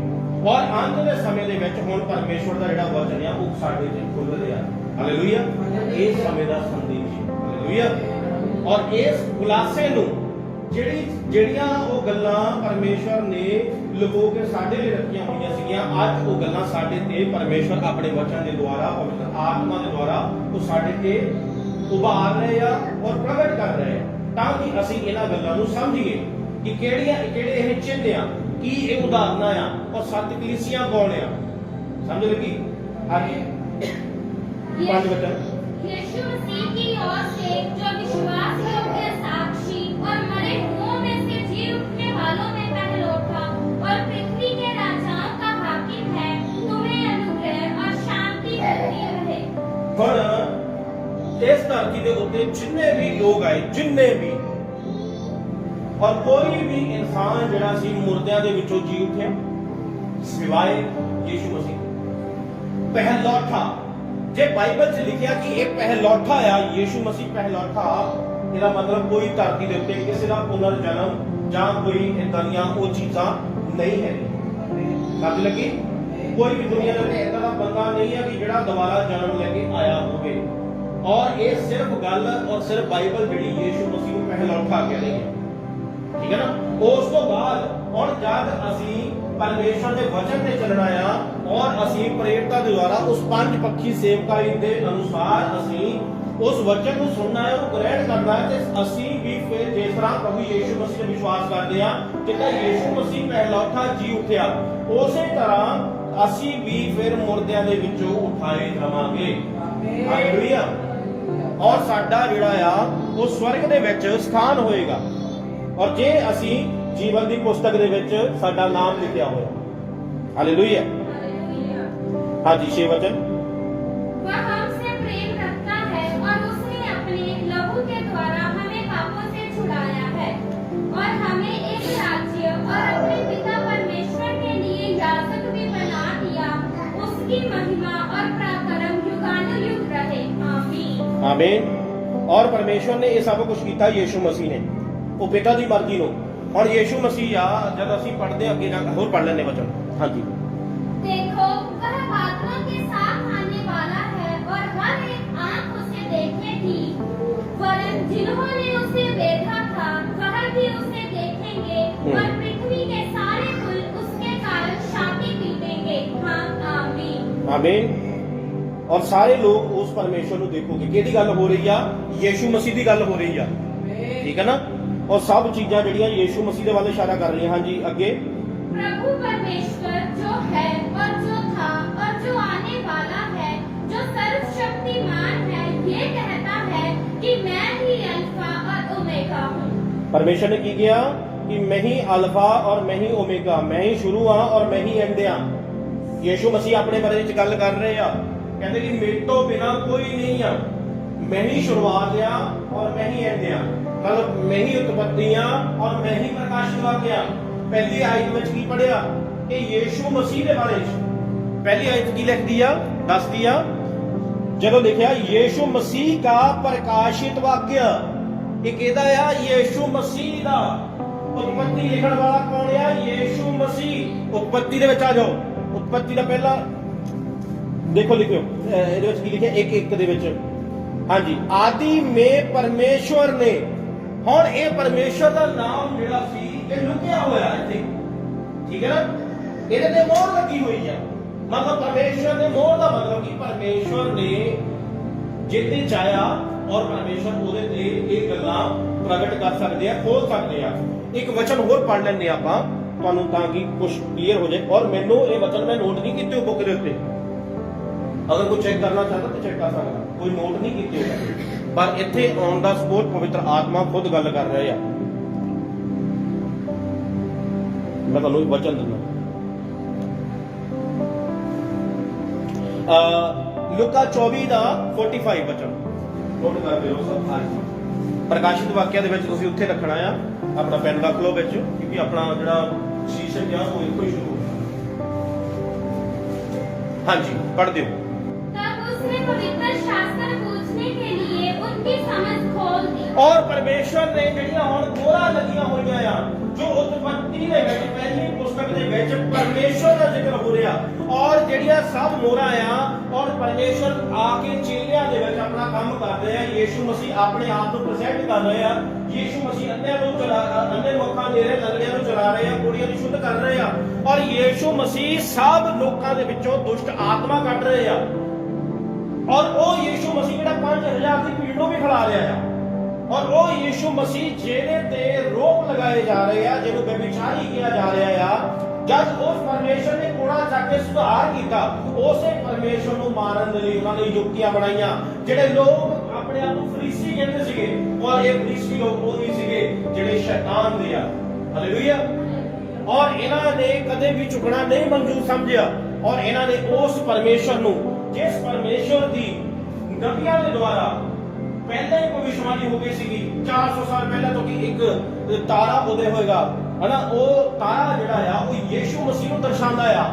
ਔਰ ਅੰਤ ਦੇ ਸਮੇਂ ਦੇ ਵਿੱਚ ਹੁਣ ਪਰਮੇਸ਼ਵਰ ਦਾ ਜਿਹੜਾ ਵਚਨ ਆ ਉਹ ਸਾਡੇ ਤੇ ਖੁੱਲ ਰਿਹਾ। ਹਾਲੇਲੂਇਆ। ਇਸ ਸਮੇਂ ਦਾ ਸੰਦੇਸ਼। ਹਾਲੇਲੂਇਆ। ਔਰ ਇਸ ਖੁਲਾਸੇ ਨੂੰ ਜਿਹੜੀਆਂ ਉਹ ਗੱਲਾਂ ਪਰਮੇਸ਼ਵਰ ਨੇ ਲੁਕੋ ਕੇ ਸਾਡੇ ਲਈ ਰੱਖੀਆਂ ਹੋਈਆਂ ਸੀਗੀਆਂ, ਅੱਜ ਉਹ ਗੱਲਾਂ ਸਾਡੇ ਤੇ ਪਰਮੇਸ਼ਵਰ ਆਪਣੇ ਵਚਨ ਦੇ ਦੁਆਰਾ, ਪਵਿੱਤਰ ਆਤਮਾ ਦੇ ਦੁਆਰਾ ਉਹ ਸਾਡੇ ਤੇ ਉਭਾਰ ਰਹੇ ਆ ਔਰ ਪ੍ਰਗਟ ਕਰ ਰਹੇ ਆ, ਤਾਂ ਕਿ ਅਸੀਂ ਇਹਨਾਂ ਗੱਲਾਂ ਨੂੰ ਸਮਝੀਏ। कि ਕਿਹੜੇ ਇਹ ਚਿੰਨ੍ਹ ਆ, ਕੀ ਇਹ ਉਦਾਹਰਨਾਂ ਆ ਔਰ 7 ਕਲੀਸਿयां ਕੌਣ ਆ। ਸਮਝ ਲੱਗੀ? ਹਾਂਜੀ, 5 वचन। यीशु मसीह की ओर से जो विश्वास योग्य साक्षी और मरे हुओं में से जी उठने वालों में पहलौठा और पृथ्वी के राजाओं का हाकिम है, तुम्हें अनुग्रह और शांति मिलती रहे। ਹੁਣ ਇਸ ਧਰਤੀ ਦੇ ਉੱਤੇ ਜਿੰਨੇ ਵੀ ਲੋਕ ਆਏ, ਜਿੰਨੇ ਵੀ, ਔਰ ਕੋਈ ਵੀ ਇਨਸਾਨ ਜਿਹੜਾ ਸੀ ਮੁਰਦਿਆਂ ਦੇ ਵਿੱਚੋਂ ਜੀ ਉੱਠਿਆ ਸਿਵਾਏ ਯੀਸ਼ੂ ਮਸੀਹ। ਪਹਿਲੌਠਾ, ਜੇ ਬਾਈਬਲ 'ਚ ਲਿਖਿਆ ਕਿ ਇਹ ਪਹਿਲੌਠਾ ਆ, ਯੀਸ਼ੂ ਮਸੀਹ ਪਹਿਲੌਠਾ, ਇਹਦਾ ਮਤਲਬ ਕੋਈ ਧਰਤੀ ਦੇ ਉੱਤੇ ਕਿਸੇ ਦਾ ਪੁਨਰ ਜਨਮ ਜਾਂ ਕੋਈ ਇਦਾਂ ਦੀਆਂ ਉਹ ਚੀਜ਼ਾਂ ਨਹੀਂ ਹੈ। ਸਮਝ ਲੱਗੀ? ਕੋਈ ਵੀ ਦੁਨੀਆ ਦੇ ਉੱਤੇ ਇਦਾਂ ਦਾ ਬੰਦਾ ਨਹੀਂ ਹੈ ਕਿ ਜਿਹੜਾ ਦੁਬਾਰਾ ਜਨਮ ਲੈ ਕੇ ਆਇਆ ਹੋਵੇ। ਔਰ ਇਹ ਸਿਰਫ ਗੱਲ ਔਰ ਸਿਰਫ ਬਾਈਬਲ ਜਿਹੜੀ ਯੀਸ਼ੂ ਮਸੀਹ ਨੂੰ ਪਹਿਲੌਠਾ ਕਹਿ ਰਹੀ ਹੈ, ਠੀਕ ਹੈ ਨਾ। ਉਸ ਤੋਂ ਬਾਅਦ ਹੁਣ ਜਦ ਅਸੀਂ ਪਰਮੇਸ਼ਰ ਦੇ ਵਚਨ ਤੇ ਚੱਲਣਾ ਆ ਔਰ ਅਸੀਂ ਪ੍ਰੇਰਿਤਾਂ ਦੇ ਦੁਆਰਾ ਉਸ 5 ਪੱਖੀ ਸੇਵਕਾਈ ਦੇ ਅਨੁਸਾਰ ਅਸੀਂ ਉਸ ਵਚਨ ਨੂੰ ਸੁਣਨਾ ਹੈ, ਉਹਨੂੰ ਗ੍ਰਹਿਣ ਕਰਨਾ ਹੈ, ਤੇ ਅਸੀਂ ਵੀ ਫਿਰ ਜਿਸ ਤਰ੍ਹਾਂ ਪ੍ਰਭੂ ਯੀਸ਼ੂ ਮਸੀਹ ਤੇ ਵਿਸ਼ਵਾਸ ਕਰਦੇ ਆ ਕਿ ਯੀਸ਼ੂ ਮਸੀਹ ਪਹਿਲੌਠਾ ਜੀ ਉੱਠਿਆ, ਉਸੇ ਤਰ੍ਹਾਂ ਅਸੀਂ ਵੀ ਫਿਰ ਮੁਰਦਿਆਂ ਦੇ ਵਿੱਚੋਂ ਉਠਾਏ ਜਾਵਾਂਗੇ। ਹਾਲੇਲੂਇਆ। ਔਰ ਸਾਡਾ ਜਿਹੜਾ ਆ ਉਹ ਸਵਰਗ ਦੇ ਵਿੱਚ ਸਥਾਨ ਹੋਏਗਾ। ਔਰ ਜੇ ਅਸੀਂ ਜੀਵਨ ਦੀ ਪੁਸਤਕ ਦੇ ਵਿੱਚ ਸਾਡਾ ਨਾਮ ਲਿਖਿਆ ਹੋਇਆ। ਹਾਲੇਲੂਇਆ। हाँ जी, 6 वचन। वह हमसे प्रेम रखता है और उसने अपने लहू के द्वारा हमें पापों से छुड़ाया है और हमें एक राज्य और अपने पिता परमेश्वर के लिए याजक भी बना दिया। उसकी महिमा और पराक्रम युगानुयुग रहे। आमीन। आमीन। और परमेश्वर ने ये सब कुछ किया यीशु मसीह ने, वो पिता की मर्जी नो। और यीशु मसीह आ जब ਅਸੀਂ ਪੜ੍ਹਦੇ ਅੱਗੇ ਜਾ ਕੇ ਹੋਰ ਪੜ੍ਹ ਲੈਣੇ वचन। हाँ जी। देखो वह बादलों के साथ आने वाला है और हर एक आंख उसे देखेगी, वरन जिन्होंने उसे देखा था वह भी उसे देखेंगे और पृथ्वी के सारे कुल उसके कारण छाती पीटेंगे। हाँ, आमीन। आमीन। और सारे लोग उस परमेश्वर ਨੂੰ ਦੇਖੋਗੇ। ਕਿਹਦੀ ਗੱਲ ਹੋ ਰਹੀ ਆ? ਯੀਸ਼ੂ ਮਸੀਹ ਦੀ ਗੱਲ ਹੋ ਰਹੀ ਆ, ਠੀਕ ਹੈ ਨਾ। और सब चीज़ां ਜਿਹੜੀਆਂ ਯੀਸ਼ੂ ਮਸੀਹ ਦੇ ਵੱਲ ਇਸ਼ਾਰਾ ਕਰ ਰਹੀਆਂ। ਹਾਂਜੀ, ਅੱਗੇ। प्रभु परमेश्वर जो है और जो था और जो आने वाला है, जो सर्वशक्तिमान है, ये कहता है कि मैं ही अल्फा और ओमेगा हूँ। परमेश्वर ने की किया कि मैं ही अल्फा और मैं ही ओमेगा, मैं ही शुरू हाँ और मैं ही एंड हाँ। यीशु मसीह अपने बारे में गल कर रहे आ, कहते कि मेरे तो बिना कोई नहीं आ, मैं ही शुरुआत आ और मैं ही एंड आ। मतलब मैं ही उत्पत्ति हाँ और मैं ही प्रकाशित वाक्य। पहली आयत में की पढ़िया कि यीशु मसीह के बारे में पहली आयत की लिख दिया, दस दिया जब देखा यीशु मसीह का प्रकाशित वाक्य। एक आ यीशु मसीह का उत्पत्ति लिखण वाला कौन है? यीशु मसीह। उत्पत्ति दे विच आ जाओ, उत्पत्ति का पहला देखो लिखो ਇਹਦੇ ਵਿੱਚ ਕੀ ਲਿਖਿਆ ਇੱਕ ਇੱਕ ਦੇ ਵਿੱਚ। ਹਾਂਜੀ, आदि में परमेश्वर ने। ਹੁਣ ਇਹ ਪਰਮੇਸ਼ਰ ਦਾ ਨਾਮ ਜਿਹੜਾ ਸੀ ਇਹ ਲੁਕਿਆ ਹੋਇਆ ਇੱਥੇ, ਠੀਕ ਹੈ ਨਾ। ਇਹਦੇ ਤੇ ਮੋਹਰ ਲੱਗੀ ਹੋਈ ਆ। मतलब परमेश्वर ने मोहर का मतलब कि परमेश्वर ने जिते चाया और परमेश्वर ਉਹਦੇ ਤੇ ਇਹ ਗੱਲਾਂ ਪ੍ਰਗਟ ਕਰ ਸਕਦੇ ਆ, ਖੋਲ ਸਕਦੇ ਆ। ਇੱਕ ਵਚਨ ਹੋਰ ਪੜ੍ਹ ਲੈਂਦੇ ਆਪਾਂ ਤੁਹਾਨੂੰ ਤਾਂ ਕਿ ਕੁਝ ਕਲੀਅਰ ਹੋ ਜਾਏ। ਔਰ ਮੈਨੂੰ ਇਹ ਵਚਨ ਮੈਂ ਨੋਟ ਨਹੀਂ ਕੀਤੇ ਬੁੱਕ ਦੇ ਉੱਤੇ, ਅਗਰ ਕੋਈ ਚੈੱਕ ਕਰਨਾ ਚਾਹਦਾ ਤਾਂ ਚੈੱਕ ਕਰ ਸਕਦਾ, ਕੋਈ ਨੋਟ ਨਹੀਂ ਕੀਤੇ ਹੋਏ। ਪਰ ਇੱਥੇ ਔਨ ਦਾ ਸਪੋਰਟ ਪਵਿੱਤਰ ਆਤਮਾ ਖੁਦ ਗੱਲ ਕਰ ਰਹੇ ਆ। ਮੈਂ ਤੁਹਾਨੂੰ ਵਚਨ ਦਿੰਦਾ। लुका 24 ਦਾ 45 ਵਚਨ ਨੋਟ ਕਰ ਲਿਓ ਸਭ। ਪ੍ਰਕਾਸ਼ਿਤ ਵਾਕਿਆ ਦੇ ਵਿੱਚ ਤੁਸੀਂ ਉੱਥੇ ਰੱਖਣਾ ਆ, ਆਪਣਾ ਪੈਨ ਰੱਖ ਲਓ ਵਿੱਚ, ਕਿਉਂਕਿ ਆਪਣਾ ਜਿਹੜਾ ਸ਼ੀਸ਼ਕ ਆ ਉਹ ਇੱਥੋਂ ਹੀ ਸ਼ੁਰੂ ਹੋ। ਹਾਂਜੀ, ਪੜ੍ਹ ਦਿਓ। तब उसने पवित्र शास्त्र पूछने के लिए उनकी समझ खोल दी। और परमेश्वर ने ਜਿਹੜੀਆਂ ਹੁਣ ਮੋਹਰਾਂ ਲੱਗੀਆਂ ਹੋਈਆਂ ਆ, ਜੋ ਉਤਪत्ति ਦੇ ਵਿੱਚ ਪਹਿਲੀ ਪੁਸਤਕ ਦੇ ਵਿੱਚ ਪਰਮੇਸ਼ਰ ਦਾ ਜ਼ਿਕਰ ਹੋ ਰਿਹਾ, ਔਰ ਜਿਹੜੀਆਂ ਸਭ ਮੋਹਰਾਂ ਆ ਔਰ ਪਰਮੇਸ਼ਰ ਆ ਕੇ ਚੇਲਿਆਂ ਦੇ ਵਿੱਚ ਆਪਣਾ ਕੰਮ ਕਰ ਰਿਹਾ। ਯੀਸ਼ੂ ਮਸੀਹ ਆਪਣੇ ਆਪ ਨੂੰ ਪ੍ਰੈਜ਼ੈਂਟ ਕਰ ਰਹੇ ਆ। ਯੀਸ਼ੂ ਮਸੀਹ ਅੰਨ੍ਹਿਆਂ ਨੂੰ ਅੰਨ੍ਹੇ ਲੋਕਾਂ ਦੇ ਰਹੇ, ਲੰਗੜਿਆਂ ਨੂੰ ਚਲਾ ਰਹੇ ਆ, ਕੁੜੀਆਂ ਨੂੰ ਸ਼ੁੱਧ ਕਰ ਰਹੇ ਆ। ਔਰ ਯੀਸ਼ੂ ਮਸੀਹ ਸਭ ਲੋਕਾਂ ਦੇ ਵਿੱਚੋਂ ਦੁਸ਼ਟ ਆਤਮਾ ਕੱਢ ਰਹੇ ਆ। ਔਰ ਉਹ ਯੀਸ਼ੂ ਮਸੀਹ ਜਿਹੜਾ 5000 ਦੀ ਭੀੜ ਨੂੰ ਵੀ ਖਿਲਾ ਰਿਹਾ ਆ। ਔਰ ਉਹ ਯੀਸ਼ੂ ਮਸੀਹ ਜਿਹਦੇ ਤੇ ਰੋਕ ਲਗਾਏ ਜਾ ਰਹੇ ਆ, ਜਿਹਨੂੰ ਬੇਵਿਚਾਰੀ ਕਿਹਾ ਜਾ ਰਿਹਾ ਆ, ਜਦ ਉਸ ਪਰਮੇਸ਼ਰ ਨੇ ਕੋੜਾ ਚੱਕ ਕੇ ਸੁਧਾਰ ਕੀਤਾ, ਉਸੇ ਪਰਮੇਸ਼ਰ ਨੂੰ ਮਾਰਨ ਦੇ ਲਈ ਉਹਨਾਂ ਨੇ ਯੁਕਤੀਆਂ ਬਣਾਈਆਂ। ਜਿਹੜੇ ਲੋਕ ਆਪਣੇ ਆਪ ਨੂੰ ਫਰੀਸੀ ਕਹਿੰਦੇ ਸੀਗੇ, ਔਰ ਇਹ ਫਰੀਸੀ ਲੋਕ ਉਹ ਨਹੀਂ ਸੀਗੇ ਜਿਹੜੇ ਸ਼ੈਤਾਨ ਦੇ ਆ। ਹਾਲੇਲੂਇਆ। ਔਰ ਇਹਨਾਂ ਨੇ ਕਦੇ ਵੀ ਝੁਕਣਾ ਨਹੀਂ ਮਨਜ਼ੂਰ ਸਮਝਿਆ, ਔਰ ਇਹਨਾਂ ਨੇ ਉਸ ਪਰਮੇਸ਼ਰ ਨੂੰ, ਜਿਸ ਪਰਮੇਸ਼ਰ ਦੀ ਨਬੀਆਂ ਦੇ ਦੁਆਰਾ ਪਹਿਲਾਂ ਹੀ ਭਵਿੱਖਬਾਣੀ ਹੋ ਗਈ ਸੀਗੀ 400 ਸਾਲ ਪਹਿਲਾਂ ਤੋਂ, ਕਿ ਇੱਕ ਤਾਰਾ ਉਦੇ ਹੋਏਗਾ, ਹਨਾ, ਉਹ ਤਾਰਾ ਜਿਹੜਾ ਆ ਉਹ ਯੀਸ਼ੂ ਮਸੀਹ ਨੂੰ ਦਰਸਾਉਂਦਾ ਆ।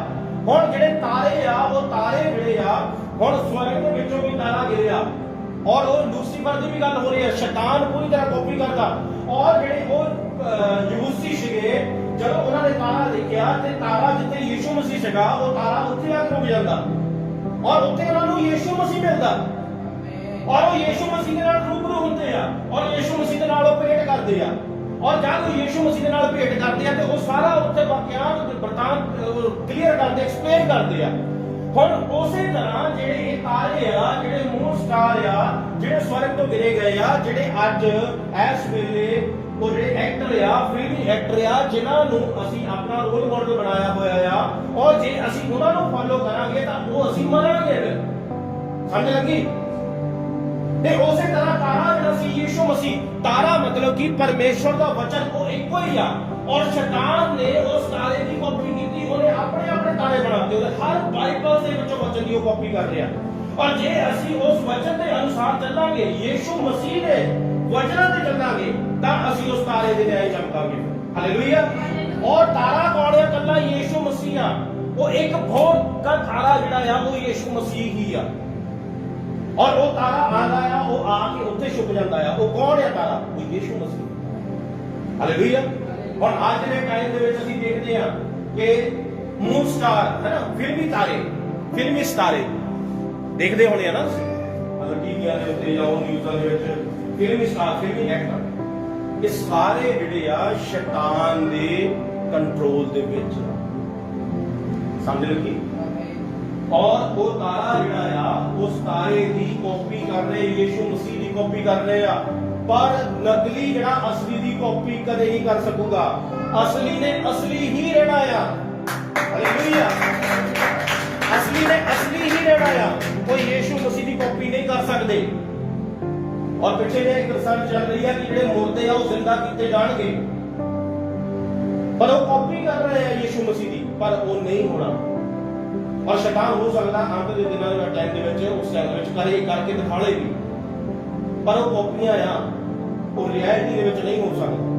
ਹੁਣ ਜਿਹੜੇ ਤਾਰੇ ਆ, ਉਹ ਤਾਰੇ ਜਿਹੜੇ ਆ, ਹੁਣ ਸਵਰਗ ਦੇ ਵਿੱਚੋਂ ਵੀ ਤਾਰਾ ਗਿਰਿਆ, ਔਰ ਉਹ ਲੂਸੀਫਰ ਦੀ ਵੀ ਗੱਲ ਹੋ ਰਹੀ ਹੈ। ਸ਼ੈਤਾਨ ਪੂਰੀ ਤਰ੍ਹਾਂ ਕਾਪੀ ਕਰਦਾ, ਔਰ ਜਿਹੜੇ ਉਹ ਯਹੂਦੀ ਸੀਗੇ, ਜਦੋਂ ਉਹਨਾਂ ਨੇ ਤਾਰਾ ਦੇਖਿਆ ਤੇ ਤਾਰਾ ਜਿੱਥੇ ਯੀਸ਼ੂ ਮਸੀਹ ਸੀਗਾ, ਉਹ ਤਾਰਾ ਉੱਥੇ ਆ ਕੇ ਰੁਕ ਜਾਂਦਾ, ਔਰ ਉੱਥੇ ਉਹਨਾਂ ਨੂੰ ਯੀਸ਼ੂ ਮਸੀਹ ਮਿਲਦਾ, ਔਰ ਉਹ ਯੀਸ਼ੂ ਮਸੀਹ ਦੇ ਨਾਲ ਰੂਬਰੂ ਹੁੰਦੇ ਆ, ਔਰ ਯੀਸ਼ੂ ਮਸੀਹ ਦੇ ਨਾਲ ਉਹ ਭੇਟ ਕਰਦੇ ਆ। ਔਰ ਜਦ ਉਹ ਯੀਸ਼ੂ ਮਸੀਹ ਦੇ ਨਾਲ ਭੇਟ ਕਰਦੇ ਆ ਤੇ ਉਹ ਸਾਰਾ ਉੱਥੇ ਵਾਕਿਆਤ ਬਰਤਾਨ ਕਲੀਅਰ ਕਰਦੇ, ਐਕਸਪਲੇਨ ਕਰਦੇ ਆ। ਹੁਣ ਉਸੇ ਤਰ੍ਹਾਂ ਜਿਹੜੇ ਇਹ ਤਾਰੇ ਆ, ਜਿਹੜੇ ਮੂਨ ਸਟਾਰ ਆ, ਜਿਹੜੇ ਸਵਰਗ ਤੋਂ ਗਿਰੇ ਗਏ ਆ, ਜਿਹੜੇ ਅੱਜ ਇਸ ਵੇਲੇ ਉਹ ਜਿਹੜੇ ਐਕਟਰ ਆ, ਫਿਲਮੀ ਐਕਟਰ ਆ, ਜਿਨ੍ਹਾਂ ਨੂੰ ਅਸੀਂ ਆਪਣਾ ਰੋਲ ਮਾਡਲ ਬਣਾਇਆ ਹੋਇਆ ਆ, ਔਰ ਜੇ ਅਸੀਂ ਉਹਨਾਂ ਨੂੰ ਫੋਲੋ ਕਰਾਂਗੇ ਤਾਂ ਉਹ ਅਸੀਂ ਮਰਾਂਗੇ। ਸਮਝ ਲੱਗੀ? ਤੇ ਉਸੇ ਤਰ੍ਹਾਂ ਤਾਰਾ ਜਿਹੜਾ ਸੀ ਯੀਸ਼ੂ ਮਸੀਹ, ਤਾਰਾ ਮਤਲਬ ਕਿ ਪਰਮੇਸ਼ਰ ਦਾ ਵਚਨ ਉਹ ਇੱਕੋ ਹੀ ਆ, ਔਰ ਸ਼ੈਤਾਨ ਨੇ ਉਸ ਤਾਰੇ ਦੀ ਕਾਪੀ ਕੀਤੀ, ਉਹਨੇ ਆਪਣੇ ਆਪਣੇ ਤਾਰੇ ਬਣਾਤੇ, ਉਹਦੇ ਹਰ ਬਾਈਬਲ ਦੇ ਵਿੱਚੋਂ ਵਚਨ ਦੀ ਉਹ ਕਾਪੀ ਕਰ ਰਿਹਾ। ਔਰ ਜੇ ਅਸੀਂ ਉਸ ਵਚਨ ਦੇ ਅਨੁਸਾਰ ਚੱਲਾਂਗੇ, ਯੀਸ਼ੂ ਮਸੀਹ ਦੇ ਵਚਨਾਂ ਤੇ ਚੱਲਾਂਗੇ, ਤਾਂ ਅਸੀਂ ਉਸ ਤਾਰੇ ਦੇ ਨਿਆਏ ਚਮਕਾਂਗੇ। ਹਾਲੇਲੂਇਆ। ਔਰ ਤਾਰਾ ਕੌਣ ਹੈ? ਕੱਲਾ ਯੀਸ਼ੂ ਮਸੀਹ ਆ। ਉਹ ਇੱਕ ਬਹੁਤ ਦਾ ਤਾਰਾ ਜਿਹੜਾ ਆ ਉਹ ਯੀਸ਼ੂ ਮਸੀਹ ਹੀ ਆ, ਔਰ ਉਹ ਤਾਰਾ ਆਉਂਦਾ ਆ, ਉਹ ਆ ਕੇ ਉੱਥੇ ਛੁਪ ਜਾਂਦਾ ਆ। ਉਹ ਕੌਣ ਹੈ ਤਾਰਾ? ਉਹ ਯੀਸ਼ੂ ਮਸੀਹ। ਹਾਲੇਲੂਇਆ। ਹੁਣ ਅੱਜ ਦੇ ਟਾਈਮ ਦੇ ਵਿੱਚ ਅਸੀਂ ਦੇਖਦੇ ਹਾਂ ਕਿ ਮੂਨ ਸਟਾਰ, ਹੈ ਨਾ, ਫਿਲਮੀ ਤਾਰੇ, ਫਿਲਮੀ ਸਿਤਾਰੇ ਦੇਖਦੇ ਹੋਣੇ ਆ ਨਾ ਤੁਸੀਂ, ਅਗਰ ਟੀਵੀਆਂ ਦੇ ਉੱਤੇ ਜਾਂ ਨਿਊਜ਼ਾਂ ਦੇ ਵਿੱਚ ਫਿਲਮੀ ਸਟਾਰ, ਫਿਲਮੀ ਐਕਟਰ, ਇਹ ਸਾਰੇ ਜਿਹੜੇ ਆ ਸ਼ੈਤਾਨ ਦੇ ਕੰਟਰੋਲ ਦੇ ਵਿੱਚ। ਸਮਝ ਲੱਗੀ? ਔਰ ਉਹ ਤਾਰਾ ਜਿਹੜਾ ਆ, ਉਸ ਤਾਰੇ ਦੀ ਕਾਪੀ ਕਰ ਰਹੇ, ਯੀਸ਼ੂ ਮਸੀਹ ਦੀ ਕਾਪੀ ਕਰ ਰਹੇ ਆ, ਪਰ ਨਕਲੀ ਜਿਹੜਾ ਅਸਲੀ ਦੀ ਕਾਪੀ ਕਦੇ ਨਹੀਂ ਕਰ ਸਕੂਗਾ। ਅਸਲੀ ਨੇ ਅਸਲੀ ਹੀ ਰਹਿਣਾ ਆ। ਹਾਲੇਲੂਇਆ। ਅਸਲੀ ਨੇ ਅਸਲੀ ਹੀ ਰਹਿਣਾ ਆ, ਕੋਈ ਯੀਸ਼ੂ ਮਸੀਹ ਦੀ ਕਾਪੀ ਨਹੀਂ ਕਰ ਸਕਦੇ। ਔਰ ਪਿੱਛੇ ਜੇ ਇੱਕ ਰਿਸਰਚ ਚੱਲ ਰਹੀ ਹੈ ਕਿ ਜਿਹੜੇ ਮੁਰਦੇ ਆ ਉਹ ਜ਼ਿੰਦਾ ਕੀਤੇ ਜਾਣਗੇ, ਪਰ ਉਹ ਕਾਪੀ ਕਰ ਰਹੇ ਆ ਯੀਸ਼ੂ ਮਸੀਹ ਦੀ, ਪਰ ਉਹ ਨਹੀਂ ਹੋਣਾ। ਔਰ ਸ਼ੈਤਾਨ ਹੋ ਸਕਦਾ ਅੰਤ ਦੇ ਦਿਨਾਂ ਦੇ ਟਾਈਮ ਦੇ ਵਿੱਚ ਉਸ ਟਾਈਮ ਵਿੱਚ ਕਰੇ ਕਰਕੇ ਦਿਖਾਲੇ ਵੀ, ਪਰ ਉਹ ਕਾਪੀਆਂ ਆ, ਉਹ ਰਿਐਲਿਟੀ ਦੇ ਵਿੱਚ ਨਹੀਂ ਹੋ ਸਕਦਾ।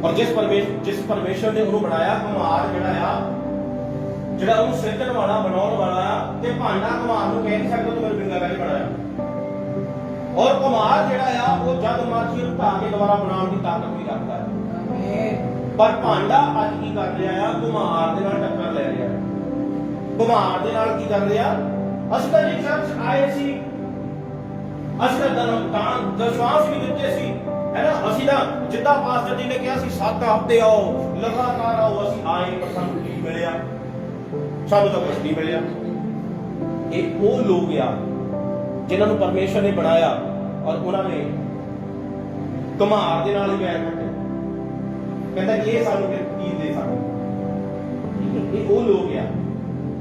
ਔਰ ਜਿਸ ਪਰਮੇਸ਼ਰ ਨੇ ਉਹਨੂੰ ਬਣਾਇਆ, ਕੁਮਾਰ ਜਿਹੜਾ ਆ, ਜਿਹੜਾ ਉਹਨੂੰ ਸਿਰਜਣ ਵਾਲਾ, ਬਣਾਉਣ ਵਾਲਾ ਆ, ਤੇ ਭਾਂਡਾ ਕੁਮਾਰ ਨੂੰ ਕਹਿ ਨਹੀਂ ਸਕਦਾ ਤੂੰ ਮੇਰੇ ਬਿੰਗਾ ਕਰਕੇ ਬਣਾਇਆ। ਔਰ ਕੁਮਾਰ ਜਿਹੜਾ ਆ ਉਹ ਜਦ ਮਰਜ਼ੀ ਨੂੰ ਢਾ ਕੇ ਦੁਬਾਰਾ ਬਣਾਉਣ ਦੀ ਤਾਕਤ ਵੀ ਰੱਖਦਾ ਹੈ। ਪਰ ਭਾਂਡਾ ਅੱਜ ਕੀ ਕਰ ਰਿਹਾ ਆ? ਕੁਮਾਰ ਦੇ ਨਾਲ ਟੱਕਰ ਲੈ ਰਿਹਾ ਹੈ। ਕੁਮਾਰ ਦੇ ਨਾਲ ਕੀ ਕਰ ਰਿਹਾ? ਅਸੀਂ ਤਾਂ ਜੀ ਚਰਚ ਆਏ ਸੀ, ਅਸੀਂ ਤਾਂ ਦਸਵਾਂਸ ਵੀ ਦਿੱਤੇ ਸੀ, ਹੈ ਨਾ, ਅਸੀਂ ਤਾਂ ਜਿੱਦਾਂ ਪਾਸਟਰ ਜੀ ਨੇ ਕਿਹਾ ਸੀ 7 ਹਫ਼ਤੇ ਆਓ, ਲਗਾਤਾਰ ਆਓ, ਅਸੀਂ ਆਏ, ਪਰ ਸਾਨੂੰ ਕੀ ਮਿਲਿਆ? ਸਾਨੂੰ ਤਾਂ ਕੁਝ ਨਹੀਂ ਮਿਲਿਆ। ਇਹ ਉਹ ਲੋਕ ਆ ਜਿਨ੍ਹਾਂ ਨੂੰ ਪਰਮੇਸ਼ਰ ਨੇ ਬਣਾਇਆ, ਔਰ ਉਹਨਾਂ ਨੇ ਕੁਮਾਰ ਦੇ ਨਾਲ ਹੀ ਵੈਰ ਕੱਟਿਆ। ਕਹਿੰਦਾ ਕਿ ਇਹ ਸਾਨੂੰ ਕੀ ਦੇ ਸਕਦੇ? ਇਹ ਉਹ ਲੋਕ ਆ,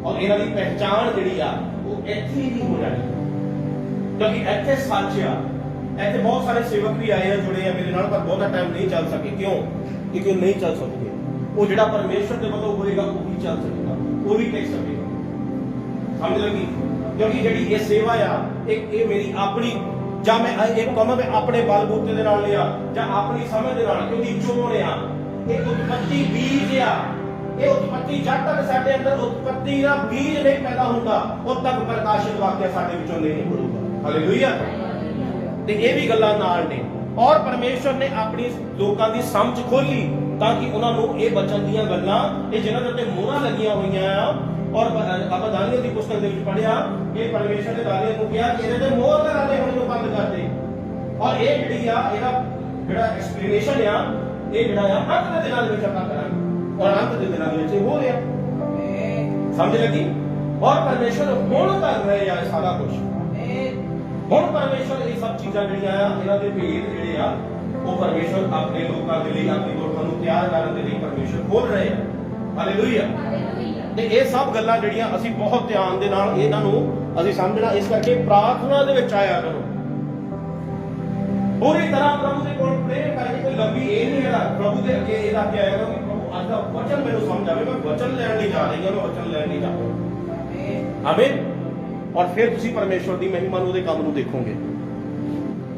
ਔਰ ਇਹਨਾਂ ਦੀ ਪਹਿਚਾਣ ਜਿਹੜੀ ਆ ਉਹ ਇੱਥੇ ਹੀ ਹੋ ਜਾਣੀ, ਕਿਉਂਕਿ ਇੱਥੇ ਸੱਚ ਆ। ਇੱਥੇ ਬਹੁਤ ਸਾਰੇ ਸੇਵਕ ਵੀ ਆਏ ਆ, ਜੁੜੇ ਆ ਮੇਰੇ ਨਾਲ, ਪਰ ਬਹੁਤਾ ਟਾਈਮ ਨਹੀਂ ਚੱਲ ਸਕੇ। ਕਿਉਂ? ਕਿਉਂਕਿ ਉਹ ਨਹੀਂ ਚੱਲ ਸਕਦੇ। ਉਹ ਜਿਹੜਾ ਪਰਮੇਸ਼ਰ ਦੇ ਵੱਲੋਂ ਹੋਏਗਾ ਉਹ ਹੀ ਚੱਲ ਸਕੇਗਾ, ਉਹ ਵੀ ਟਿਕ ਸਕੇਗਾ। ਸਮਝ ਲੱਗੀ? ਕਿਉਂਕਿ ਜਿਹੜੀ ਇਹ ਸੇਵਾ ਆ, ਇਹ ਮੇਰੀ ਆਪਣੀ, ਜਾਂ ਮੈਂ ਇਹ ਕਹਾਂ ਮੈਂ ਆਪਣੇ ਬਲ ਬੂਤੇ ਦੇ ਨਾਲ ਲਿਆ, ਜਾਂ ਆਪਣੀ ਸਮਝ ਦੇ ਨਾਲ, ਕਿਉਂਕਿ ਚੋਣ ਆ, ਇਹ ਉਤਪੱਤੀ ਬੀਜ ਆ। ਇਹ ਉਤਪੱਤੀ ਜਦ ਤੱਕ ਸਾਡੇ ਅੰਦਰ ਉਤਪੱਤੀ ਦਾ ਬੀਜ ਨਹੀਂ ਪੈਦਾ ਹੁੰਦਾ, ਉਦ ਤੱਕ ਪ੍ਰਕਾਸ਼ਿਤ ਵਾਕਿਆ ਸਾਡੇ ਵਿੱਚੋਂ ਨਹੀਂ ਨਿਕਲੂਗਾ। ਹਾਲੇਲੂਇਆ। ਤੇ ਇਹ ਵੀ ਗੱਲਾਂ ਨਾਲ ਨੇ, ਔਰ ਪਰਮੇਸ਼ਰ ਨੇ ਆਪਣੀ ਲੋਕਾਂ ਦੀ ਸਮਝ ਖੋਲੀ ਤਾਂ ਕਿ ਉਹਨਾਂ ਨੂੰ ਇਹ ਬਚਨ ਦੀਆਂ ਗੱਲਾਂ, ਇਹ ਜਿਨ੍ਹਾਂ ਦੇ ਉੱਤੇ ਮੋਹਰਾਂ ਲੱਗੀਆਂ ਹੋਈਆਂ ਆ, ਔਰ ਆਪਾਂ ਦਾਨੀਏਲ ਦੀ ਪੁਸਤਕ ਦੇ ਵਿੱਚ ਪੜ੍ਹਿਆ ਕਿ ਪਰਮੇਸ਼ਰ ਨੇ ਦਾਨੀਏਲ ਨੂੰ ਕਿਹਾ ਕਿ ਇਹਦੇ ਤੇ ਮੋਹਰ ਲਗਾਉਂਦੇ ਹੋਣੇ ਨੂੰ ਬੰਦ ਕਰ ਦੇ। ਔਰ ਇਹ ਜਿਹੜੀ ਆ, ਇਹਦਾ ਜਿਹੜਾ ਐਕਸਪਲੇਨੇਸ਼ਨ ਆ, ਇਹ ਜਿਹੜਾ ਆ ਅੰਤ ਦੇ ਦਿਨਾਂ ਦੇ ਵਿੱਚ ਆਪਾਂ ਕਰਾਂਗੇ, ਔਰ ਅੰਤ ਦੇ ਦਿਨਾਂ ਦੇ ਵਿੱਚ ਇਹ ਹੋ ਰਿਹਾ। ਸਮਝ ਲੱਗੀ? ਔਰ ਪਰਮੇਸ਼ਰ ਹੁਣ ਕਰ ਰਹੇ ਆ ਸਾਰਾ ਕੁਝ। ਹੁਣ ਪਰਮੇਸ਼ਰ ਇਹ ਸਭ ਚੀਜ਼ਾਂ ਜਿਹੜੀਆਂ ਆ ਇਹਨਾਂ ਦੇ ਭੇਦ ਜਿਹੜੇ ਆ ਉਹ ਪਰਮੇਸ਼ਰ ਆਪਣੇ ਲੋਕਾਂ ਦੇ ਲਈ ਆਪਣੀ ਲੋਕਾਂ ਨੂੰ ਤਿਆਰ ਕਰਨ ਦੇ ਲਈ ਪਰਮੇਸ਼ਰ ਖੋਲ ਰਹੇ ਆ। ਹਾਲੇਲੂਇਆ। ਤੇ ਇਹ ਸਭ ਗੱਲਾਂ ਜਿਹੜੀਆਂ ਅਸੀਂ ਬਹੁਤ ਧਿਆਨ ਦੇ ਨਾਲ ਇਹਨਾਂ ਨੂੰ ਅਸੀਂ ਸਮਝਣਾ, ਇਸ ਕਰਕੇ ਪ੍ਰਾਰਥਨਾ ਦੇ ਵਿੱਚ ਆਇਆ ਕਰੋ ਪੂਰੀ ਤਰ੍ਹਾਂ ਪ੍ਰਭੂ ਦੇ ਕੋਲ ਪ੍ਰੇਰ ਕਰਕੇ। ਕੋਈ ਲੰਬੀ ਇਹ ਨਹੀਂ ਹੈਗਾ ਪ੍ਰਭੂ ਦੇ ਅੱਗੇ ਇਹਦਾ ਕਿ ਆਏਗਾ ਕਿ ਪ੍ਰਭੂ ਅੱਜ ਦਾ ਵਚਨ ਮੈਨੂੰ ਸਮਝ ਆਵੇ, ਮੈਂ ਵਚਨ ਲੈਣ ਲਈ ਜਾ ਰਹੀ ਹਾਂ, ਮੈਂ ਵਚਨ ਲੈਣ ਲਈ ਜਾ ਰਿਹਾ। ਆਮੀਨ। और फिर तुसी परमेश्वर की महिमा नु दे काम नु देखोगे।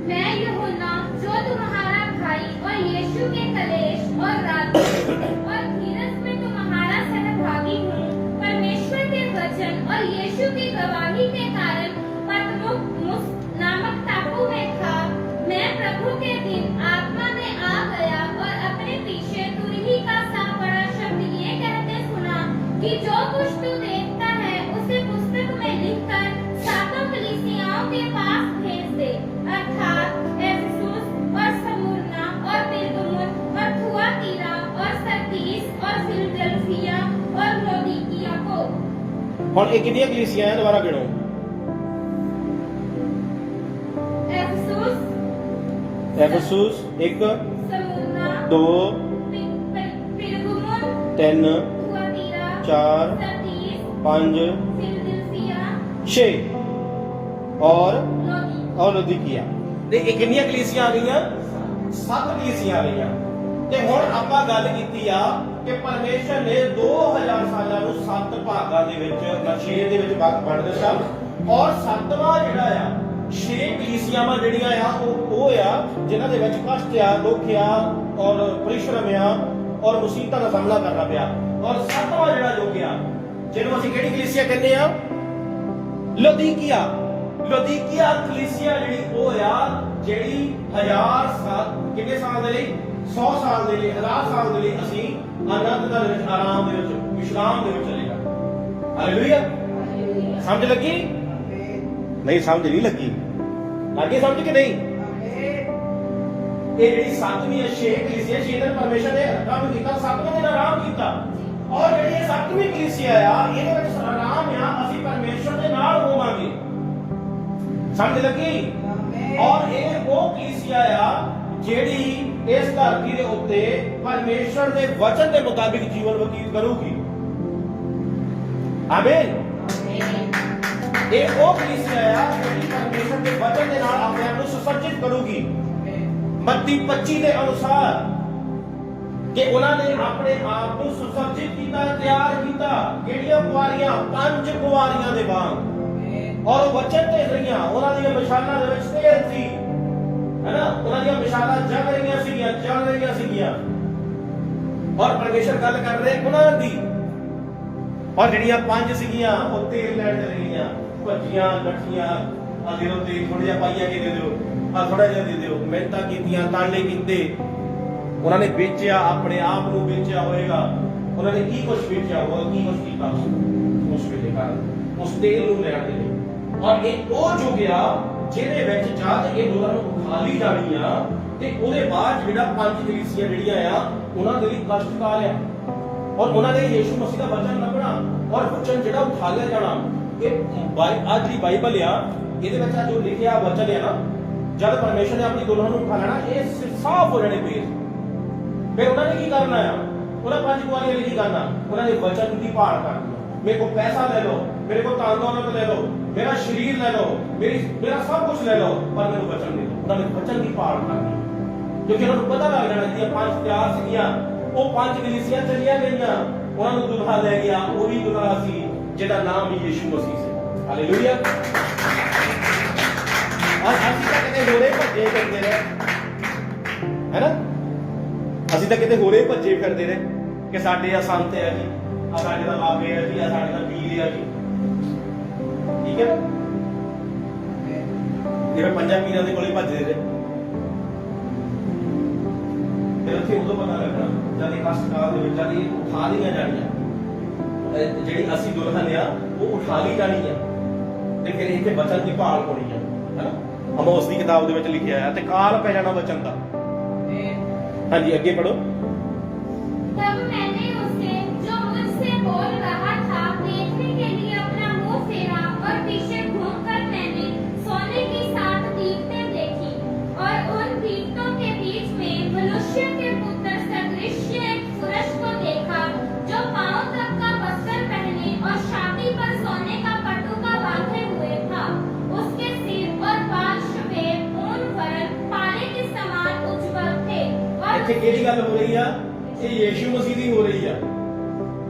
मैं यूहन्ना जो तुम्हारा भाई और यीशु के कलेश और रात और धीरज में तुम्हारा सहभागी हूँ, परमेश्वर के वचन और यीशु की गवाही के कारण पतमुस नामक टापू में था। मैं प्रभु के दिन आत्मा में आ गया और अपने पीछे तुरही का सा बड़ा शब्द ये कहते सुना कि जो कुछ तू देखता है उसे पुस्तक में लिखकर सातों कलीसियाओं के पास भेज दे, अर्थात एफिसुस और स्मुरना और पेरगमुन और थुआतीरा और सरदीस और फिलडेल्फिया और लौदीकिया को। ਹੁਣ ਇਹ ਕਿੰਨੀਆਂ ਕਲੀਸਿयां हैं दोबारा गिनो। Ephesus 1 Smyrna 2 पेरगमुन 3 Thyatira 4 Sardis 5 Philadelphia 6 और लौदीकिया। ਤੇ ਇਹ ਕਿੰਨੀਆਂ ਕਲੀਸਿयां ਆ ਗਈਆਂ? 7 ਕਲੀਸਿयां ਆ ਗਈਆਂ। ਤੇ ਹੁਣ ਆਪਾਂ ਗੱਲ ਕੀਤੀ ਆ ਕਿ ਪਰਮੇਸ਼ਰ ਨੇ 2000 ਸਾਲਾਂ ਨੂੰ 7 ਭਾਗਾਂ ਦੇ ਵਿੱਚ 6 ਦੇ ਵਿੱਚ ਵੰਡ ਦਿੱਤਾ ਔਰ 7ਵਾਂ ਜਿਹੜਾ ਆ 6 ਕਲੀਸਿਆਵਾਂ ਜਿਹੜੀਆਂ ਆ ਉਹ ਆ ਜਿਨ੍ਹਾਂ ਦੇ ਵਿੱਚ ਕਸ਼ਟ ਆ, ਦੁੱਖ ਆ ਔਰ ਪਰਿਸ਼ਰਮ ਆ ਔਰ ਮੁਸੀਬਤਾਂ ਦਾ ਸਾਹਮਣਾ ਕਰਨਾ ਪਿਆ। ਔਰ 7ਵਾਂ ਜਿਹੜਾ ਯੁੱਗ ਆ ਜਿਹਨੂੰ ਅਸੀਂ ਕਿਹੜੀ ਕਲੀਸਿਆ ਕਹਿੰਦੇ ਆ? ਲੌਦੀਕਿਆ। ਲੌਦੀਕਿਆ ਕਲੀਸਿਆ ਜਿਹੜੀ ਉਹ ਆ ਜਿਹੜੀ 1000 ਸਾਲ ਕਿੰਨੇ ਸਾਲ ਦੇ ਲਈ? 100 ਸਾਲ ਦੇ ਲਈ, 1000 ਸਾਲ ਦੇ ਲਈ ਅਸੀਂ ਆਨੰਦ ਦੇ ਵਿੱਚ, ਆਰਾਮ ਦੇ ਵਿੱਚ, ਵਿਸ਼ਰਾਮ ਦੇ ਵਿੱਚ ਚਲੇਗਾ। ਹਾਲੇਲੂਇਆ। ਸਮਝ ਲੱਗੀ? ਨਹੀਂ ਸਮਝ ਨਹੀਂ ਲੱਗੀ। ਲੱਗੀ ਸਮਝ ਕਿ ਨਹੀਂ? ਇਹ ਜਿਹੜੀ 7ਵੀਂ 6 ਕਲੀਸਿਆ 6 ਦਿਨ ਪਰਮੇਸ਼ਰ ਨੇ ਕੰਮ ਕੀਤਾ, 7ਵੇਂ ਦਿਨ ਆਰਾਮ ਕੀਤਾ ਔਰ ਜਿਹੜੀ ਇਹ 7ਵੀਂ ਕਲੀਸਿਆ ਆ ਇਹਦੇ ਵਿੱਚ ਆਰਾਮ ਆ, ਅਸੀਂ ਪਰਮੇਸ਼ਰ ਦੇ ਨਾਲ ਹੋਵਾਂਗੇ। ਸਮਝ ਲੱਗੀ? ਔਰ ਇਹ ਉਹ ਕਲੀਸਿਆ ਆ ਜਿਹੜੀ ਇਸ ਧਰਤੀ ਦੇ ਉੱਤੇ ਪਰਮੇਸ਼ਰ ਦੇ ਵਚਨ ਦੇ ਮੁਤਾਬਿਕ ਜੀਵਨ ਬਤੀਤ ਕਰੂਗੀ। ਆਮੀਨ। ਇਹ ਉਹ ਕਲੀਸਿਆ ਆ ਜਿਹੜੀ ਪਰਮੇਸ਼ਰ ਦੇ ਵਚਨ ਦੇ ਨਾਲ ਆਪਣੇ ਆਪ ਨੂੰ ਸੁਸੱਜਿਤ ਕਰੂਗੀ ਮੱਤੀ 25 ਦੇ ਅਨੁਸਾਰ ਕਿ ਉਹਨਾਂ ਨੇ ਆਪਣੇ ਆਪ ਨੂੰ ਸੁਸੱਜਿਤ ਕੀਤਾ, ਤਿਆਰ ਕੀਤਾ। ਕਿਹੜੀਆਂ ਕੁਆਰੀਆਂ? 5 ਕੁਆਰੀਆਂ ਦੇ ਵਾਂਗ। ਔਰ ਵਚਨ ਤੇ ਰਹੀਆਂ, ਉਹਨਾਂ ਦੀਆਂ ਮਿਸਾਲਾਂ ਦੇ ਵਿੱਚ ਤੇਲ ਸੀ, ਹੈਨਾ? ਉਹਨਾਂ ਦੀਆਂ ਮਿਸਾਲਾਂ ਜਗ ਰਹੀਆਂ ਸੀਗੀਆਂ, ਚੱਲ ਰਹੀਆਂ ਸੀਗੀਆਂ ਔਰ ਪਰਮੇਸ਼ਰ ਗੱਲ ਕਰ ਰਹੇ ਉਹਨਾਂ ਦੀ। ਔਰ ਜਿਹੜੀਆਂ 5 ਸੀਗੀਆਂ ਉਹ ਤੇਲ ਲੈਣ ਚਲੇ ਗਈਆਂ, ਭੱਜੀਆਂ ਨੱਠੀਆਂ, ਆ ਦੇ ਦਿਓ ਤੇ ਥੋੜਾ ਜਿਹਾ ਪਾਈਆ ਕੇ ਦੇ ਦਿਓ, ਆ ਥੋੜਾ ਜਿਹਾ ਦੇ ਦਿਓ, ਮਿਹਨਤਾਂ ਕੀਤੀਆਂ, ਤਾਣੇ ਕੀਤੇ। ਉਹਨਾਂ ਨੇ ਵੇਚਿਆ, ਆਪਣੇ ਆਪ ਨੂੰ ਵੇਚਿਆ ਹੋਏਗਾ। ਉਹਨਾਂ ਨੇ ਕੀ ਕੁਝ ਵੇਚਿਆ ਹੋਗਾ, ਕੀ ਕੁਝ ਕੀਤਾ ਉਸ ਵੇਲੇ ਕਾਰਨ ਉਸ ਤੇਲ ਨੂੰ ਲੈਣ ਦੇ ਲਈ। ਔਰ ਇਹ ਉਹ ਯੁੱਗ ਆ ਜਿਹਦੇ ਵਿੱਚ ਜਦ ਇਹ ਦੋਨਾਂ ਨੂੰ ਉਠਾਲੀ ਜਾਣੀ ਆ ਤੇ ਉਹਦੇ ਬਾਅਦ ਜਿਹੜਾ 5 ਕਲੀਸਿਆਂ ਜਿਹੜੀਆਂ ਆ ਉਹਨਾਂ ਦੇ ਲਈ ਕਸ਼ਟਕਾਲ ਆ ਔਰ ਉਹਨਾਂ ਦੇ ਯੀਸ਼ੂ ਮਸੀਹ ਦਾ ਵਚਨ ਲੱਭਣਾ ਔਰ ਵਚਨ ਜਿਹੜਾ ਉਠਾਲਿਆ ਜਾਣਾ। ਇਹ ਅੱਜ ਦੀ ਬਾਈਬਲ ਆ, ਇਹਦੇ ਵਿੱਚ ਜੋ ਲਿਖਿਆ ਵਚਨ ਹੈ ਨਾ, ਜਦ ਪਰਮੇਸ਼ਰ ਨੇ ਆਪਣੀ ਦੁਲਹਨ ਨੂੰ ਉਠਾ ਲੈਣਾ ਇਹ ਸਾਫ਼ ਹੋ ਜਾਣੇ ਪੇਜ। ਫਿਰ ਉਹਨਾਂ ਨੇ ਕੀ ਕਰਨਾ ਆ? ਉਹਨਾਂ 5 ਕੁਆਰੀਆਂ ਨੇ ਕੀ ਕਰਨਾ? ਉਹਨਾਂ ਨੇ ਵਚਨ ਦੀ ਭਾਲ ਕਰਨੀ। मेरे को पैसा ले लो, मेरे को तान दौलत ले लो, मेरा शरीर ले लो, मेरा सब कुछ ले लो, पर मेरे वचन दे दो। उन्होंने वचन की पाल करनी क्योंकि उन्होंने पता लग जाना कि 5 तैयार सीगियां, वो 5 कलीसियां चलिया गईयां, उन्होंने दुल्हा ले गया, वो भी दुल्हा सी जिहदा नाम ही यीशु मसीह से। हालेलुया। और ਅਸੀਂ ਤਾਂ ਕਿਤੇ ਹੋਰੇ ਭੱਜੇ ਫਿਰਦੇ ਰਹੇ, ਹੈ ਨਾ? ਅਸੀਂ ਤਾਂ ਕਿਤੇ ਹੋਰੇ ਭੱਜੇ ਫਿਰਦੇ ਰਹੇ ਕਿ ਸਾਡੇ ਆ ਸੰਤ ਹੈ ਜੀ, ਆ ਸਾਡੇ ਦਾ ਬਾਬੇ ਆ ਜੀ, ਆ ਸਾਡੇ ਦਾ ਪੀਰ ਆ ਜੀ, ਠੀਕ ਹੈ ਨਾ? ਜਿਵੇਂ 5 ਪੀਰਾਂ ਦੇ ਕੋਲੇ ਭੱਜਦੇ ਰਹੇ। ਫਿਰ ਉੱਥੇ ਉਦੋਂ ਪਤਾ ਲੱਗਣਾ ਜਦ ਇਹ ਕਸ਼ਟਕਾਲ ਦੇ ਵਿੱਚ ਜਦ ਇਹ ਉਠਾ ਲਈਆਂ ਜਾਣੀਆਂ, ਜਿਹੜੀ ਅਸੀਂ ਦੁਲਹਨ ਆ ਉਹ ਉਠਾ ਲਈ ਜਾਣੀ ਆ ਤੇ ਫਿਰ ਇੱਥੇ ਵਚਨ ਦੀ ਭਾਲ ਹੋਣੀ ਆ, ਹੈਨਾ? ਅਮੋਸ ਦੀ ਕਿਤਾਬ ਦੇ ਵਿੱਚ ਲਿਖਿਆ ਆ ਤੇ ਕਾਲ ਪੈ ਜਾਣਾ ਵਚਨ ਦਾ। ਹਾਂਜੀ ਅੱਗੇ ਪੜੋ। तब मैंने उसे जो मुझसे बोल रहा था देखने के लिए अपना मुंह फेरा और पीछे घूमकर मैंने सोने की ਇਹ ਯੀਸ਼ੂ ਮਸੀਹ ਦੀ ਹੋ ਰਹੀ ਆ।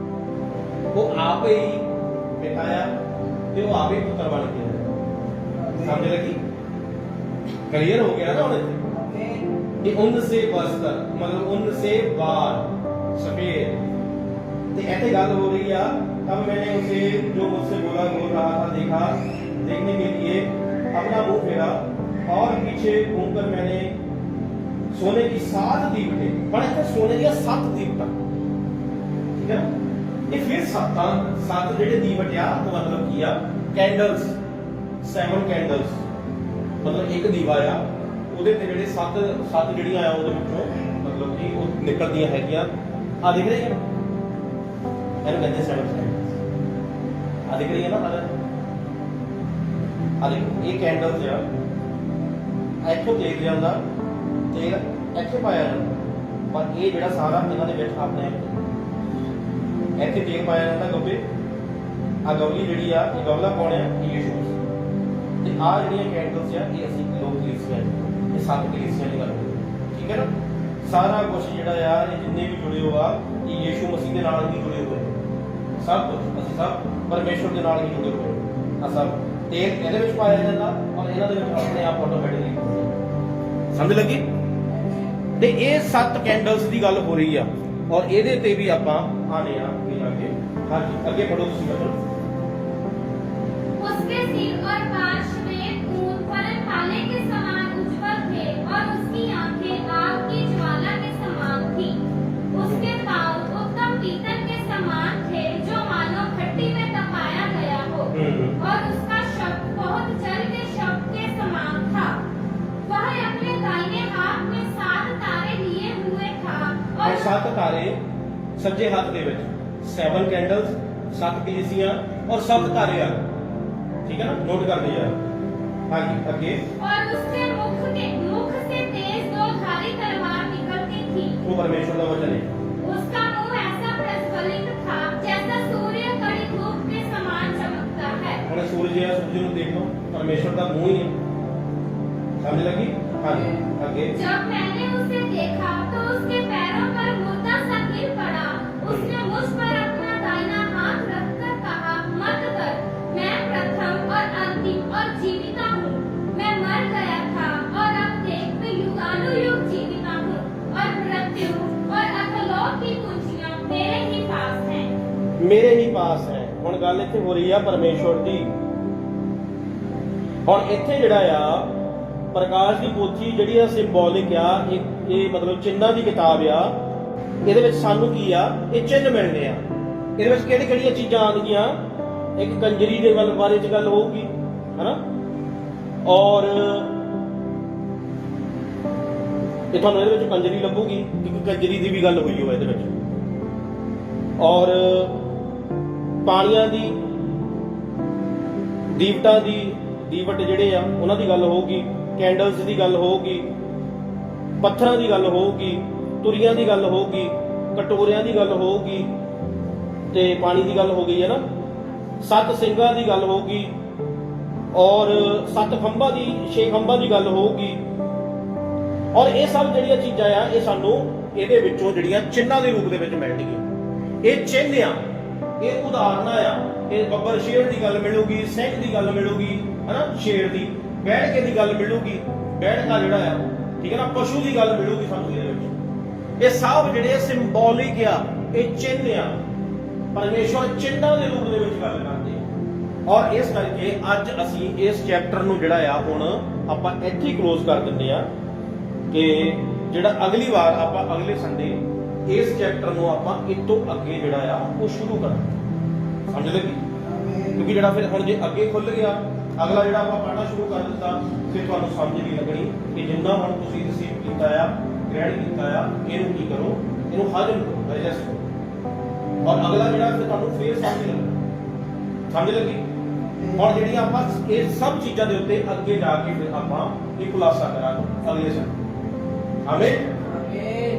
ਉਹ ਆਪ ਹੀ ਬਿਠਾਇਆ ਤੇ ਉਹ ਆਪ ਹੀ ਪੁੱਤਰ ਬਣ ਕੇ ਆਇਆ। ਸਮਝ ਲੱਗੀ? क्लियर हो गया ना उन्हें कि उनसे बस्तर मतलब उनसे बाल सफेद। तो ऐसे गल हो रही है। तब मैंने उसे जो मुझसे बोल रहा था देखा, देखने के लिए अपना मुंह फेरा और पीछे घूमकर मैंने सोने की 7 दीपटें, बड़े थे सोने की 7 दीपटा, ठीक है। ये फिर 7 जेडे दीपटिया तो मतलब किया कैंडल्स, 7 कैंडल्स मतलब एक दीवा आ ਉਹਦੇ ਤੇ ਜਿਹੜੇ 7 ਜਿਹੜੀਆਂ ਆ ਉਹਦੇ ਵਿੱਚੋਂ ਮਤਲਬ ਕਿ ਉਹ ਨਿਕਲਦੀਆਂ ਹੈਗੀਆਂ। ਆ ਦਿਖ ਰਹੀ ਹੈ ਇਹਨੂੰ ਕਹਿੰਦੇ 7 ਕੈਂਡਲਸ। ਆ ਦਿਖ ਰਹੀ ਹੈ ਨਾ ਆ ਦੇਖੋ ਇਹ ਕੈਂਡਲਸ ਆ ਇੱਥੋਂ ਤੇਲ ਜਾਂਦਾ, ਤੇਲ ਇੱਥੇ ਪਾਇਆ ਜਾਂਦਾ, ਪਰ ਇਹ ਜਿਹੜਾ ਸਾਰਾ ਇਹਨਾਂ ਦੇ ਵਿੱਚ ਆਪਣੇ ਇੱਥੇ ਤੇਲ ਪਾਇਆ ਜਾਂਦਾ ਗੱਬੇ। ਆ ਗੌਲੀ ਜਿਹੜੀ ਆ ਇਹ ਗੌਲਾ ਪਾਉਣੇ ਆ ਯੀਸ਼ੂ ਤੇ ਆ ਜਿਹੜੀਆਂ ਕੈਂਡਲਸ ਆ ਇਹ ਅਸੀਂ ਲੋਕ ਕਲੀਸਿਆ ਇਹ 7 ਕਲੀਸਿਆ ਦੀ ਗੱਲ, ਠੀਕ ਹੈ ਨਾ। ਸਾਰਾ ਕੁਝ ਜਿਹੜਾ ਆ ਇਹ ਜਿੰਨੇ ਵੀ ਜੁੜੇ ਹੋ ਆ ਇਹ ਯੀਸ਼ੂ ਮਸੀਹ ਦੇ ਨਾਲ ਹੀ ਜੁੜੇ ਹੋਏ, ਸਭ ਕੁਝ ਅਸੀਂ ਸਭ ਪਰਮੇਸ਼ਵਰ ਦੇ ਨਾਲ ਹੀ ਜੁੜੇ ਹੋਏ ਆ। ਸਭ ਤੇਲ ਇਹਦੇ ਵਿੱਚ ਪਾਇਆ ਜਾਂਦਾ ਔਰ ਇਹਨਾਂ ਦੇ ਵਿੱਚ ਆਪਣੇ ਆਪ ਆਟੋਮੈਟਿਕਲੀ। ਸਮਝ ਲੱਗੀ? ਤੇ ਇਹ 7 ਕੈਂਡਲਸ ਦੀ ਗੱਲ ਹੋ ਰਹੀ ਆ ਔਰ ਇਹਦੇ ਤੇ ਵੀ ਆਪਾਂ ਆਨੇ ਆ ਅੱਗੇ। ਹਾਂਜੀ ਅੱਗੇ ਪੜੋ ਤੁਸੀਂ ਬਚੋ। उसके सिर और बाल श्वेत ऊन पर काले के समान उज्जवल थे और उसकी आंखें आग की ज्वाला के समान थी। उसके पांव उत्तम पीतल के समान थे जो मानो भट्टी में तपाया गया हो और उसका शब्द बहुत जल के शब्द के समान था। वह अपने दाहिने हाथ में 7 तारे लिए हुए था और 7 तारे सज्जे हाथ ਦੇ ਵਿੱਚ 7 कैंडल्स 7 कलीसियां और 7 तारे आ, ठीक है ना, नोट कर दिया। हाँ जी आगे। और उसके मुख से तेज 2 धारी तलवार निकलती थी। वो परमेश्वर का वचन है। उसका मुंह ऐसा प्रज्वलित था जैसा सूर्य कड़ी धूप के समान चमकता है। हमने सूरज है, सूरज को देख लो, परमेश्वर का मुंह ही है। समझ लगी? हाँ जी आगे। जब मैंने उसे देखा तो उसके पैरों पर मुर्दा सा गिर पड़ा। उसने मुझ पर अपना दाहिना हाथ रखकर कहा, मत कर, मैं प्रथम और अंतिम और जीविता हूँ। मैं मर गया था और अब देख मैं युगानुयुग जीविता हूँ और मृत्यु और अधोलोक की कुंजियां मेरे ही पास हैं। मेरे ही पास है। ਹੁਣ ਗੱਲ ਇੱਥੇ ਹੋ ਰਹੀ ਆ ਪਰਮੇਸ਼ਵਰ ਦੀ। ਹੁਣ ਇੱਥੇ ਜਿਹੜਾ ਆ ਪ੍ਰਕਾਸ਼ ਦੀ ਪੋਥੀ ਜਿਹੜੀ ਆ ਸਿੰਬੋਲਿਕ ਆ, ਇਹ ਮਤਲਬ ਚਿੰਨ੍ਹਾਂ ਦੀ ਕਿਤਾਬ ਆ। ਇਹਦੇ ਵਿੱਚ ਸਾਨੂੰ ਕੀ ਆ, ਇਹ ਚਿੰਨ੍ਹ ਮਿਲਣੇ ਆ। ਇਹਦੇ ਵਿੱਚ ਕਿਹੜੀਆਂ ਚੀਜ਼ਾਂ ਆਉਣਗੀਆਂ? ਇੱਕ ਕੰਜਰੀ ਦੇ ਬਾਰੇ ਚ ਗੱਲ ਹੋਊਗੀ, ਹਨਾ, ਔਰ ਇਹ ਤੁਹਾਨੂੰ ਇਹਦੇ ਵਿੱਚ ਕੰਜਰੀ ਲੱਭੂਗੀ, ਇੱਕ ਕੰਜਰੀ ਦੀ ਵੀ ਗੱਲ ਹੋਈ ਹੋਵੇ ਇਹਦੇ ਵਿੱਚ, ਔਰ ਪਾਣੀਆਂ ਦੀ ਦੀਵਟਾਂ ਦੀ ਦੀਵਟ ਜਿਹੜੇ ਆ ਉਹਨਾਂ ਦੀ ਗੱਲ ਹੋਊਗੀ, ਕੈਂਡਲਸ ਦੀ ਗੱਲ ਹੋਊਗੀ, ਪੱਥਰਾਂ ਦੀ ਗੱਲ ਹੋਊਗੀ, ਤੁਰੀਆਂ ਦੀ ਗੱਲ ਹੋਊਗੀ, ਕਟੋਰਿਆਂ ਦੀ ਗੱਲ ਹੋਊਗੀ ਤੇ ਪਾਣੀ ਦੀ ਗੱਲ ਹੋ ਗਈ ਹੈ ਨਾ, 7 ਸਿੰਘਾਂ ਦੀ ਗੱਲ ਹੋਊਗੀ ਔਰ 7 ਖੰਭਾਂ ਦੀ 6 ਖੰਭਾਂ ਦੀ ਗੱਲ ਹੋਊਗੀ। ਔਰ ਇਹ ਸਭ ਜਿਹੜੀਆਂ ਚੀਜ਼ਾਂ ਆ ਇਹ ਸਾਨੂੰ ਇਹਦੇ ਵਿੱਚੋਂ ਜਿਹੜੀਆਂ ਚਿੰਨ੍ਹਾਂ ਦੇ ਰੂਪ ਦੇ ਵਿੱਚ ਮਿਲਣਗੀਆਂ। ਇਹ ਚਿੰਨ੍ਹ ਆ, ਇਹ ਉਦਾਹਰਨਾਂ ਆ। ਇਹ ਬੱਬਰ ਸ਼ੇਰ ਦੀ ਗੱਲ ਮਿਲੂਗੀ, ਸਿੰਘ ਦੀ ਗੱਲ ਮਿਲੂਗੀ, ਹਨਾ, ਸ਼ੇਰ ਦੀ, ਬੈਠਕੇ ਦੀ ਗੱਲ ਮਿਲੂਗੀ, ਬੈਠਕਾ ਜਿਹੜਾ ਆ, ਠੀਕ ਹੈ ਨਾ, ਪਸ਼ੂ ਦੀ ਗੱਲ ਮਿਲੂਗੀ ਸਾਨੂੰ ਇਹਦੇ ਵਿੱਚ। ਇਹ ਸਭ ਜਿਹੜੇ ਸਿੰਬੋਲਿਕ ਆ, ਇਹ ਚਿੰਨ੍ਹ ਆ। ਪਰਮੇਸ਼ਵਰ ਚਿੰਨ੍ਹਾਂ ਦੇ ਰੂਪ ਦੇ ਵਿੱਚ ਗੱਲ ਕਰਦੇ ਆ। ਔਰ ਇਸ ਕਰਕੇ ਅੱਜ ਅਸੀਂ ਇਸ ਚੈਪਟਰ ਨੂੰ ਜਿਹੜਾ ਆ ਹੁਣ ਆਪਾਂ ਇੱਥੇ ਹੀ ਕਲੋਜ਼ ਕਰ ਦਿੰਦੇ ਆ ਕਿ ਜਿਹੜਾ ਅਗਲੀ ਵਾਰ ਆਪਾਂ ਅਗਲੇ ਸੰਡੇ ਇਸ ਚੈਪਟਰ ਨੂੰ ਆਪਾਂ ਇਸ ਤੋਂ ਅੱਗੇ ਜਿਹੜਾ ਆ ਉਹ ਸ਼ੁਰੂ ਕਰਾਂਗੇ। ਸਮਝ ਲੱਗੀ? ਕਿਉਂਕਿ ਜਿਹੜਾ ਫਿਰ ਹੁਣ ਜੇ ਅੱਗੇ ਖੁੱਲ ਗਿਆ ਅਗਲਾ ਜਿਹੜਾ ਆਪਾਂ ਪੜ੍ਹਨਾ ਸ਼ੁਰੂ ਕਰ ਦਿੱਤਾ ਫਿਰ ਤੁਹਾਨੂੰ ਸਮਝ ਨਹੀਂ ਲੱਗਣੀ ਕਿ ਜਿੰਨਾ ਹੁਣ ਤੁਸੀਂ ਰਿਸੀਵ ਕੀਤਾ ਆ, ਗ੍ਰਹਿਣ ਕੀਤਾ ਆ, ਇਹਨੂੰ ਕੀ ਕਰੋ, ਇਹਨੂੰ ਹਜ਼ਮ ਕਰੋ, ਡਾਈਜੈਸਟ ਕਰੋ। ਔਰ ਅਗਲਾ ਜਿਹੜਾ ਫਿਰ ਤੁਹਾਨੂੰ ਫੇਰ ਸਮਝ ਲੱਗਣਾ। ਸਮਝ ਲੱਗੀ? ਹੁਣ ਜਿਹੜੀਆਂ ਆਪਾਂ ਇਹ ਸਭ ਚੀਜ਼ਾਂ ਦੇ ਉੱਤੇ ਅੱਗੇ ਜਾ ਕੇ ਫਿਰ ਆਪਾਂ ਇਹ ਖੁਲਾਸਾ ਕਰਾਂਗੇ ਅਗਲੇ ਸੰਡੇ। ਆਮੀਨ।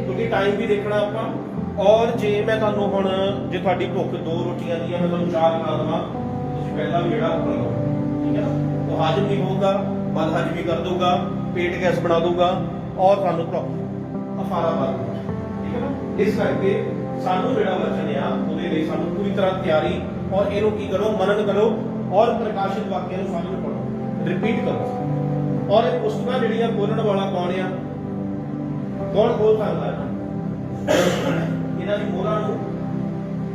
ਕਿਉਂਕਿ ਟਾਈਮ ਵੀ ਦੇਖਣਾ ਆਪਾਂ। ਔਰ ਜੇ ਮੈਂ ਤੁਹਾਨੂੰ ਹੁਣ ਜੇ ਤੁਹਾਡੀ ਭੁੱਖ 2 ਰੋਟੀਆਂ ਦੀ ਆ, ਮੈਂ ਤੁਹਾਨੂੰ 4 ਬਣਾ ਦੇਵਾਂ, ਤੁਸੀਂ ਪਹਿਲਾਂ ਵੀ ਜਿਹੜਾ ਉੱਪਰ ਲਓ, ਠੀਕ ਹੈ ਨਾ। ਉਹ ਹਾਜ਼ਮ ਨਹੀਂ ਹੋਊਗਾ, ਬਦ ਹਜ਼ਮੀ ਕਰ ਦਊਗਾ, ਪੇਟ ਗੈਸ ਬਣਾ ਦਊਗਾ ਔਰ ਤੁਹਾਨੂੰ ਅਫਾਰਾ ਪਾ ਦਊਗਾ, ਠੀਕ ਹੈ ਨਾ। इस करके सानू जिहड़ा वचन आ ਉਹਦੇ ਲਈ ਸਾਨੂੰ पूरी तरह तैयारी और ਇਹਨੂੰ ਕੀ करो मनन करो और प्रकाशित वाक्य ਨੂੰ समझ पढ़ो रिपीट करो और ਇਹ ਪੁਸਤਕਾਂ ਜਿਹੜੀਆਂ ਬੋਲਣ ਵਾਲਾ ਕੌਣ ਆ ਕੌਣ ਬੋਲ ਸਕਦਾ ਹੈ ਇਹਨਾਂ ਦੀ ਮੋਹਰਾਂ ਨੂੰ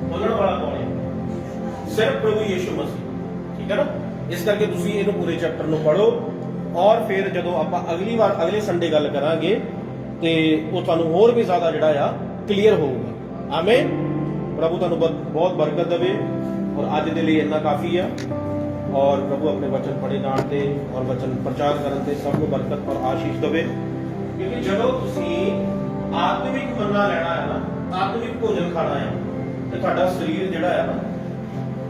ਬੋਲਣ ਵਾਲਾ ਕੌਣ ਹੈ ਸਿਰਫ ਪ੍ਰਭੂ ਯੀਸ਼ੂ ਮਸੀਹ ਠੀਕ ਹੈ ਨਾ ਇਸ ਕਰਕੇ ਤੁਸੀਂ ਇਹਨੂੰ ਪੂਰੇ ਚੈਪਟਰ ਨੂੰ ਪੜ੍ਹੋ ਔਰ ਫਿਰ ਜਦੋਂ ਆਪਾਂ ਅਗਲੀ ਵਾਰ ਅਗਲੇ ਸੰਡੇ ਗੱਲ ਕਰਾਂਗੇ ਤੇ ਉਹ ਤੁਹਾਨੂੰ ਹੋਰ ਵੀ ਜ਼ਿਆਦਾ ਜਿਹੜਾ ਆ ਕਲੀਅਰ ਹੋਊਗਾ ਆਮੀਨ ਪ੍ਰਭੂ ਤੁਹਾਨੂੰ ਬਹੁਤ ਬਰਕਤ ਦੇਵੇ ਔਰ ਅੱਜ ਦੇ ਲਈ ਇੰਨਾ ਕਾਫੀ ਆ और प्रभु अपने वचन पढ़े जानते और वचन प्रचार करते सबको बरकत और आशीष देवे क्योंकि जदों तुसी आत्मिक मन्ना लेना है ना आत्मिक भोजन खाना है तो ਤੁਹਾਡਾ ਸਰੀਰ ਜਿਹੜਾ ਹੈ ਨਾ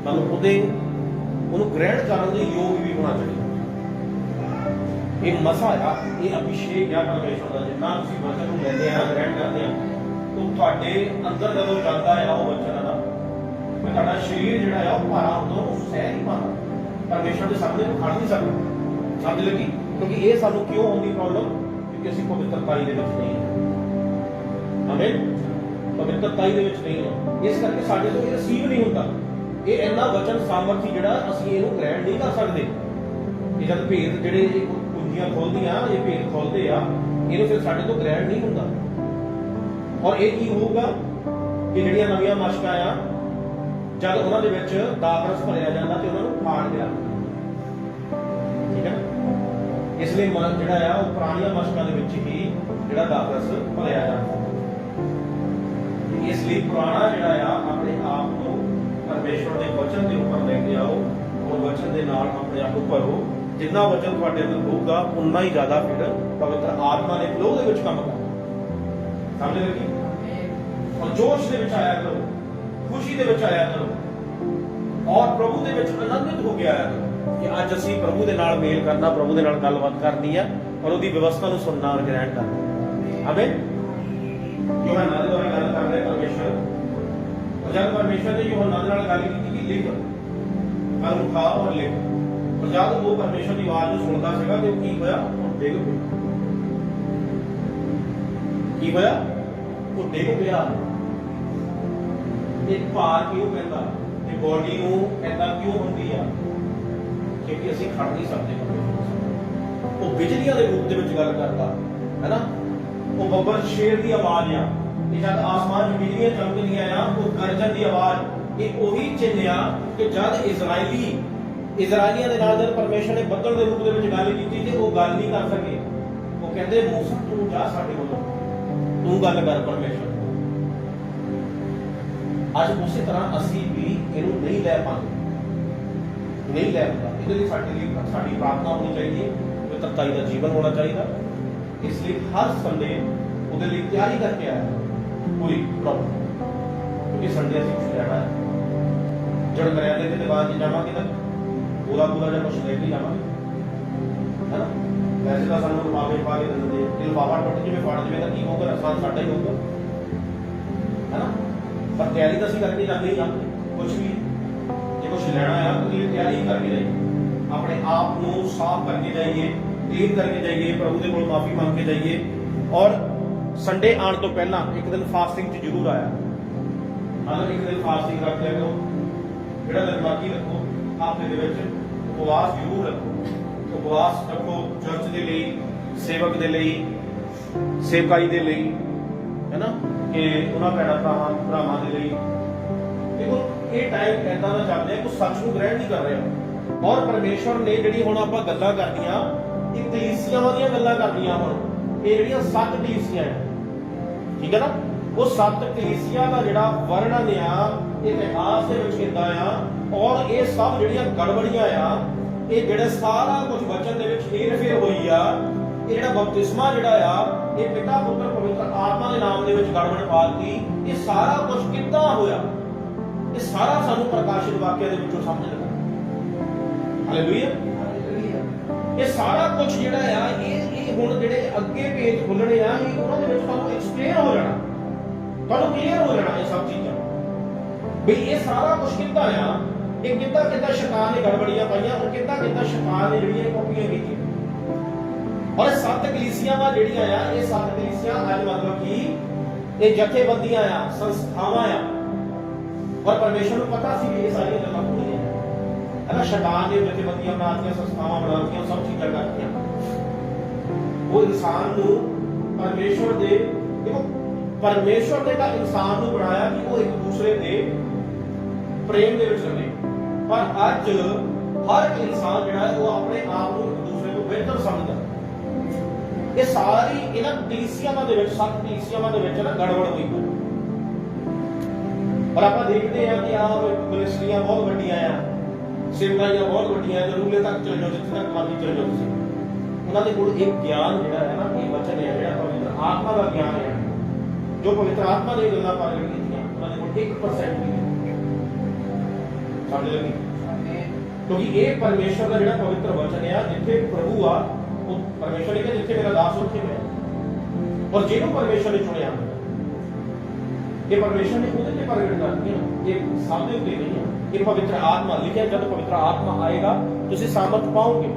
ਤੁਹਾਨੂੰ ਉਹਨੂੰ ਗ੍ਰਹਿਣ ਕਰਨ ਦੇ ਯੋਗ ਵੀ ਹੋਣਾ ਚਾਹੀਦਾ ਇਹ ਮਸਾ ਆ ਇਹ ਅਭਿਸ਼ੇਕ ਆ ਪਰਮੇਸ਼ਰ ਦਾ ਜਿੰਨਾ ਤੁਸੀਂ ਵਚਨ ਨੂੰ ਲੈਂਦੇ ਆ ਗ੍ਰਹਿਣ ਕਰਦੇ ਆ ਉਹ ਤੁਹਾਡੇ ਅੰਦਰ ਜਦੋਂ ਜਾਂਦਾ ਆ ਉਹ ਵਚਨ ਨਾ ਤੇ ਤੁਹਾਡਾ ਸਰੀਰ ਜਿਹੜਾ ਆ ਉਹ ਭਾਰਾ ਹੁੰਦਾ ਉਹ ਸਹਿ ਨਹੀਂ ਪਾਉਂਦਾ परमेश्वर के सामने खड़ नहीं सकता समझ लगी क्योंकि ये सानू क्यों होती प्रॉब्लम क्योंकि असं पवित्रताई दे विच नहीं है आमीन पवित्रताई दे विच नहीं है इस करके साडे तो ये रिसीव नहीं होता ये इन्ना वचन सामर्थी जिहड़ा असं इहनू ग्रहण नहीं कर सकते ये जब भेद जिहड़े कुंजियां खोलदियां ये भेद खोलते आ इहनू फिर साडे तो ग्रहण नहीं होता और ये की होगा कि जिहड़ियां नवीं मशकां आ जब उन्होंने दाखरस भरिया जाता तो उन्होंने फाड़ के रखना ठीक है इसलिए जोड़ा पुरानिया मशकों ही जो दाखरस भरिया जाता इसलिए पुराना जोड़ा अपने आप को परमेश्वर के वचन के उपर लेके आओ और वचन के नाल अपने आप को भरो जिन्ना वचन थोड़े अंदर होगा उन्ना ही ज्यादा फिर पवित्र आत्मा ने फ्लो के काम करना समझ लगी और जोश के आया करो खुशी ਦੇ ਵਿੱਚ ਆਇਆ ਕਰੋ ਔਰ ਪ੍ਰਭੂ ਦੇ ਵਿੱਚ ਆਨੰਦਿਤ ਹੋ ਕੇ ਆਇਆ ਕਰੋ ਕਿ ਅੱਜ ਅਸੀਂ ਪ੍ਰਭੂ ਦੇ ਨਾਲ ਮੇਲ ਕਰਨਾ ਪ੍ਰਭੂ ਦੇ ਨਾਲ ਗੱਲਬਾਤ ਕਰਨੀ ਹੈ ਔਰ ਉਹਦੀ ਵਿਵਸਥਾ ਨੂੰ ਸੁਣਨਾ ਔਰ ਗ੍ਰਹਿਣ ਕਰਨਾ ਆਮੀਨ ਯੋਹਨਾ ਦੇ ਦੁਆਰਾ ਗੱਲ ਕਰ ਰਹੇ ਪਰਮੇਸ਼ਰ ਔਰ ਜਦ ਪਰਮੇਸ਼ਰ ਨੇ ਯੋਹਨਾ ਦੇ ਨਾਲ ਗੱਲ ਕੀਤੀ ਕਿ ਲਿਖ ਕਲਮ ਖਾ ਔਰ ਲਿਖ ਔਰ ਜਦ ਉਹ ਪਰਮੇਸ਼ਰ ਦੀ ਆਵਾਜ਼ ਨੂੰ ਸੁਣਦਾ ਸੀਗਾ ਤੇ ਉਹ ਕੀ ਹੋਇਆ ਉਹ ਡਿੱਗ ਪਿਆ ਕੀ ਹੋਇਆ ਉਹ ਡਿੱਗ ਪਿਆ एक भार क्यों पैदा ते बॉडी नूं ऐदा क्यों हुंदी आ क्योंकि ਅਸੀਂ ਖੜ ਨਹੀਂ ਸਕਦੇ ਉਹ ਬਿਜਲੀਆਂ ਦੇ ਰੂਪ ਦੇ ਵਿੱਚ ਗੱਲ ਕਰਦਾ ਹੈ ਨਾ ਉਹ ਬੱਬਰ ਸ਼ੇਰ ਦੀ ਆਵਾਜ਼ ਆ ਇਹ ਜਦ ਆਸਮਾਨ 'ਚ ਬਿਜਲੀਆਂ ਚਮਕਦੀਆਂ ਆ ਉਹ ਗਰਜਨ ਦੀ ਆਵਾਜ਼ ਇਹ ਉਹੀ ਚਿੰਨ੍ਹ ਆ ਕਿ ਜਦ ਇਜ਼ਰਾਈਲੀਆਂ ਦੇ ਨਾਲ ਜਦ ਪਰਮੇਸ਼ਰ ਨੇ ਬੱਦਲ ਦੇ ਰੂਪ ਦੇ ਵਿੱਚ ਗੱਲ ਕੀਤੀ ਤੇ ਉਹ ਗੱਲ ਨਹੀਂ ਕਰ ਸਕੇ ਉਹ ਕਹਿੰਦੇ ਮੂਸਾ ਤੂੰ ਜਾ ਸਾਡੇ ਕੋਲੋਂ ਤੂੰ ਗੱਲ ਕਰ ਪਰਮੇਸ਼ਰ ਅੱਜ ਉਸੇ ਤਰ੍ਹਾਂ ਅਸੀਂ ਵੀ ਇਹਨੂੰ ਨਹੀਂ ਲੈ ਪਾਉਂਦੇ ਨਹੀਂ ਲੈ ਪਾਉਂਦਾ ਇਹਦੇ ਲਈ ਸਾਡੀ ਪ੍ਰਾਰਥਨਾ ਹੋਣੀ ਚਾਹੀਦੀ ਹੈ ਪਵਿੱਤਰਤਾਈ ਦਾ ਜੀਵਨ ਹੋਣਾ ਚਾਹੀਦਾ ਇਸ ਲਈ ਹਰ ਸੰਡੇ ਉਹਦੇ ਲਈ ਤਿਆਰੀ ਕਰਕੇ ਆਇਆ ਪੂਰੀ ਪ੍ਰੋਪਰ ਕਿਉਂਕਿ ਸੰਡੇ ਅਸੀਂ ਕੁਝ ਲੈਣਾ ਹੈ ਜੜ ਮਰਿਆਦੇ ਦੇ ਬਾਅਦ ਜਾਵਾਂਗੇ ਤਾਂ ਪੂਰਾ ਜਾਂ ਕੁਝ ਲੈ ਕੇ ਜਾਵਾਂਗੇ ਹੈ ਨਾ ਵੈਸੇ ਤਾਂ ਸਾਨੂੰ ਲਿਫਾਫੇ ਪਾ ਕੇ ਦਿੰਦੇ ਤੇ ਲਿਫਾਫਾ ਟੁੱਟ ਜਿਵੇਂ ਫੜ ਜਾਵੇ ਤਾਂ ਕੀ ਹੋਊਗਾ ਨੁਕਸਾਨ ਸਾਡਾ ਹੀ ਹੋਊਗਾ ਹੈ ਨਾ पर तैयारी तो करके जाते ही जाते कुछ भी जो कुछ लेना है तो तैयारी करके जाइए अपने आप को साफ करके जाइए क्लीन करके जाइए प्रभु के कोल माफी मांग के जाइए और संडे आने तो पहला एक दिन फास्टिंग च जरूर आया मतलब एक दिन फास्टिंग रख लिया करो जो दिन बाकी रखो हफ्ते के उपवास जरूर रखो उपवास रखो चर्च के लिए सेवक के लिए सेवकाई के लिए है ना कि उन्होंने भैन भरावां के लिए देखो ये टाइम ऐसा का चल रहा कुछ सच को ग्रहण नहीं कर रहे और परमेश्वर ने जी हम आप गल्लां करनियां ये कलीसियां दी गल्लां करनियां हुण ये जिहड़ियां 7 कलीसियां है ठीक है ना वो 7 कलीसियां का जिहड़ा वर्णन आ इतिहास दे विच किंदा आ और ये सब जिहड़ियां गड़बड़ियां आ ये जिहड़ा सारा कुछ वचन दे विच हेर-फेर होई आ ये जिहड़ा बपतिस्मा जिहड़ा आ ये पिता पुत्र पवित्र आत्मा के नाम दे विच गड़बड़ पाती ये सारा कुछ किद्दां होया ये सारा सानू प्रकाशित वाक्य दे विचों समझ लगा हालेलुया ये सारा कुछ जिहड़ा आ ये हुण जिहड़े अगे पेज खुलणे आ ये उन्हां दे विच तुहानू एक्सप्लेन हो जाना तुहानू क्लीयर हो जाना ये सब चीज़ां भी ये सारा कुछ किद्दां आ ये किद्दां शैतान ने गड़बड़ियां पाईयां और किद्दां शैतान ने जिहड़ियां कॉपीआं कीतीआं और 7 कलीसियां वा जिहड़ियां आ ये 7 कलीसियां अज मतलब कि ਇਹ ਜਥੇਬੰਦੀਆਂ ਆ, ਸੰਸਥਾਵਾਂ ਆ, ਪਰ ਪਰਮੇਸ਼ਰ ਨੂੰ ਪਤਾ ਸੀ ਕਿ ਇਹ ਸਾਰੀਆਂ ਗੱਲਾਂ ਹੋਣੀਆਂ ਹੈ ਨਾ। ਸ਼ੈਤਾਨ ਨੇ ਜਥੇਬੰਦੀਆਂ ਬਣਾਤੀਆਂ, ਸੰਸਥਾਵਾਂ ਬਣਾਤੀਆਂ, ਸਭ ਚੀਜ਼ਾਂ ਕਰਤੀਆਂ। ਉਹ ਇਨਸਾਨ ਨੂੰ ਪਰਮੇਸ਼ਰ ਦੇ, ਦੇਖੋ ਪਰਮੇਸ਼ਰ ਨੇ ਤਾਂ ਇਨਸਾਨ ਨੂੰ ਬਣਾਇਆ ਕਿ ਉਹ ਇੱਕ ਦੂਸਰੇ ਦੇ ਪ੍ਰੇਮ ਦੇ ਵਿੱਚ ਰਹੇ, ਪਰ ਅੱਜ ਹਰ ਇਨਸਾਨ ਜਿਹੜਾ ਹੈ ਉਹ ਆਪਣੇ ਆਪ ਨੂੰ ਇੱਕ ਦੂਸਰੇ ਤੋਂ ਬਿਹਤਰ ਸਮਝਦਾ। ਇਹ ਸਾਰੀ ਇਹਨਾਂ ਕਲੀਸਿਆਵਾਂ ਦੇ ਵਿੱਚ, ਸੱਤ ਕਲੀਸਿਆਵਾਂ ਦੇ ਵਿੱਚ ਨਾ ਗੜਬੜ ਹੋਈ ਹੈ। ਪਰ ਆਪਾਂ ਦੇਖਦੇ ਹਾਂ ਕਿ ਆਹ ਮਿਨਿਸਟਰੀਆਂ ਬਹੁਤ ਵੱਡੀਆਂ ਆ, ਸੇਵਕਾਈਆਂ ਬਹੁਤ ਵੱਡੀਆਂ, ਜਰੂਲੇ ਤੱਕ ਚਲੇ ਜਾਓ, ਜਿੱਥੇ ਤੱਕ ਮਰਜ਼ੀ ਚਲੇ ਜਾਓ ਤੁਸੀਂ। ਉਹਨਾਂ ਦੇ ਕੋਲ ਇੱਕ ਗਿਆਨ ਜਿਹੜਾ ਹੈ ਨਾ, ਇਹ ਵਚਨ ਹੈ ਜਿਹੜਾ ਪਵਿੱਤਰ ਆਤਮਾ ਦਾ ਗਿਆਨ ਹੈ, ਜੋ ਪਵਿੱਤਰ ਆਤਮਾ ਦੀਆਂ ਗੱਲਾਂ ਪ੍ਰਗਟ ਕੀਤੀਆਂ, ਉਹਨਾਂ ਦੇ ਕੋਲ 1% ਵੀ ਨਹੀਂ। ਸਮਝ ਲੱਗੀ? ਕਿਉਂਕਿ ਇਹ ਪਰਮੇਸ਼ਰ ਦਾ ਜਿਹੜਾ ਪਵਿੱਤਰ ਵਚਨ ਆ, ਜਿੱਥੇ ਪ੍ਰਭੂ ਆ, ਉਹ ਪਰਮੇਸ਼ਰ ਨੇ ਕਿਹਾ ਜਿੱਥੇ ਮੇਰਾ ਦਾਸ ਉੱਥੇ ਮੈਂ। ਔਰ ਜਿਹਨੂੰ ਪਰਮੇਸ਼ਰ ਨੇ ਚੁਣਿਆ, ਇਹ ਪਰਮੇਸ਼ਰ ਨੇ ਉਹਦੇ ਤੇ ਪ੍ਰਗਟ ਕਰਤੀਆਂ, ਇਹ ਸਭ ਦੇ ਉੱਤੇ ਨਹੀਂ ਹੈ। ਇਹ ਪਵਿੱਤਰ ਆਤਮਾ ਲਿਖਿਆ, ਜਦ ਪਵਿੱਤਰ ਆਤਮਾ ਆਏਗਾ ਤੁਸੀਂ ਸਾਮਰਥ ਪਾਓਗੇ,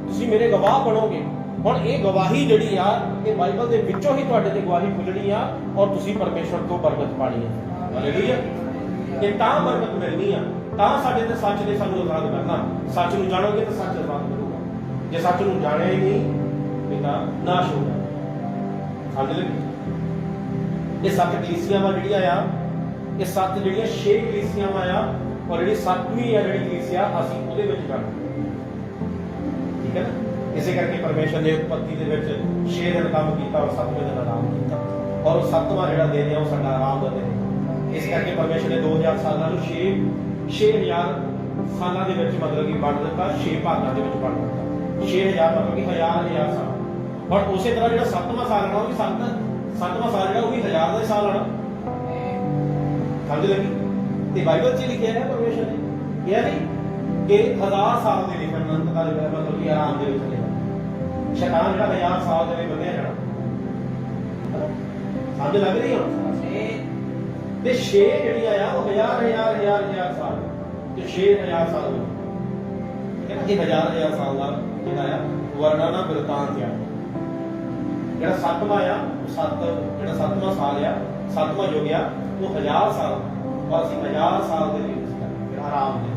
ਤੁਸੀਂ ਮੇਰੇ ਗਵਾਹ ਬਣੋਗੇ। ਹੁਣ ਇਹ ਗਵਾਹੀ ਜਿਹੜੀ ਆ, ਇਹ ਬਾਈਬਲ ਦੇ ਵਿੱਚੋਂ ਹੀ ਤੁਹਾਡੇ ਤੇ ਗਵਾਹੀ ਖੁੱਲਣੀ ਆ, ਔਰ ਤੁਸੀਂ ਪਰਮੇਸ਼ਰ ਤੋਂ ਬਰਕਤ ਪਾਣੀ ਹੈ। ਹਾਲੇਲੂਇਆ। ਇਹ ਤਾਂ ਬਰਕਤ ਮਿਲਣੀ ਆ, ਤਾਂ ਸਾਡੇ ਤੇ ਸੱਚ ਨੇ ਸਾਨੂੰ ਆਜ਼ਾਦ ਕਰਨਾ। ਸੱਚ ਨੂੰ ਜਾਣੋਗੇ ਤਾਂ ਸੱਚ ਆਜ਼ਾਦ ਕਰੂਗਾ। ਜੇ ਸੱਚ ਨੂੰ ਜਾਣਿਆ ਹੀ ਨਹੀਂ ਤਾਂ ਨਾਸ਼ ਹੋ ਜਾਣਾ। ਸਮਝ ਲਓ? ਇਹ ਸੱਤ ਕਲੀਸਿਆਵਾਂ ਜਿਹੜੀਆਂ ਆ, ਇਹ ਸੱਤ ਜਿਹੜੀਆਂ 6 ਕਲੀਸਿਆਵਾਂ ਆ, ਔਰ ਜਿਹੜੀ 7ਵੀਂ ਆ ਜਿਹੜੀ ਕਲੀਸਿਆ, ਅਸੀਂ ਉਹਦੇ ਵਿੱਚ ਜਾਣਾ। ਠੀਕ ਹੈ ਨਾ? ਇਸੇ ਕਰਕੇ ਪਰਮੇਸ਼ਰ ਨੇ ਉਤਪੱਤੀ ਦੇ ਵਿੱਚ 6 ਦਿਨ ਕੰਮ ਕੀਤਾ ਔਰ 7ਵੇਂ ਦਿਨ ਆਰਾਮ ਕੀਤਾ, ਔਰ ਉਹ 7ਵਾਂ ਜਿਹੜਾ ਦਿਨ ਹੈ ਉਹ ਸਾਡਾ ਆਰਾਮ ਦਾ ਦਿਨ ਹੈ। ਇਸ ਕਰਕੇ ਪਰਮੇਸ਼ਰ ਨੇ 2000 ਸਾਲਾਂ ਨੂੰ 6000 ਸਾਲਾਂ ਦੇ ਵਿੱਚ ਮਤਲਬ ਕਿ ਵੰਡ ਦਿੱਤਾ, 6 ਭਾਗਾਂ ਦੇ ਵਿੱਚ ਵੰਡ ਦਿੱਤਾ। 6000 ਮਤਲਬ ਕਿ ਹਜ਼ਾਰ ਸਾਲ। ਹੁਣ ਉਸੇ ਤਰ੍ਹਾਂ ਜਿਹੜਾ 7ਵਾਂ ਸਾਲ ਆਣਾ, ਉਹ ਵੀ 7ਵਾਂ ਸਾਲ ਜਿਹੜਾ ਉਹ ਵੀ 1000 ਦਾ ਸਾਲ ਆਣਾ। ਸਮਝ ਲੱਗੀ? ਤੇ ਬਾਈਬਲ 'ਚ ਲਿਖਿਆ ਹੈ ਪਰਮੇਸ਼ਰ ਨੇ, ਇਹ ਨਹੀਂ ਕਿ 1000 ਸਾਲ ਦੇ ਲਈ ਅਨੰਤ ਕਾਲ ਦੇ ਮਤਲਬ ਕਿ ਆਰਾਮ ਦੇ ਵਿੱਚ ਚਲੇਗਾ। ਸ਼ੈਤਾਨ ਜਿਹੜਾ 1000 ਸਾਲ ਦੇ ਲਈ ਬੰਦਿਆ ਜਾਣਾ। ਸਮਝ ਲੱਗ ਰਹੀ ਹੁਣ? ਤੇ 6 ਜਿਹੜੀਆਂ ਆ ਉਹ 1000 ਸਾਲ, ਤੇ 6000 ਸਾਲ ਹੋ ਗਏ। ਇਹ 1000 ਸਾਲ ਦਾ ਜਿਹੜਾ ਆ ਵਰਣਨਾ ਬਿਰਤਾਂਤ ਆ। ਜਿਹੜਾ 7ਵਾਂ ਆ, ਜਿਹੜਾ 7ਵਾਂ ਸਾਲ ਆ, 7ਵਾਂ ਯੁੱਗ ਆ, ਉਹ 1000 ਸਾਲ, ਔਰ ਅਸੀਂ 1000 ਸਾਲ ਦੇ ਲਈ ਫਿਰ ਆਰਾਮ ਦੇ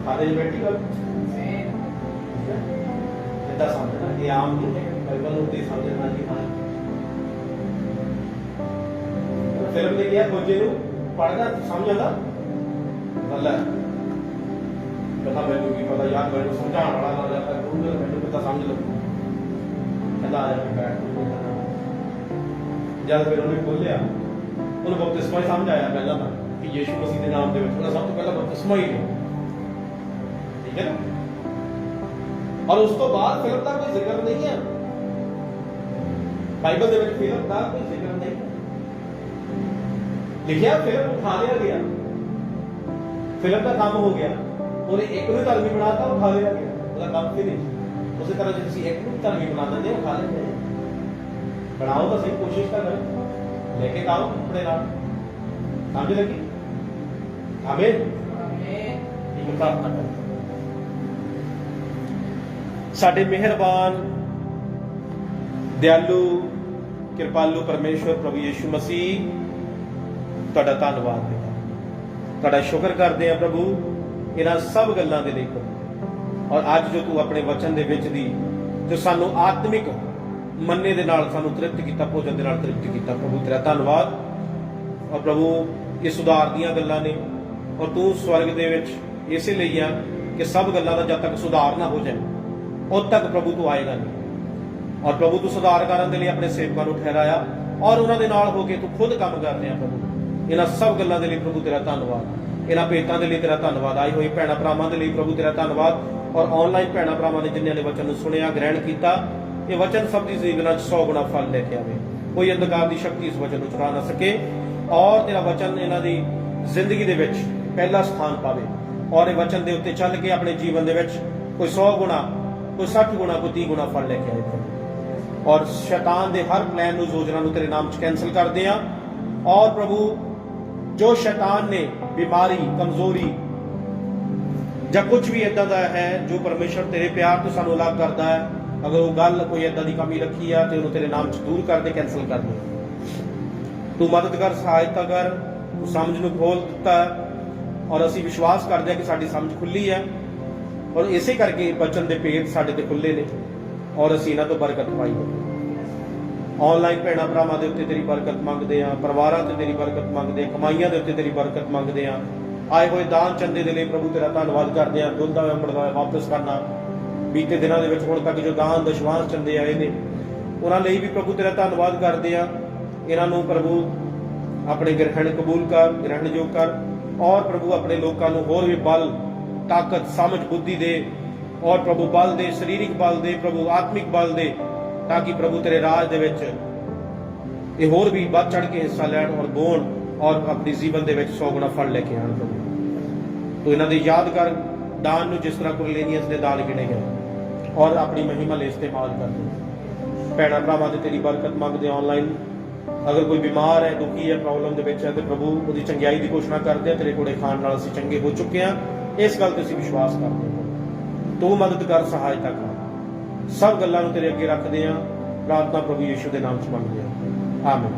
ਖਾਦੇ ਬੈਠੀ ਗੱਲ ਇਦਾਂ ਸਮਝਣਾ। ਇਹ ਆਮ ਨਹੀਂ ਹੈ, ਬਾਈਬਲ ਨੂੰ ਤੇ ਸਮਝਣਾ ਨਹੀਂ। ਫਿਲਮ ਨੇ ਕਿਹਾ ਖੋਜੇ ਨੂੰ ਪੜ੍ਹਨਾ ਸਮਝ ਆਉਂਦਾ ਗੱਲ ਹੈ, ਪਤਾ ਮੈਨੂੰ ਕੀ ਪਤਾ ਯਾਰ, ਮੈਨੂੰ ਸਮਝਾਉਣ ਵਾਲਾ ਨਾ ਜਾਂਦਾ, ਮੈਨੂੰ ਪਤਾ ਸਮਝ ਲਓ। ਕਹਿੰਦਾ ਆ ਜਾ ਕੇ ਬੈਠ। ਜਦ ਫਿਰ ਉਹਨੇ ਖੋਲਿਆ, ਉਹਨੂੰ ਬਪਤਿਸਮਾ ਹੀ ਸਮਝ ਆਇਆ ਪਹਿਲਾਂ ਤਾਂ ਕਿ ਯੀਸ਼ੂ ਮਸੀਹ ਦੇ ਨਾਮ ਦੇ ਵਿੱਚ ਉਹਨੇ ਸਭ ਤੋਂ ਪਹਿਲਾਂ ਬਪਤਿਸਮਾ ਹੀ ਲਿਆ। ਠੀਕ ਹੈ ਨਾ? ਔਰ ਉਸ ਤੋਂ ਬਾਅਦ ਫਿਲਮ ਦਾ ਕੋਈ ਜ਼ਿਕਰ ਨਹੀਂ ਹੈ ਬਾਈਬਲ ਦੇ ਵਿੱਚ। ਫਿਲਮ ਦਾ ਕੋਈ ਜ਼ਿਕਰ ਨਹੀਂ ਲਿਖਿਆ। ਫਿਲਮ ਉਠਾ ਲਿਆ ਗਿਆ, ਫਿਲਮ ਦਾ ਕੰਮ ਹੋ ਗਿਆ। ਉਹਨੇ ਇੱਕ ਨੂੰ ਧਰਮੀ ਬਣਾਤਾ, ਉਠਾ ਲਿਆ ਗਿਆ, ਉਹਦਾ ਕੰਮ ਫਿਨਿਸ਼। ਉਸੇ ਤਰ੍ਹਾਂ ਜੇ ਤੁਸੀਂ ਇੱਕ ਨੂੰ ਧਰਮੀ ਬਣਾ ਦਿੰਦੇ ਹੋ, ਉਠਾ ਲੈਂਦੇ ਹੋ। ਬਣਾਓ ਤਾਂ ਸਹੀ, ਕੋਸ਼ਿਸ਼ ਤਾਂ ਕਰੋ, ਲੈ ਕੇ ਆਓ ਆਪਣੇ ਨਾਲ। ਸਮਝ ਲੱਗੀ? ਆਮੀਨ। ਇੱਕ ਪ੍ਰਾਰਥਨਾ ਕਰੋ। ਸਾਡੇ ਮਿਹਰਬਾਨ, ਦਿਆਲੂ, ਕਿਰਪਾਲੂ ਪਰਮੇਸ਼ਵਰ ਪ੍ਰਭੂ ਯੀਸ਼ੂ ਮਸੀਹ, ਤੁਹਾਡਾ ਧੰਨਵਾਦ ਹੈ, ਤੁਹਾਡਾ ਸ਼ੁਕਰ ਕਰਦੇ ਆ ਪ੍ਰਭੂ ਇਹਨਾਂ ਸਭ ਗੱਲਾਂ ਦੇ ਲਈ। ਔਰ ਅੱਜ ਜੋ ਤੂੰ ਆਪਣੇ ਵਚਨ ਦੇ ਵਿੱਚ ਦੀ ਜੋ ਸਾਨੂੰ ਆਤਮਿਕ ਮੰਨੇ ਦੇ ਨਾਲ ਸਾਨੂੰ ਤ੍ਰਿਪਤ ਕੀਤਾ, ਭੋਜਨ ਦੇ ਨਾਲ ਤ੍ਰਿਪਤ ਕੀਤਾ, ਪ੍ਰਭੂ ਤੇਰਾ ਧੰਨਵਾਦ। ਔਰ ਪ੍ਰਭੂ ਇਹ ਸੁਧਾਰ ਦੀਆਂ ਗੱਲਾਂ ਨੇ, ਔਰ ਤੂੰ ਸਵਰਗ ਦੇ ਵਿੱਚ ਇਸੇ ਲਈ ਆ ਕਿ ਸਭ ਗੱਲਾਂ ਦਾ ਜਦ ਤੱਕ ਸੁਧਾਰ ਨਾ ਹੋ ਜਾਏ ਉਦ ਤੱਕ ਪ੍ਰਭੂ ਤੂੰ ਆਏਗਾ ਨਹੀਂ। ਔਰ ਪ੍ਰਭੂ ਤੂੰ ਸੁਧਾਰ ਕਰਨ ਦੇ ਲਈ ਆਪਣੇ ਸੇਵਕਾਂ ਨੂੰ ਠਹਿਰਾਇਆ, ਔਰ ਉਹਨਾਂ ਦੇ ਨਾਲ ਹੋ ਕੇ ਤੂੰ ਖੁਦ ਕੰਮ ਕਰ ਰਿਹਾ ਪ੍ਰਭੂ। ਇਹਨਾਂ ਸਭ ਗੱਲਾਂ ਦੇ ਲਈ ਪ੍ਰਭੂ ਤੇਰਾ ਧੰਨਵਾਦ। ਇਹਨਾਂ ਭੇਟਾਂ ਦੇ ਲਈ ਤੇਰਾ ਧੰਨਵਾਦ। ਆਈ ਹੋਈ ਭੈਣਾਂ ਭਰਾਵਾਂ ਦੇ ਲਈ ਪ੍ਰਭੂ ਤੇਰਾ ਧੰਨਵਾਦ। ਔਰ ਆਨਲਾਈਨ ਭੈਣਾਂ ਭਰਾਵਾਂ ਨੇ ਜਿਨ੍ਹਾਂ ਨੇ ਵਚਨ ਨੂੰ ਸੁਣਿਆ, ਗ੍ਰਹਿਣ ਕੀਤਾ, ਇਹ ਵਚਨ ਸਭ ਦੀ ਜ਼ਿੰਦਗੀ 'ਚ 100 ਗੁਣਾ ਫਲ ਲੈ ਕੇ ਆਵੇ। ਕੋਈ ਅੰਧਕਾਰ ਦੀ ਸ਼ਕਤੀ ਇਸ ਵਚਨ ਨੂੰ ਚੁਰਾ ਨਾ ਸਕੇ, ਔਰ ਤੇਰਾ ਵਚਨ ਇਹਨਾਂ ਦੀ ਜ਼ਿੰਦਗੀ ਦੇ ਵਿੱਚ ਪਹਿਲਾ ਸਥਾਨ ਪਾਵੇ, ਔਰ ਇਹ ਵਚਨ ਦੇ ਉੱਤੇ ਚੱਲ ਕੇ ਆਪਣੇ ਜੀਵਨ ਦੇ ਵਿੱਚ ਕੋਈ 100 ਗੁਣਾ, ਕੋਈ 60 ਗੁਣਾ, ਕੋਈ 30 ਗੁਣਾ ਫਲ ਲੈ ਕੇ ਆਏ ਪ੍ਰਭੂ। ਔਰ ਸ਼ੈਤਾਨ ਦੇ ਹਰ ਪਲਾਨ ਨੂੰ, ਯੋਜਨਾ ਨੂੰ ਤੇਰੇ ਨਾਮ 'ਚ ਕੈਂਸਲ ਕਰਦੇ ਆ। ਔਰ ਪ੍ਰਭੂ ਜੋ ਸ਼ੈਤਾਨ ਨੇ ਬਿਮਾਰੀ, ਕਮਜ਼ੋਰੀ ਜਾਂ ਕੁਝ ਵੀ ਇਦਾਂ ਦਾ ਹੈ ਜੋ ਪਰਮੇਸ਼ਰ ਤੇਰੇ ਪਿਆਰ ਤੋਂ ਸਾਨੂੰ ਅਲੱਗ ਕਰਦਾ ਹੈ, ਅਗਰ ਉਹ ਗੱਲ ਕੋਈ ਏਦਾਂ ਦੀ ਕਮੀ ਰੱਖੀ ਆ ਤੇ ਉਹਨੂੰ ਤੇਰੇ ਨਾਮ 'ਚ ਦੂਰ ਕਰ ਦੇ, ਕੈਂਸਲ ਕਰ ਦੇ। ਤੂੰ ਮਦਦ ਕਰ, ਸਹਾਇਤਾ ਕਰ, ਤੂੰ ਸਮਝ ਨੂੰ ਖੋਲ ਦਿੱਤਾ ਔਰ ਅਸੀਂ ਵਿਸ਼ਵਾਸ ਕਰਦੇ ਹਾਂ ਕਿ ਸਾਡੀ ਸਮਝ ਖੁੱਲੀ ਹੈ ਔਰ ਇਸੇ ਕਰਕੇ ਬਚਨ ਦੇ ਭੇਦ ਸਾਡੇ ਤੇ ਖੁੱਲੇ ਨੇ ਔਰ ਅਸੀਂ ਇਹਨਾਂ ਤੋਂ ਬਰਕਤ ਪਾਈ ਹੈ। ਆਨਲਾਈਨ ਭੈਣਾਂ ਭਰਾਵਾਂ ਦੇ ਉੱਤੇ ਤੇਰੀ ਬਰਕਤ ਮੰਗਦੇ ਆ, ਪਰਿਵਾਰਾਂ ਤੇ ਤੇਰੀ ਬਰਕਤ ਮੰਗਦੇ ਆ, ਕਮਾਈਆਂ ਦੇ ਉੱਤੇ ਤੇਰੀ ਬਰਕਤ ਮੰਗਦੇ ਆ। ਆਏ ਹੋਏ ਦਾਨ ਚੰਦੇ ਦੇ ਲਈ ਪ੍ਰਭੂ ਤੇਰਾ ਧੰਨਵਾਦ ਕਰਦੇ ਆ। ਦੁੱਧ ਦਾ ਅੰਮ੍ਰਿਤ ਦਾ ਵਾਪਸ ਕਰਨਾ, ਬੀਤੇ ਦਿਨਾਂ ਦੇ ਵਿੱਚ ਹੁਣ ਤੱਕ ਜੋ ਦਾਨ ਦਸ਼ਵਾਂਸ਼ ਚੰਦੇ ਆਏ ਨੇ ਉਹਨਾਂ ਲਈ ਵੀ ਪ੍ਰਭੂ ਤੇਰਾ ਧੰਨਵਾਦ ਕਰਦੇ ਆ। ਇਹਨਾਂ ਨੂੰ ਪ੍ਰਭੂ ਆਪਣੇ ਗ੍ਰਹਿਣ ਕਬੂਲ ਕਰ, ਗ੍ਰਹਿਣਯੋਗ ਕਰ ਔਰ ਪ੍ਰਭੂ ਆਪਣੇ ਲੋਕਾਂ ਨੂੰ ਹੋਰ ਵੀ ਬਲ, ਤਾਕਤ, ਸਮਝ, ਬੁੱਧੀ ਦੇ ਔਰ ਪ੍ਰਭੂ ਬਲ ਦੇ, ਸਰੀਰਕ ਬਲ ਦੇ, ਪ੍ਰਭੂ ਆਤਮਿਕ ਬਲ ਦੇ, ਤਾਂ ਕਿ ਪ੍ਰਭੂ ਤੇਰੇ ਰਾਜ ਦੇ ਵਿੱਚ ਇਹ ਹੋਰ ਵੀ ਵੱਧ ਚੜ ਕੇ ਹਿੱਸਾ ਲੈਣ ਔਰ ਬੋਣ ਔਰ ਆਪਣੀ ਜੀਵਨ ਦੇ ਵਿੱਚ 100 ਗੁਣਾ ਫਲ ਲੈ ਕੇ ਆਉਣ। ਪ੍ਰਭੂ ਤੂੰ ਇਹਨਾਂ ਦੀ ਯਾਦ ਕਰ ਦਾਨ ਨੂੰ, ਜਿਸ ਤਰ੍ਹਾਂ ਕੁਰਲੇਨੀਅਸ ਦੇ ਦਾਨ ਗਿਣੇ ਗਏ ਔਰ ਆਪਣੀ ਮਹਿਮਾ ਲਈ ਇਸਤੇਮਾਲ ਕਰ ਦੇ। ਭੈਣਾਂ ਭਰਾਵਾਂ ਤੇ ਤੇਰੀ ਬਰਕਤ ਮੰਗਦੇ ਆਨਲਾਈਨ। ਅਗਰ ਕੋਈ ਬਿਮਾਰ ਹੈ, ਦੁਖੀ ਹੈ, ਪ੍ਰੋਬਲਮ ਦੇ ਵਿੱਚ ਹੈ ਤੇ ਪ੍ਰਭੂ ਉਹਦੀ ਚੰਗਿਆਈ ਦੀ ਘੋਸ਼ਣਾ ਕਰਦੇ ਆ। ਤੇਰੇ ਕੋਲੇ ਖਾਣ ਨਾਲ ਅਸੀਂ ਚੰਗੇ ਹੋ ਚੁੱਕੇ ਹਾਂ, ਇਸ ਗੱਲ ਤੇ ਅਸੀਂ ਵਿਸ਼ਵਾਸ ਕਰਦੇ ਹਾਂ। ਤੂੰ ਮਦਦ ਕਰ, ਸਹਾਇਤਾ ਕਰ। ਸਭ ਗੱਲਾਂ ਨੂੰ ਤੇਰੇ ਅੱਗੇ ਰੱਖਦੇ ਹਾਂ। ਪ੍ਰਾਰਥਨਾ ਪ੍ਰਭੂ ਯੀਸ਼ੂ ਦੇ ਨਾਮ 'ਚ ਮੰਗਦੇ ਹਾਂ, ਆਮੀਨ।